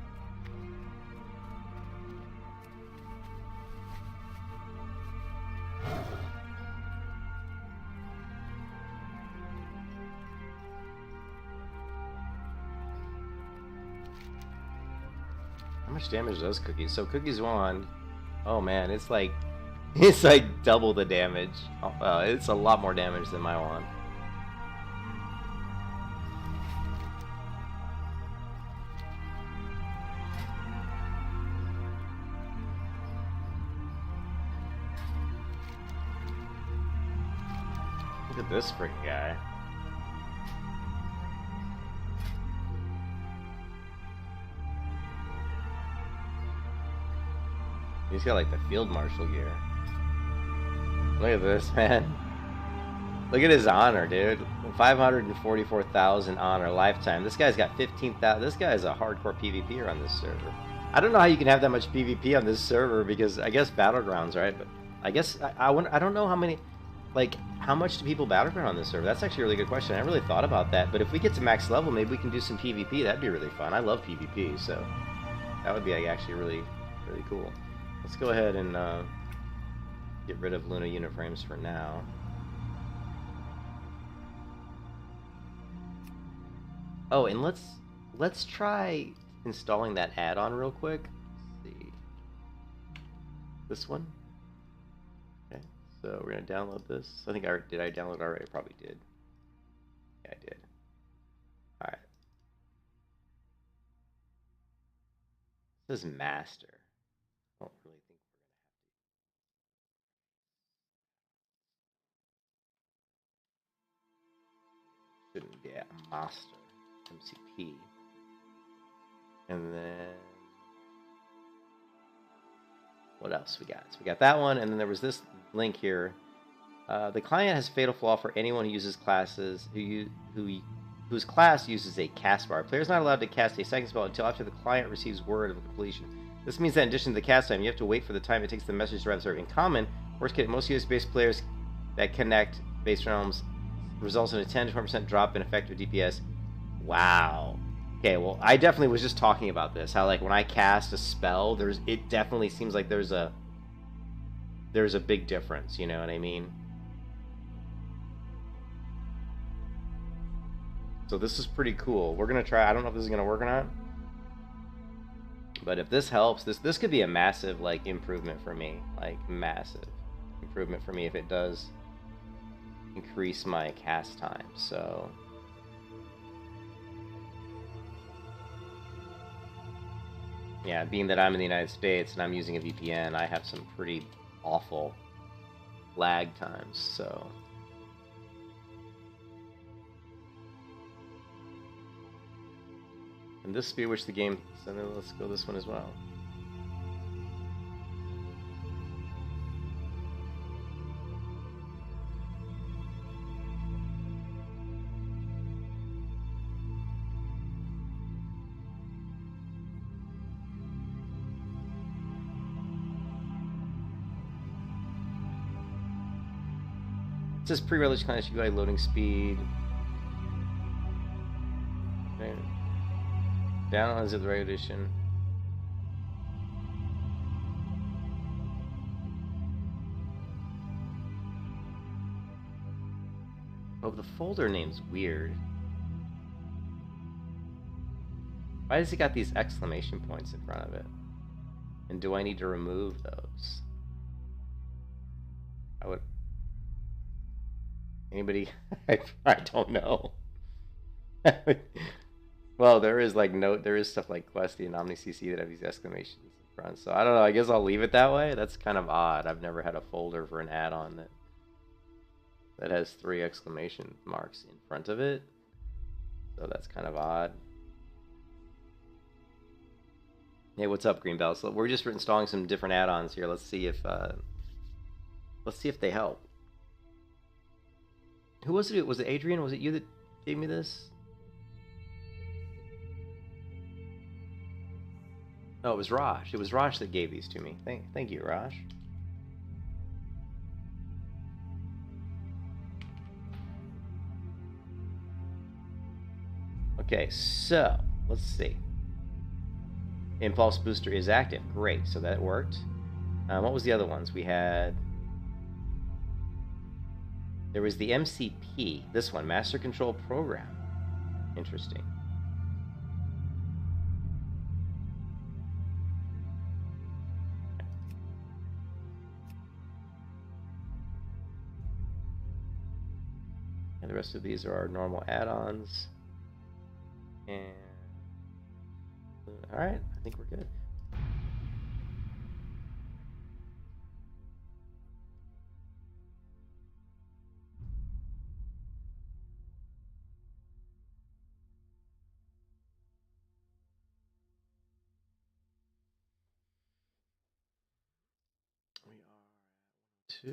How much damage does Cookies? So Cookies wand, oh man, it's like double the damage. It's a lot more damage than my wand. Look at this freaking guy. He's got like the field marshal gear. Look at this, man. Look at his honor, dude. 544,000 honor lifetime. This guy's got 15,000. This guy's a hardcore PvPer on this server. I don't know how you can have that much PvP on this server because I guess Battlegrounds, right? But I guess I don't know how many, like, how much do people Battleground on this server? That's actually a really good question. I never really thought about that. But if we get to max level, maybe we can do some PvP. That'd be really fun. I love PvP, so that would be like, actually really, really cool. Let's go ahead and get rid of Luna Uniframes for now. Oh, and let's try installing that add-on real quick. Let's see. This one. Okay, so we're gonna download this. I think did I download it already? I probably did. Yeah, I did. All right. This is master. I don't really think we're gonna have to. Shouldn't be a master. MCP. And then what else we got? So we got that one, and then there was this link here. The client has fatal flaw for anyone who uses classes whose class uses a cast bar. Players not allowed to cast a second spell until after the client receives word of completion. This means that in addition to the cast time, you have to wait for the time it takes the message to serve. In common, worst case, most US-based players that connect base realms results in a 10-20% drop in effective DPS. Wow. Okay, well, I definitely was just talking about this. How, like, when I cast a spell, it definitely seems like there's a big difference, you know what I mean? So this is pretty cool. We're gonna try. I don't know if this is gonna work or not, but if this helps, this could be a massive, like, improvement for me. Like, massive improvement for me if it does increase my cast time. So Yeah, being that I'm in the United States and I'm using a VPN, I have some pretty awful lag times, so... And this Spear Wish the game, so then let's go this one as well. It says pre-release class UI loading speed. Okay. Down on the right edition. Oh, the folder name's weird. Why does it got these exclamation points in front of it? And do I need to remove those? I would... Anybody? I don't know. Well, there is like there is stuff like Questy and OmniCC that have these exclamations in front. So I don't know. I guess I'll leave it that way. That's kind of odd. I've never had a folder for an add-on that has 3 exclamation marks in front of it. So that's kind of odd. Hey, what's up, Greenbelt? So we're just installing some different add-ons here. Let's see if they help. Who was it? Was it Adrian? Was it you that gave me this? No, it was Raj. It was Raj that gave these to me. Thank you, Raj. Okay, so let's see. Impulse booster is active. Great, so that worked. What was the other ones? We had... There was the MCP. This one, Master Control Program. Interesting. And the rest of these are our normal add-ons. And... Alright, I think we're good. We are at 2, yeah.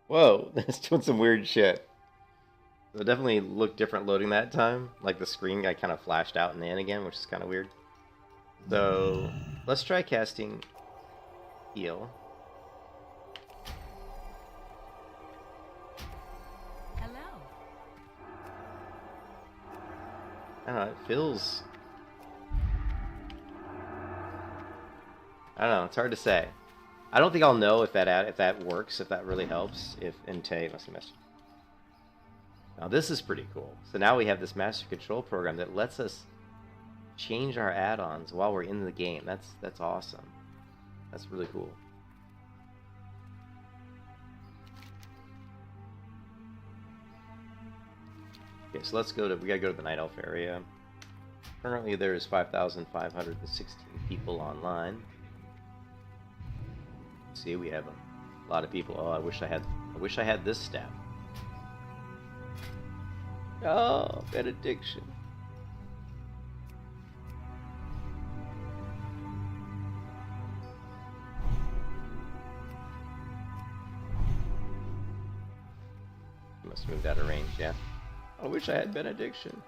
Whoa, that's doing some weird shit. So it definitely looked different loading that time. Like the screen got kind of flashed out and in again, which is kind of weird. So let's try casting Heal. Hello. I don't know, it feels... I don't know, it's hard to say. I don't think I'll know if that works, if that really helps. If Inte must be messed. Now this is pretty cool. So now we have this master control program that lets us change our add-ons while we're in the game. That's awesome. That's really cool. Okay, so let's go to, we gotta go to the Night Elf area. Currently there's 5,516 people online. See, we have a lot of people. Oh, I wish I had this stat. Oh, benediction. Must have moved out of range, yeah. I wish I had benediction.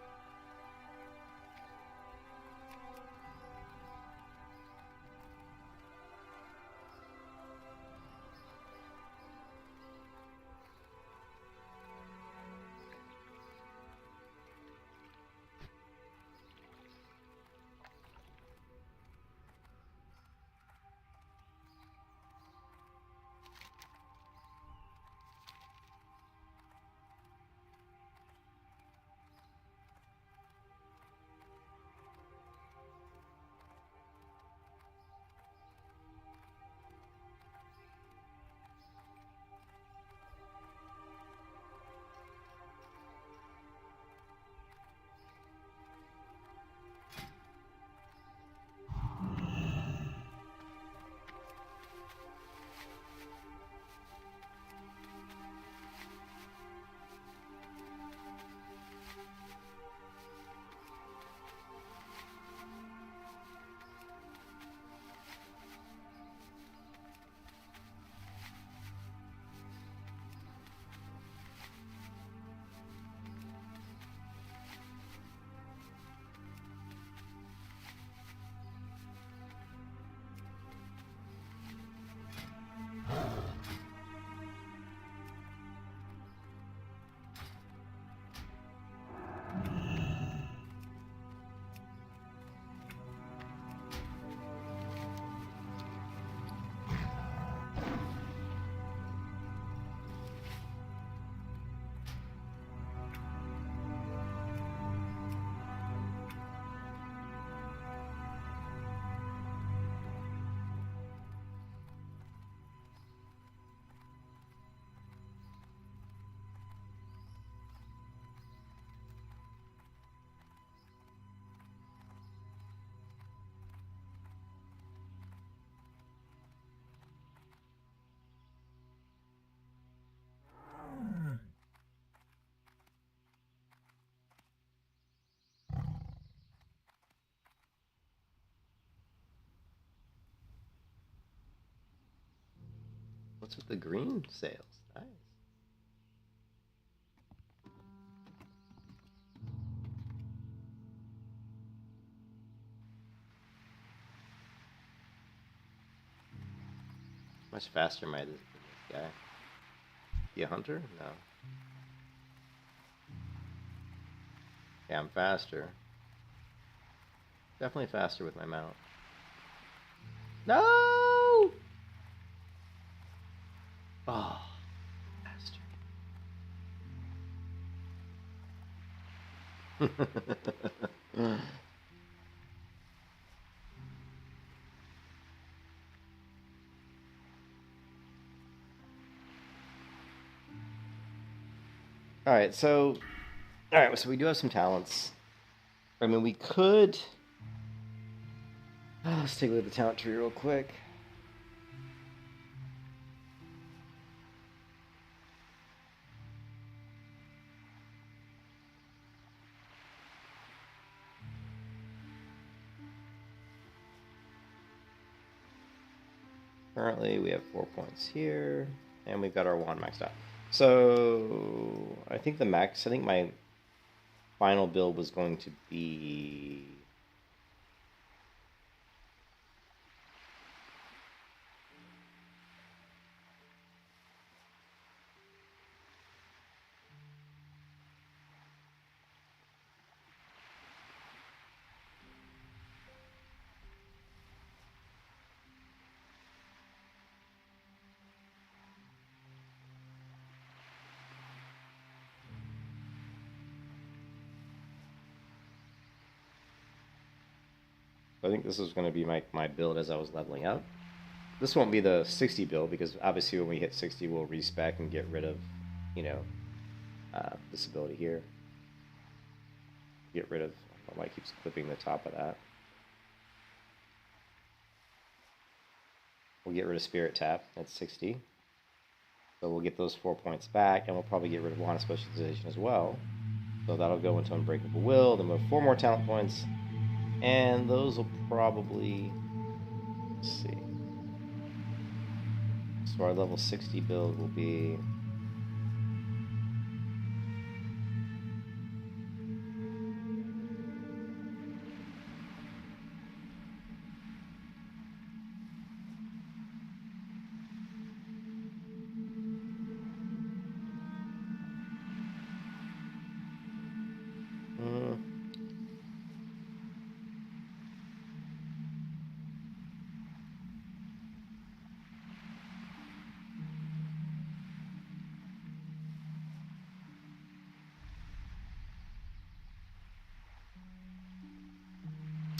What's with the green sails? Nice. Much faster am I than this guy? You a hunter? No. Yeah, I'm faster. Definitely faster with my mount. No! Oh, bastard. Alright, so we do have some talents. I mean, we could... Oh, let's take a look at the talent tree real quick. Currently, we have 4 points here, and we've got our wand maxed out. So, I think my final build was going to be... I think this is going to be my build as I was leveling up. This won't be the 60 build, because obviously when we hit 60, we'll respec and get rid of, you know, this ability here. Get rid of, I don't know why it keeps clipping the top of that. We'll get rid of Spirit Tap at 60. So we'll get those 4 points back, and we'll probably get rid of Wand of Specialization as well. So that'll go into Unbreakable Will, then we'll have 4 more talent points. And those will probably, let's see. So our level 60 build will be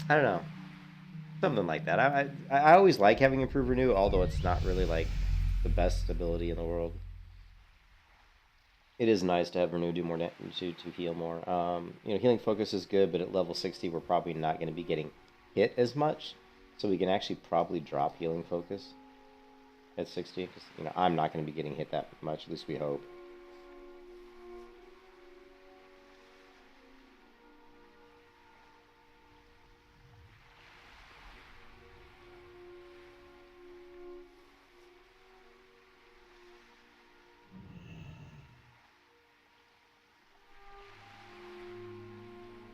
I don't know, something like that. I always like having Improve Renew, although it's not really like the best ability in the world. It is nice to have Renew do more to heal more. You know, Healing Focus is good, but at level 60 we're probably not going to be getting hit as much, so we can actually probably drop Healing Focus at 60, because you know I'm not going to be getting hit that much. At least we hope.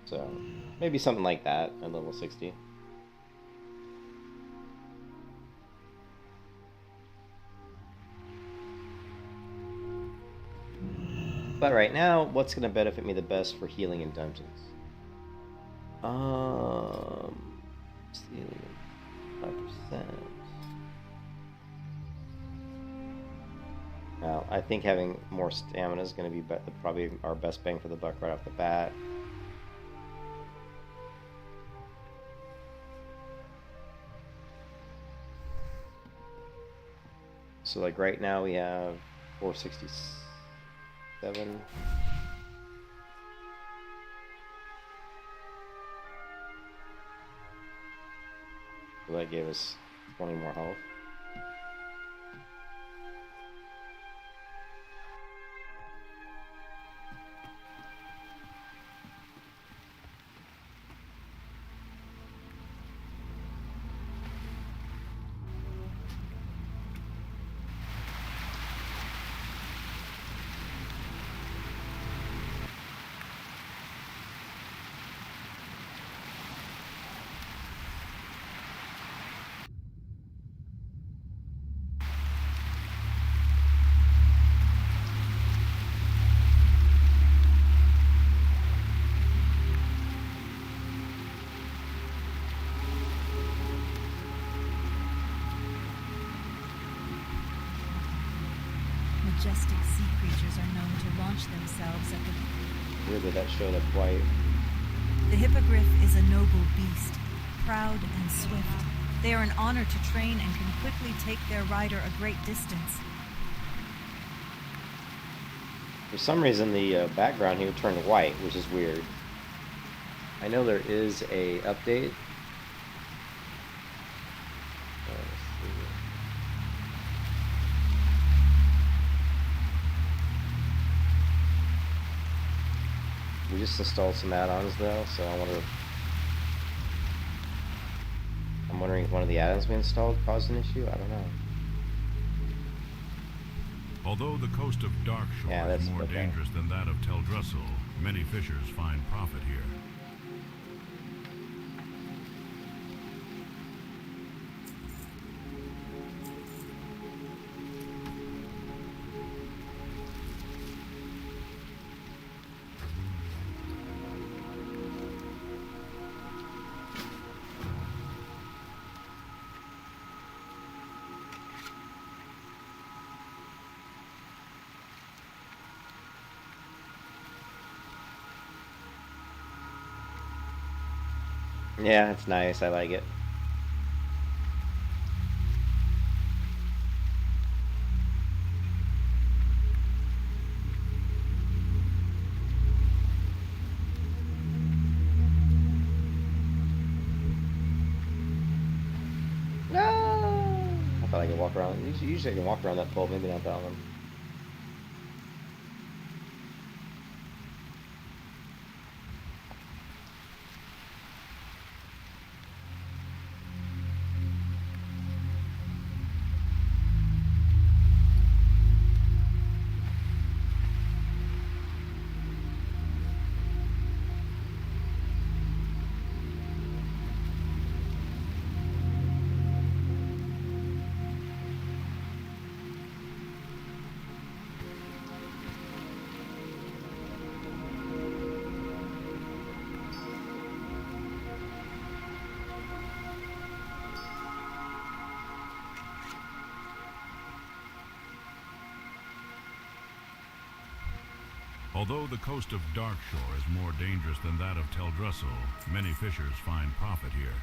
So, maybe something like that at level 60. But right now, what's going to benefit me the best for healing in dungeons? Healing 5%. Now, I think having more stamina is going to be probably our best bang for the buck right off the bat. So like right now we have 467. So that gave us 20 more health. majestic sea creatures are known to launch themselves at the... Weird that that showed up white. The hippogriff is a noble beast, proud and swift. They are an honor to train and can quickly take their rider a great distance. For some reason, the background here turned white, which is weird. I know there is a update. We just installed some add-ons though, so I'm wondering if one of the add-ons we installed caused an issue. I don't know. Although the coast of Darkshore is more dangerous than that of Teldrassil, many fishers find profit here. Yeah, it's nice. I like it. No! I thought I could walk around. Usually I can walk around that pole, maybe not that one. Although the coast of Darkshore is more dangerous than that of Teldrassil, many fishers find profit here.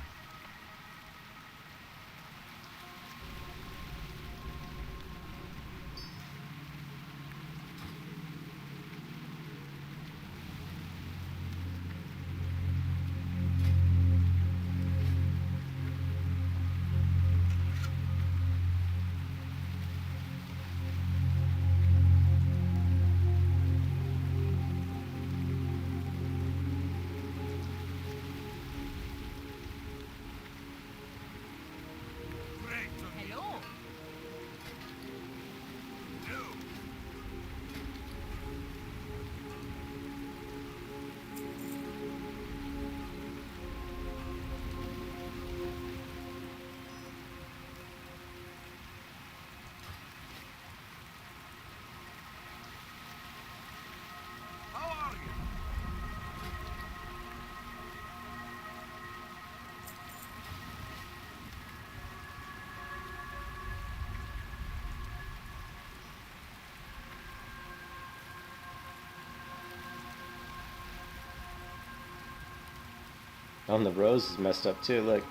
Oh, and the rose is messed up too. Look,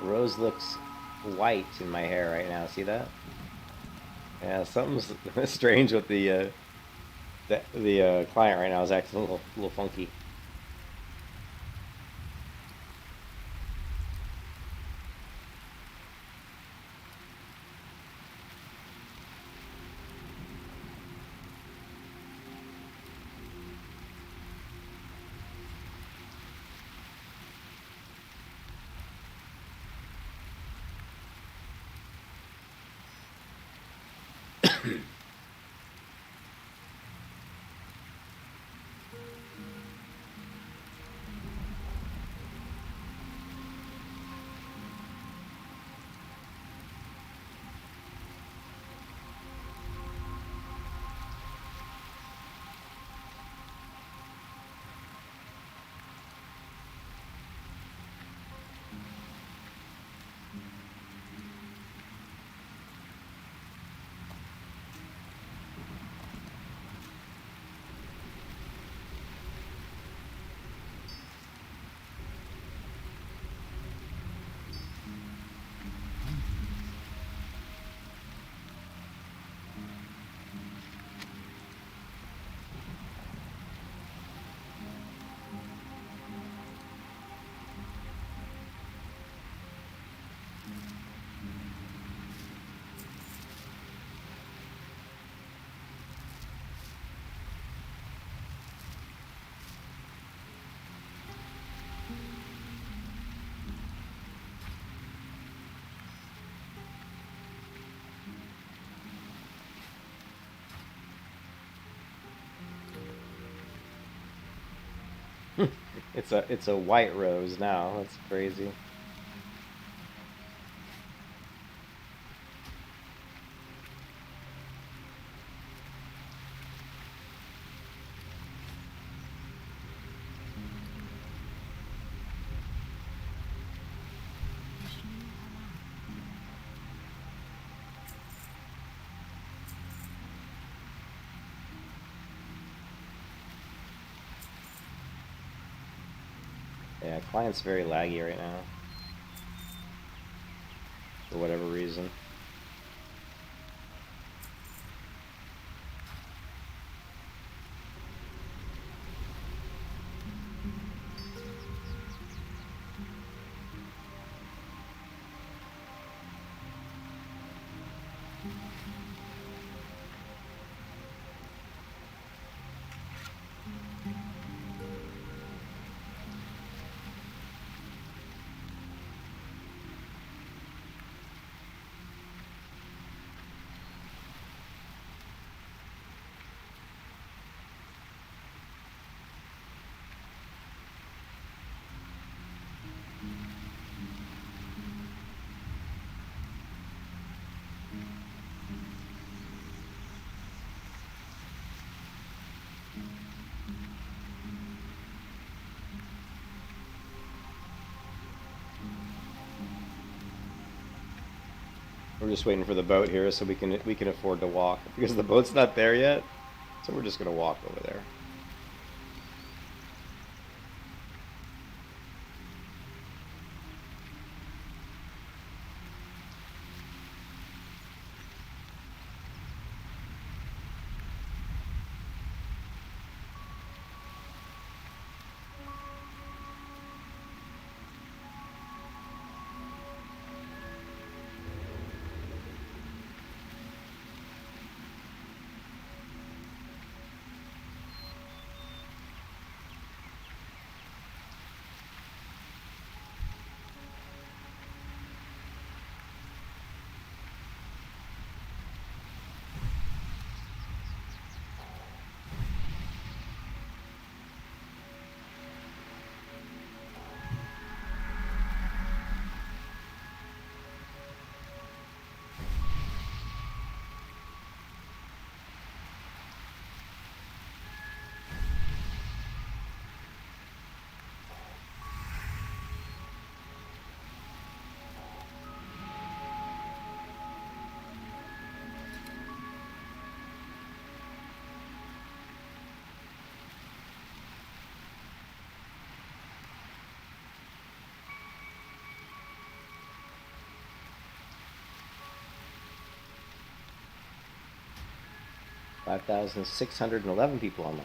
the rose looks white in my hair right now. See that? Yeah, something's strange with the client right now. Is acting a little funky. It's a white rose now. That's crazy. Yeah, client's very laggy right now. For whatever reason. We're just waiting for the boat here so we can afford to walk because the boat's not there yet. So we're just gonna walk over there. $5,611 people online.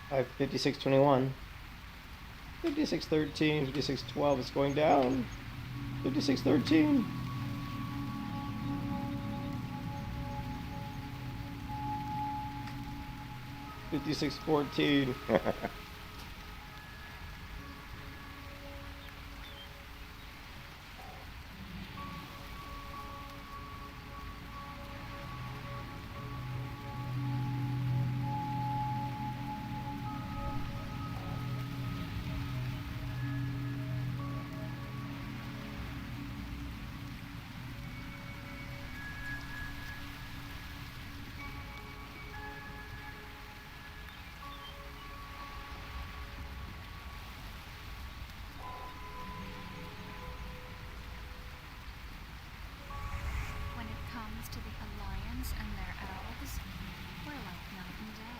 5621. 5613. 5612. It's going down. 5613. $5614. When it comes to the Alliance and their elves, we're like night and day.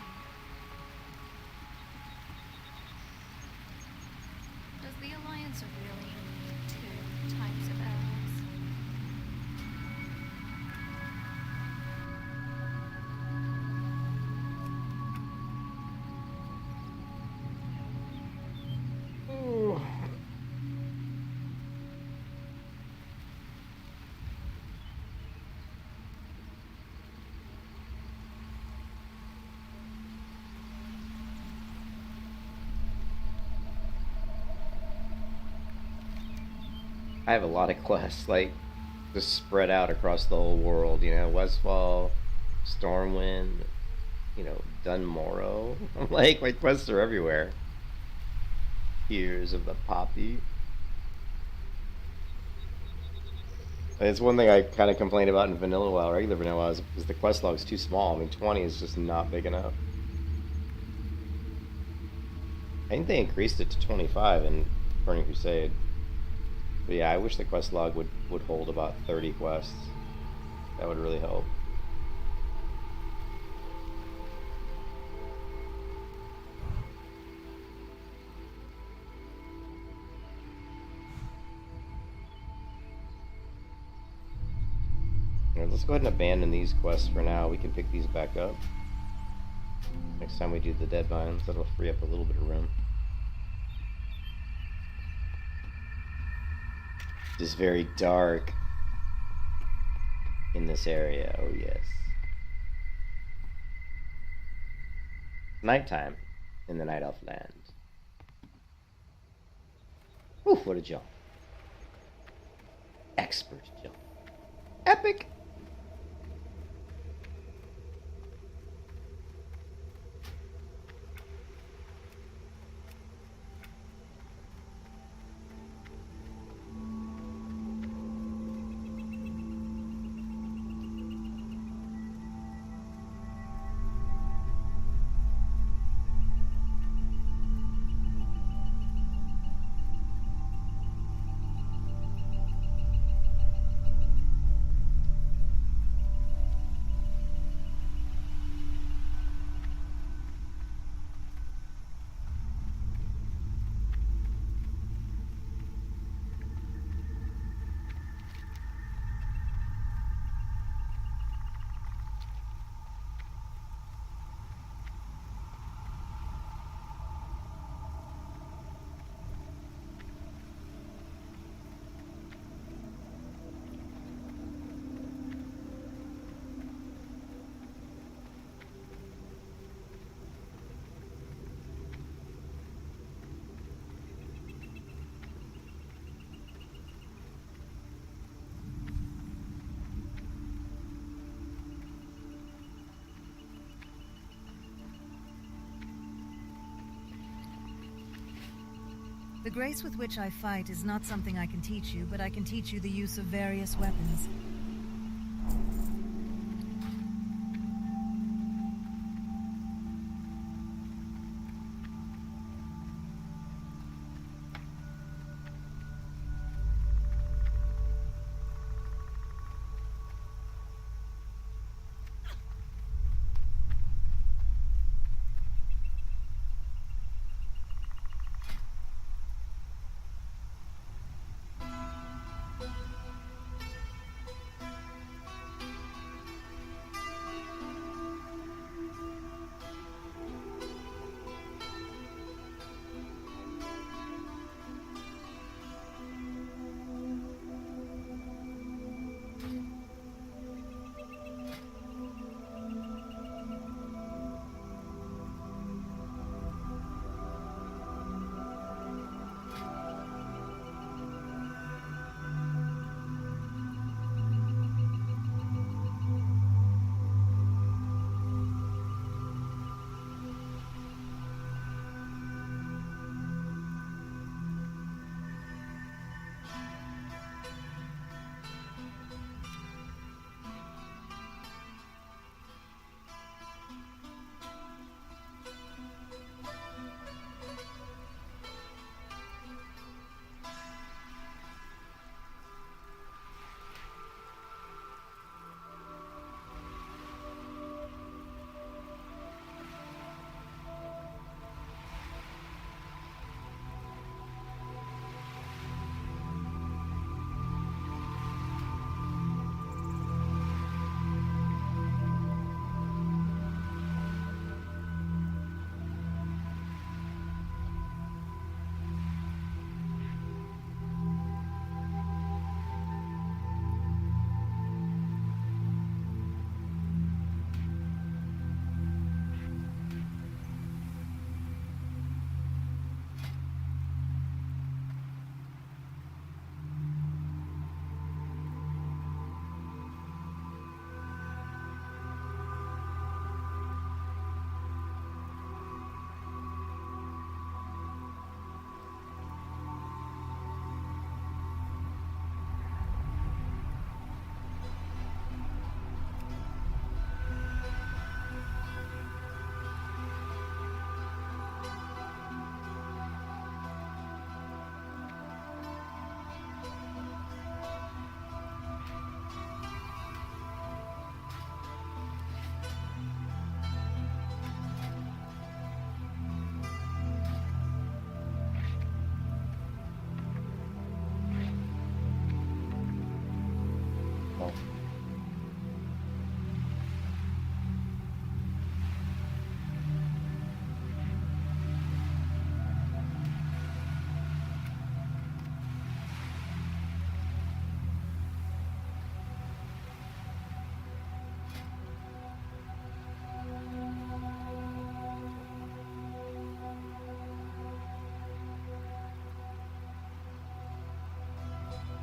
Does the Alliance really need two types of elves? Ooh. I have a lot of quests, like, just spread out across the whole world, you know, Westfall, Stormwind, you know, Dunmorrow. I'm like, my quests are everywhere. Tears of the Poppy. It's one thing I kind of complained about in vanilla WoW, regular vanilla WoW, is the quest log's too small. I mean, 20 is just not big enough. I think they increased it to 25 in Burning Crusade. But yeah, I wish the quest log would hold about 30 quests. That would really help. Alright, let's go ahead and abandon these quests for now. We can pick these back up next time we do the Deadmines. That'll free up a little bit of room. It is very dark in this area. Oh yes. Nighttime in the Night Elf land. Whew, what a jump. Expert jump. Epic! The grace with which I fight is not something I can teach you, but I can teach you the use of various weapons.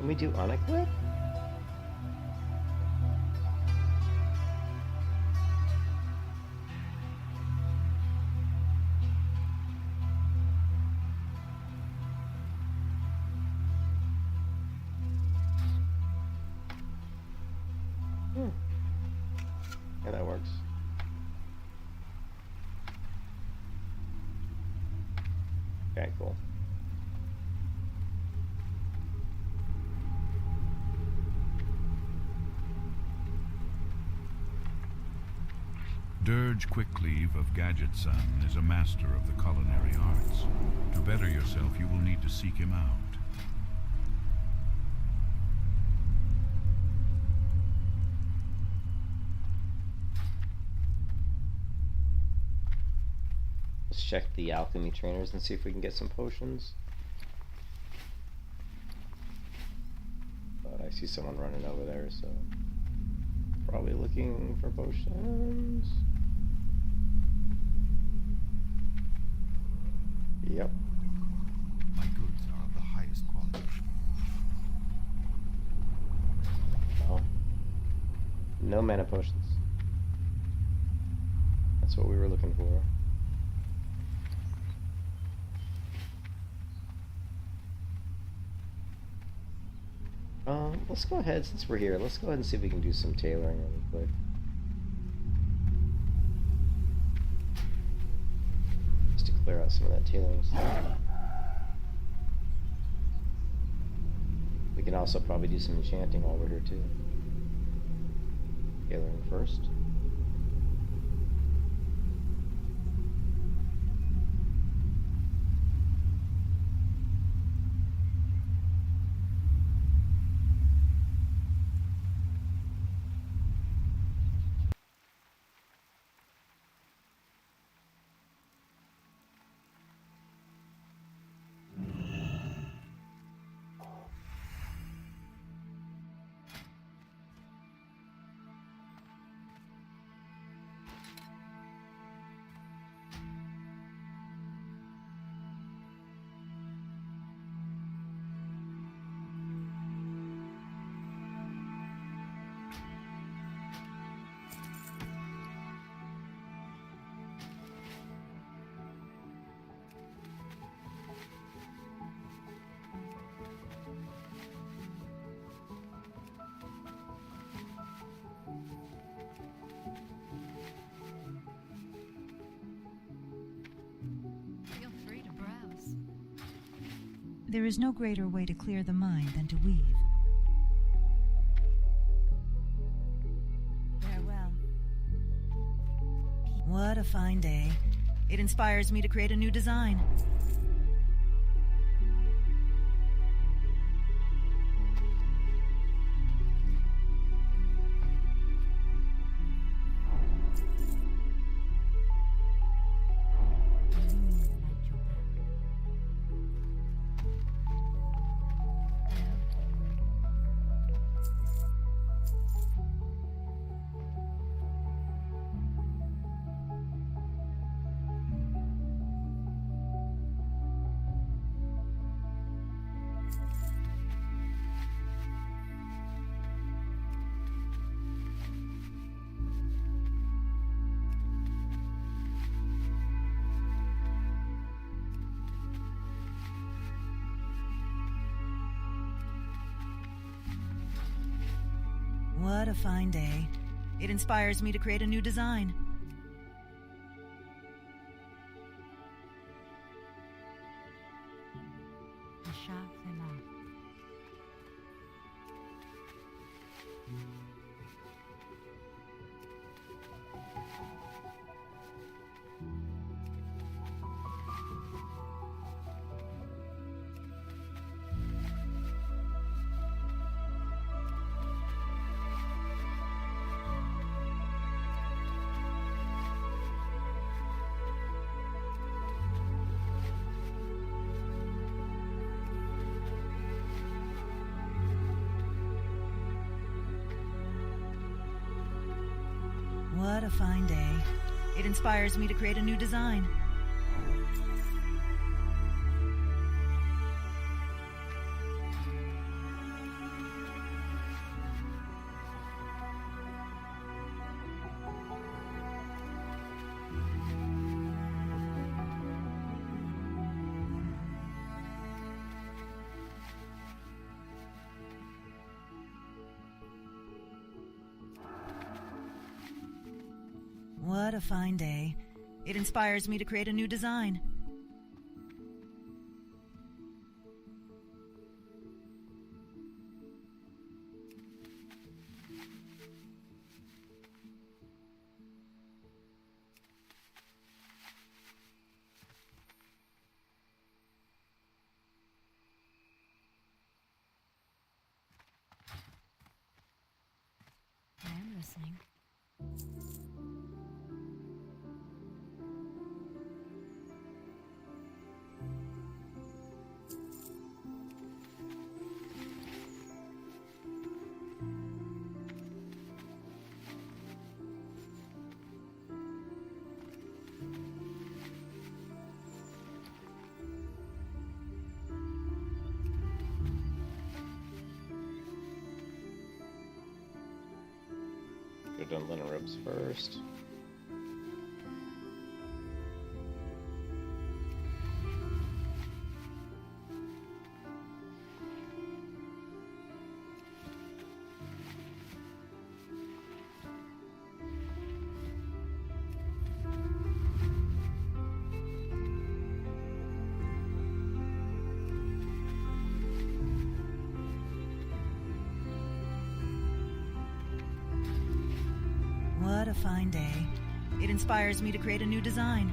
Can we do unequip? Yeah, that works. Okay, cool. Dirge Quickleave of Gadgetson is a master of the culinary arts. To better yourself, you will need to seek him out. Let's check the alchemy trainers and see if we can get some potions. But I see someone running over there, so probably looking for potions. Yep. My goods are of the highest quality. Oh. No mana potions. That's what we were looking for. Let's go ahead, since we're here, let's go ahead and see if we can do some tailoring really quick. Just to clear out some of that tailoring stuff. We can also probably do some enchanting while we're here too. Tailoring first. There is no greater way to clear the mind than to weave. Farewell. What a fine day. It inspires me to create a new design. What a fine day. It inspires me to create a new design. What a fine day. It inspires me to create a new design. What a fine day. It inspires me to create a new design. I am listening. Go down linen robes first. What a fine day. It inspires me to create a new design.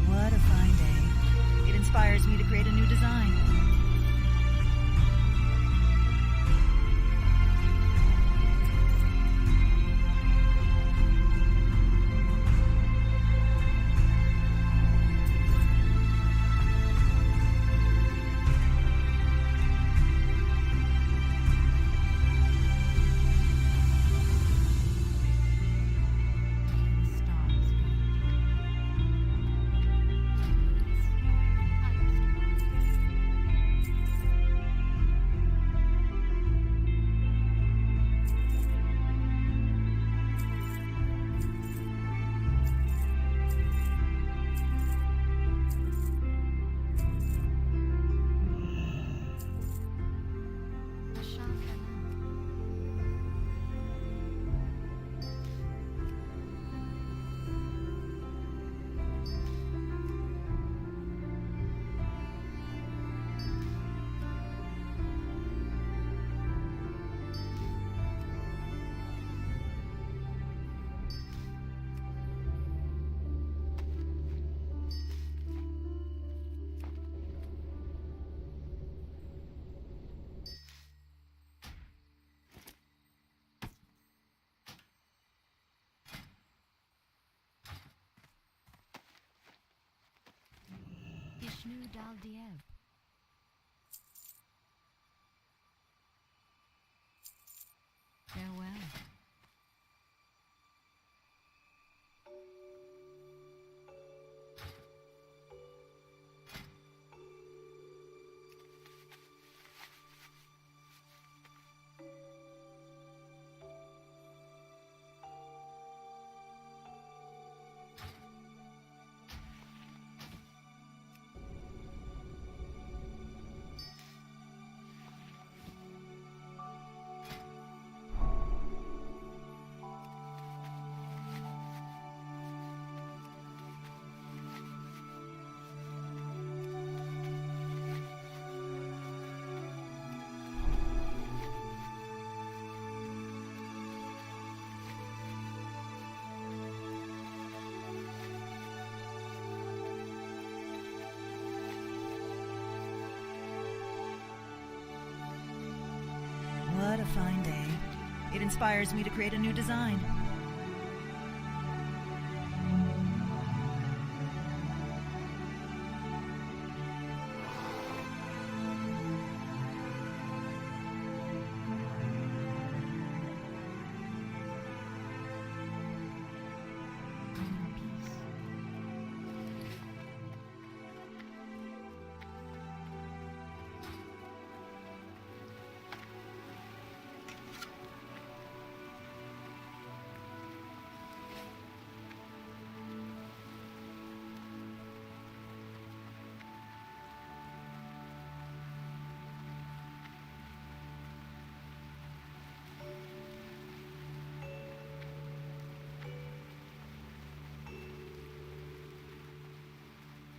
What a fine day. It inspires me to create a new design. Ishnu Dal Diev. Farewell. fine day. It inspires me to create a new design.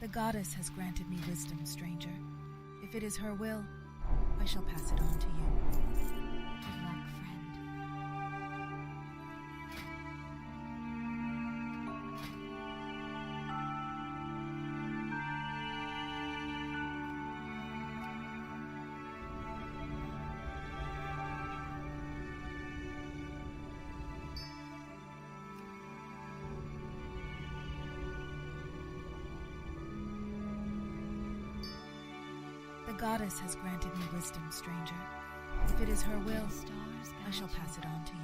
The goddess has granted me wisdom, stranger. If it is her will, I shall pass it on to you. Good luck, friend. The goddess has granted me wisdom, stranger. If it is her will, I shall pass it on to you.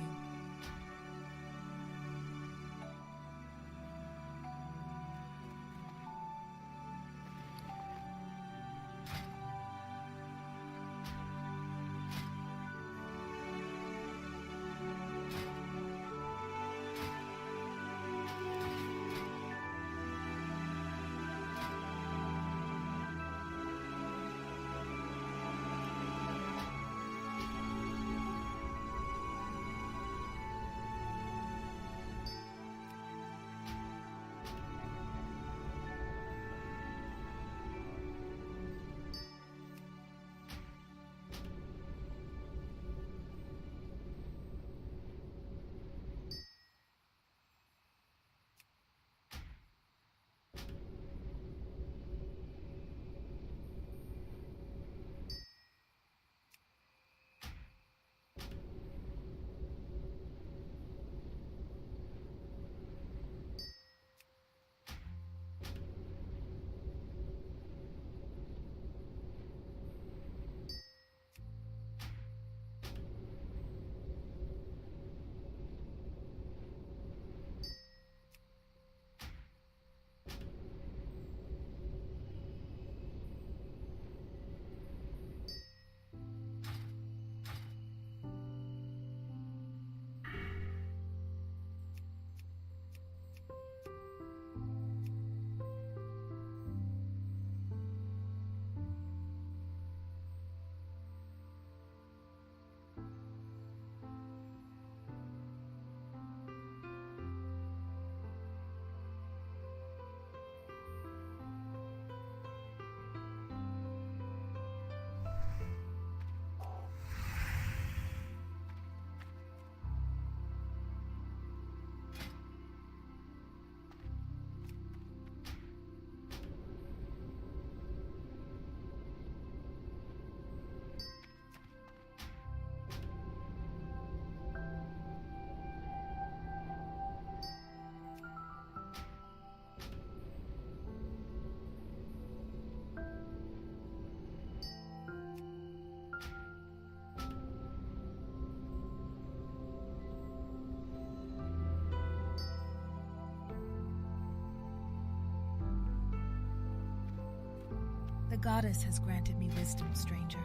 The goddess has granted me wisdom, stranger.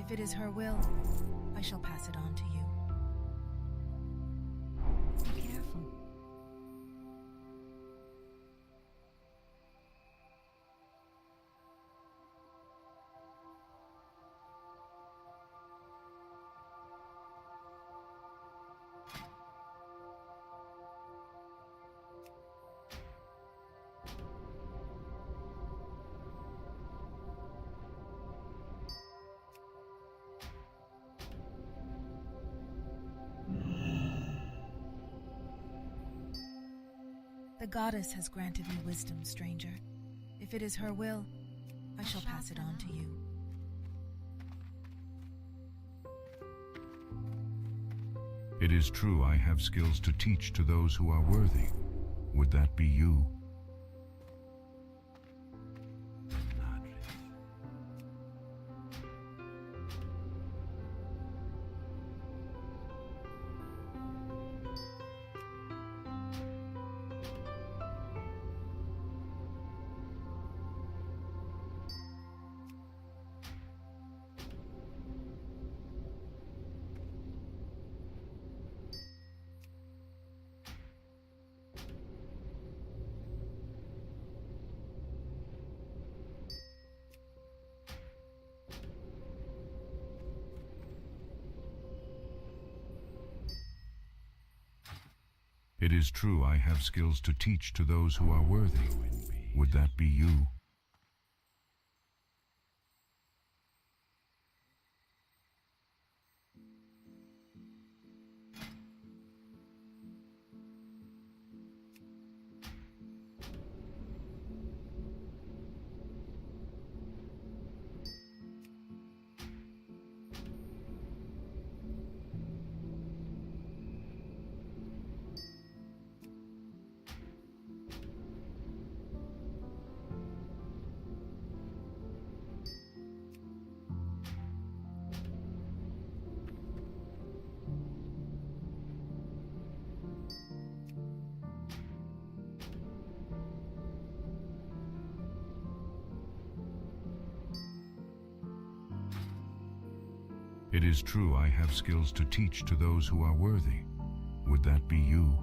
If it is her will, I shall pass it on to you. Be careful. The goddess has granted me wisdom, stranger. If it is her will, I shall pass it on to you. It is true I have skills to teach to those who are worthy. Would that be you? It is true I have skills to teach to those who are worthy. Would that be you? It is true I have skills to teach to those who are worthy. Would that be you?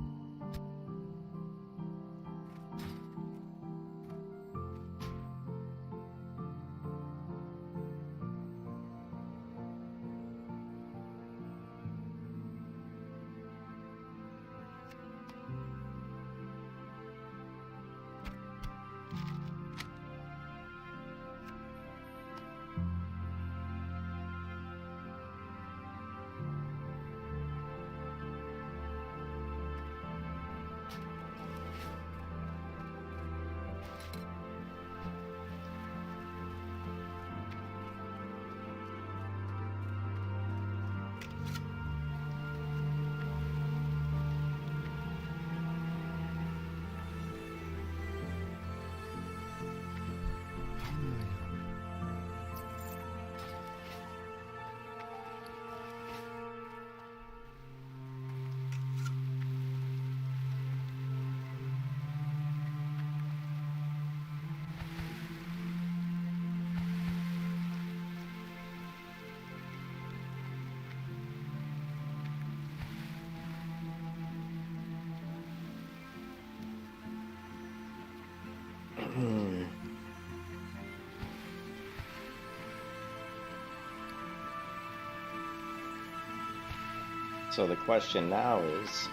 So the question now is,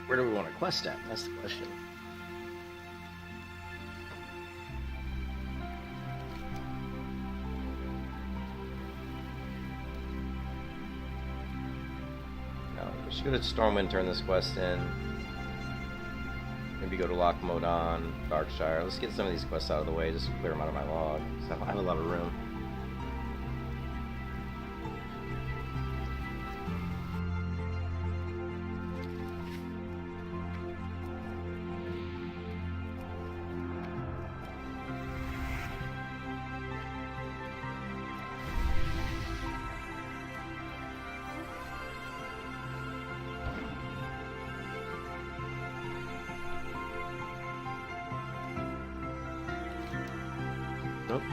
where do we want to quest at? That's the question. No, we should go to Stormwind, turn this quest in. Maybe go to Lochmodon, Darkshire. Let's get some of these quests out of the way, just to clear them out of my log. So I have a lot of room. Nope.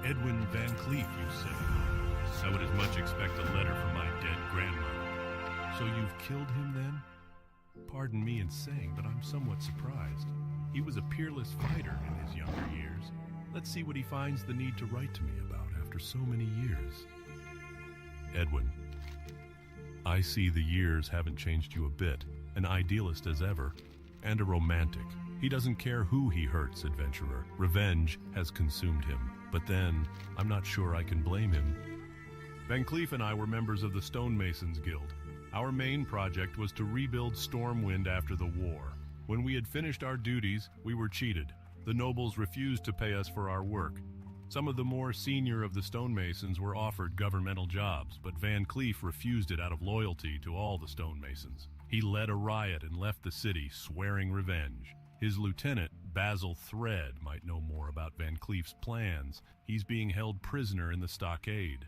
Edwin Van Cleef, you say? I would as much expect a letter from my dead grandmother. So you've killed him then? Pardon me in saying, but I'm somewhat surprised. He was a peerless fighter in his younger years. Let's see what he finds the need to write to me about after so many years. Edwin, I see the years haven't changed you a bit. An idealist as ever, and a romantic. He doesn't care who he hurts, adventurer. Revenge has consumed him. But then, I'm not sure I can blame him. Van Cleef and I were members of the Stonemasons Guild. Our main project was to rebuild Stormwind after the war. When we had finished our duties, we were cheated. The nobles refused to pay us for our work. Some of the more senior of the stonemasons were offered governmental jobs, but Van Cleef refused it out of loyalty to all the stonemasons. He led a riot and left the city, swearing revenge. His lieutenant, Basil Thread, might know more about Van Cleef's plans. He's being held prisoner in the stockade.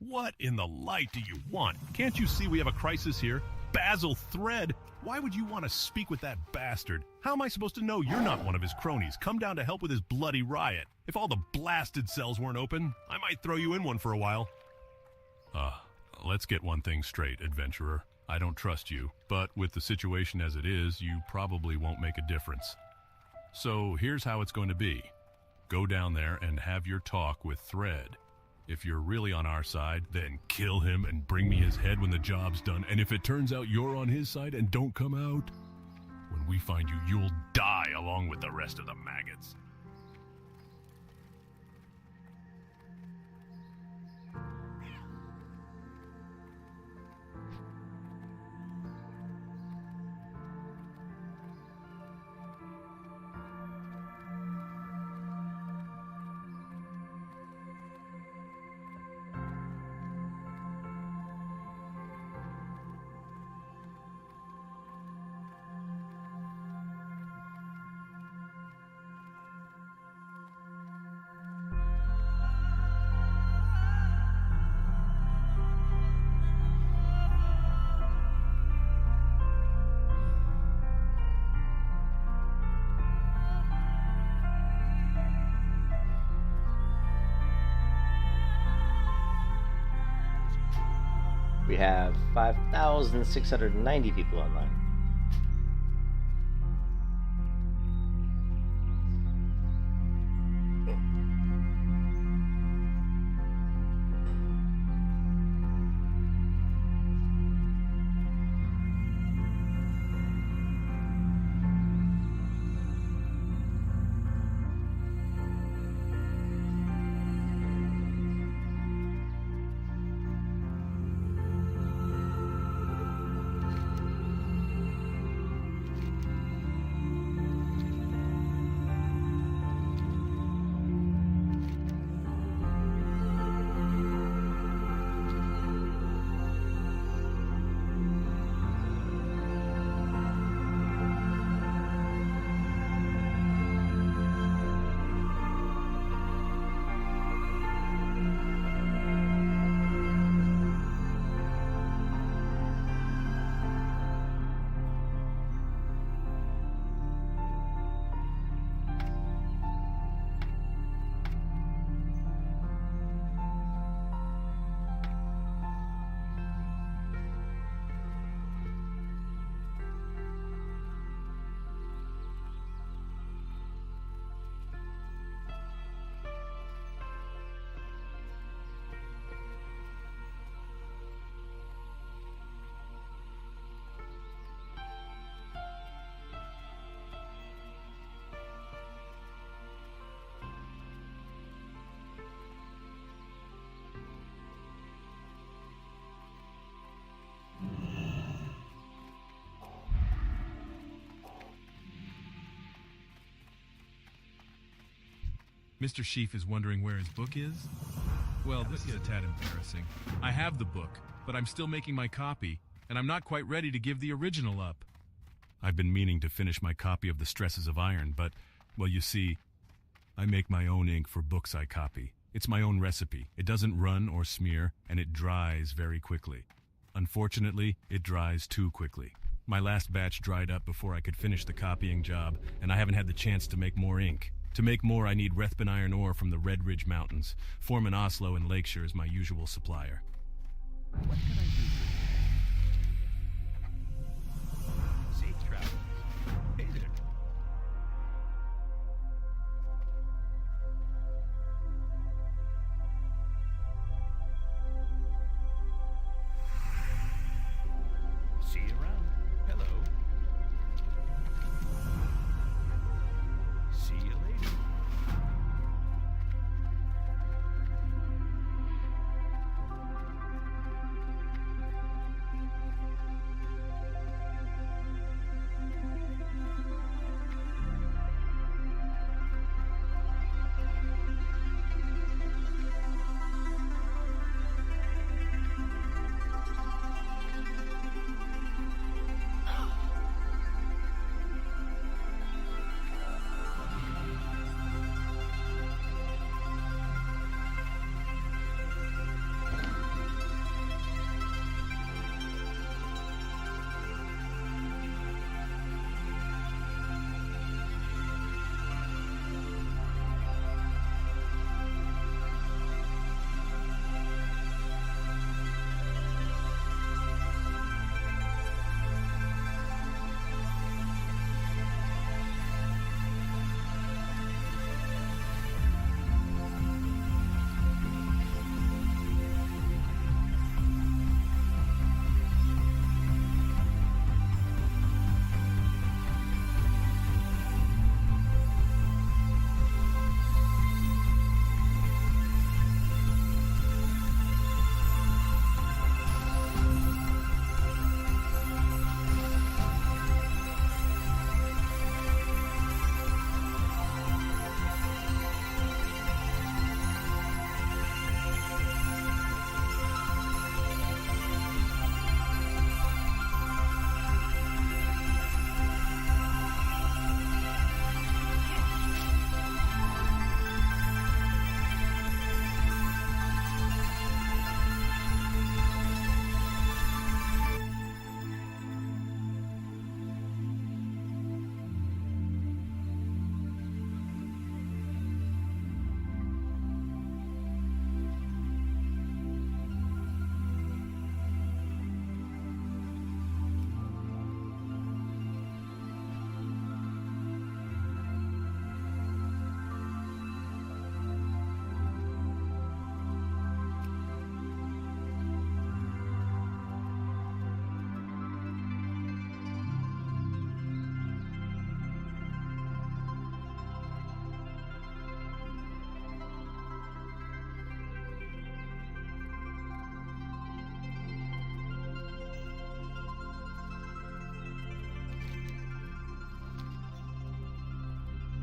What in the light do you want? Can't you see we have a crisis here? Basil Thread? Why would you want to speak with that bastard? How am I supposed to know you're not one of his cronies? Come down to help with his bloody riot. If all the blasted cells weren't open, I might throw you in one for a while. Let's get one thing straight, adventurer. I don't trust you, but with the situation as it is, you probably won't make a difference. So here's how it's going to be. Go down there and have your talk with Thread. If you're really on our side, then kill him and bring me his head when the job's done. And if it turns out you're on his side and don't come out, when we find you, you'll die along with the rest of the maggots. We have 5,690 people online. Mr. Sheaf is wondering where his book is? Well, this is a tad embarrassing. I have the book, but I'm still making my copy, and I'm not quite ready to give the original up. I've been meaning to finish my copy of The Stresses of Iron, but, well, you see, I make my own ink for books I copy. It's my own recipe. It doesn't run or smear, and it dries very quickly. Unfortunately, it dries too quickly. My last batch dried up before I could finish the copying job, and I haven't had the chance to make more ink. To make more, I need Rethban iron ore from the Red Ridge Mountains. Foreman Oslo in Lakeshire is my usual supplier. What can I do for you? Safe travels. Hey there. See you around. Hello. See you later.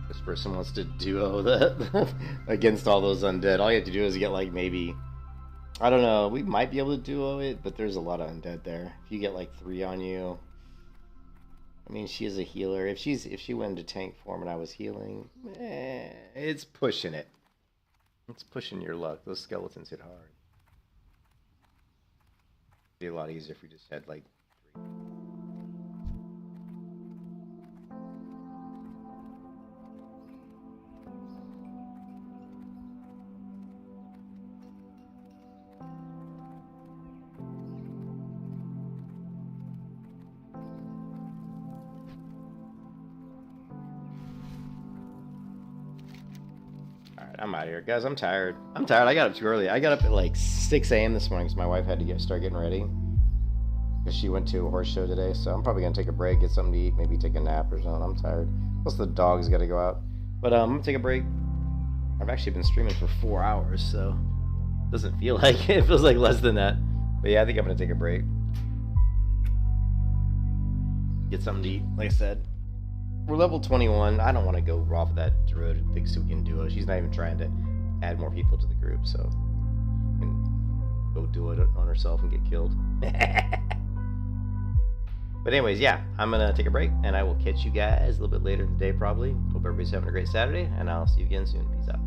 This person wants to duo that against all those undead. All you have to do is get like maybe, I don't know, we might be able to duo it, but there's a lot of undead there. If you get like 3 on you, I mean, she is a healer. If she went into tank form and I was healing, it's pushing it. It's pushing your luck. Those skeletons hit hard. It'd be a lot easier if we just had like 3. I'm out of here, guys. I'm tired. I got up too early. I got up at like 6 a.m. this morning because my wife had to start getting ready because she went to a horse show today. So I'm probably gonna take a break, get something to eat, maybe take a nap or something. I'm tired. Plus the dog's got to go out. But I'm gonna take a break. I've actually been streaming for 4 hours, so it doesn't feel like it. It feels like less than that. But yeah, I think I'm gonna take a break. Get something to eat. Like I said, we're level 21. I don't want to go off of that druid who thinks we can duo. She's not even trying to add more people to the group, so she can go do it on herself and get killed. But anyways, yeah, I'm gonna take a break, and I will catch you guys a little bit later in the day probably. Hope everybody's having a great Saturday, and I'll see you again soon. Peace out.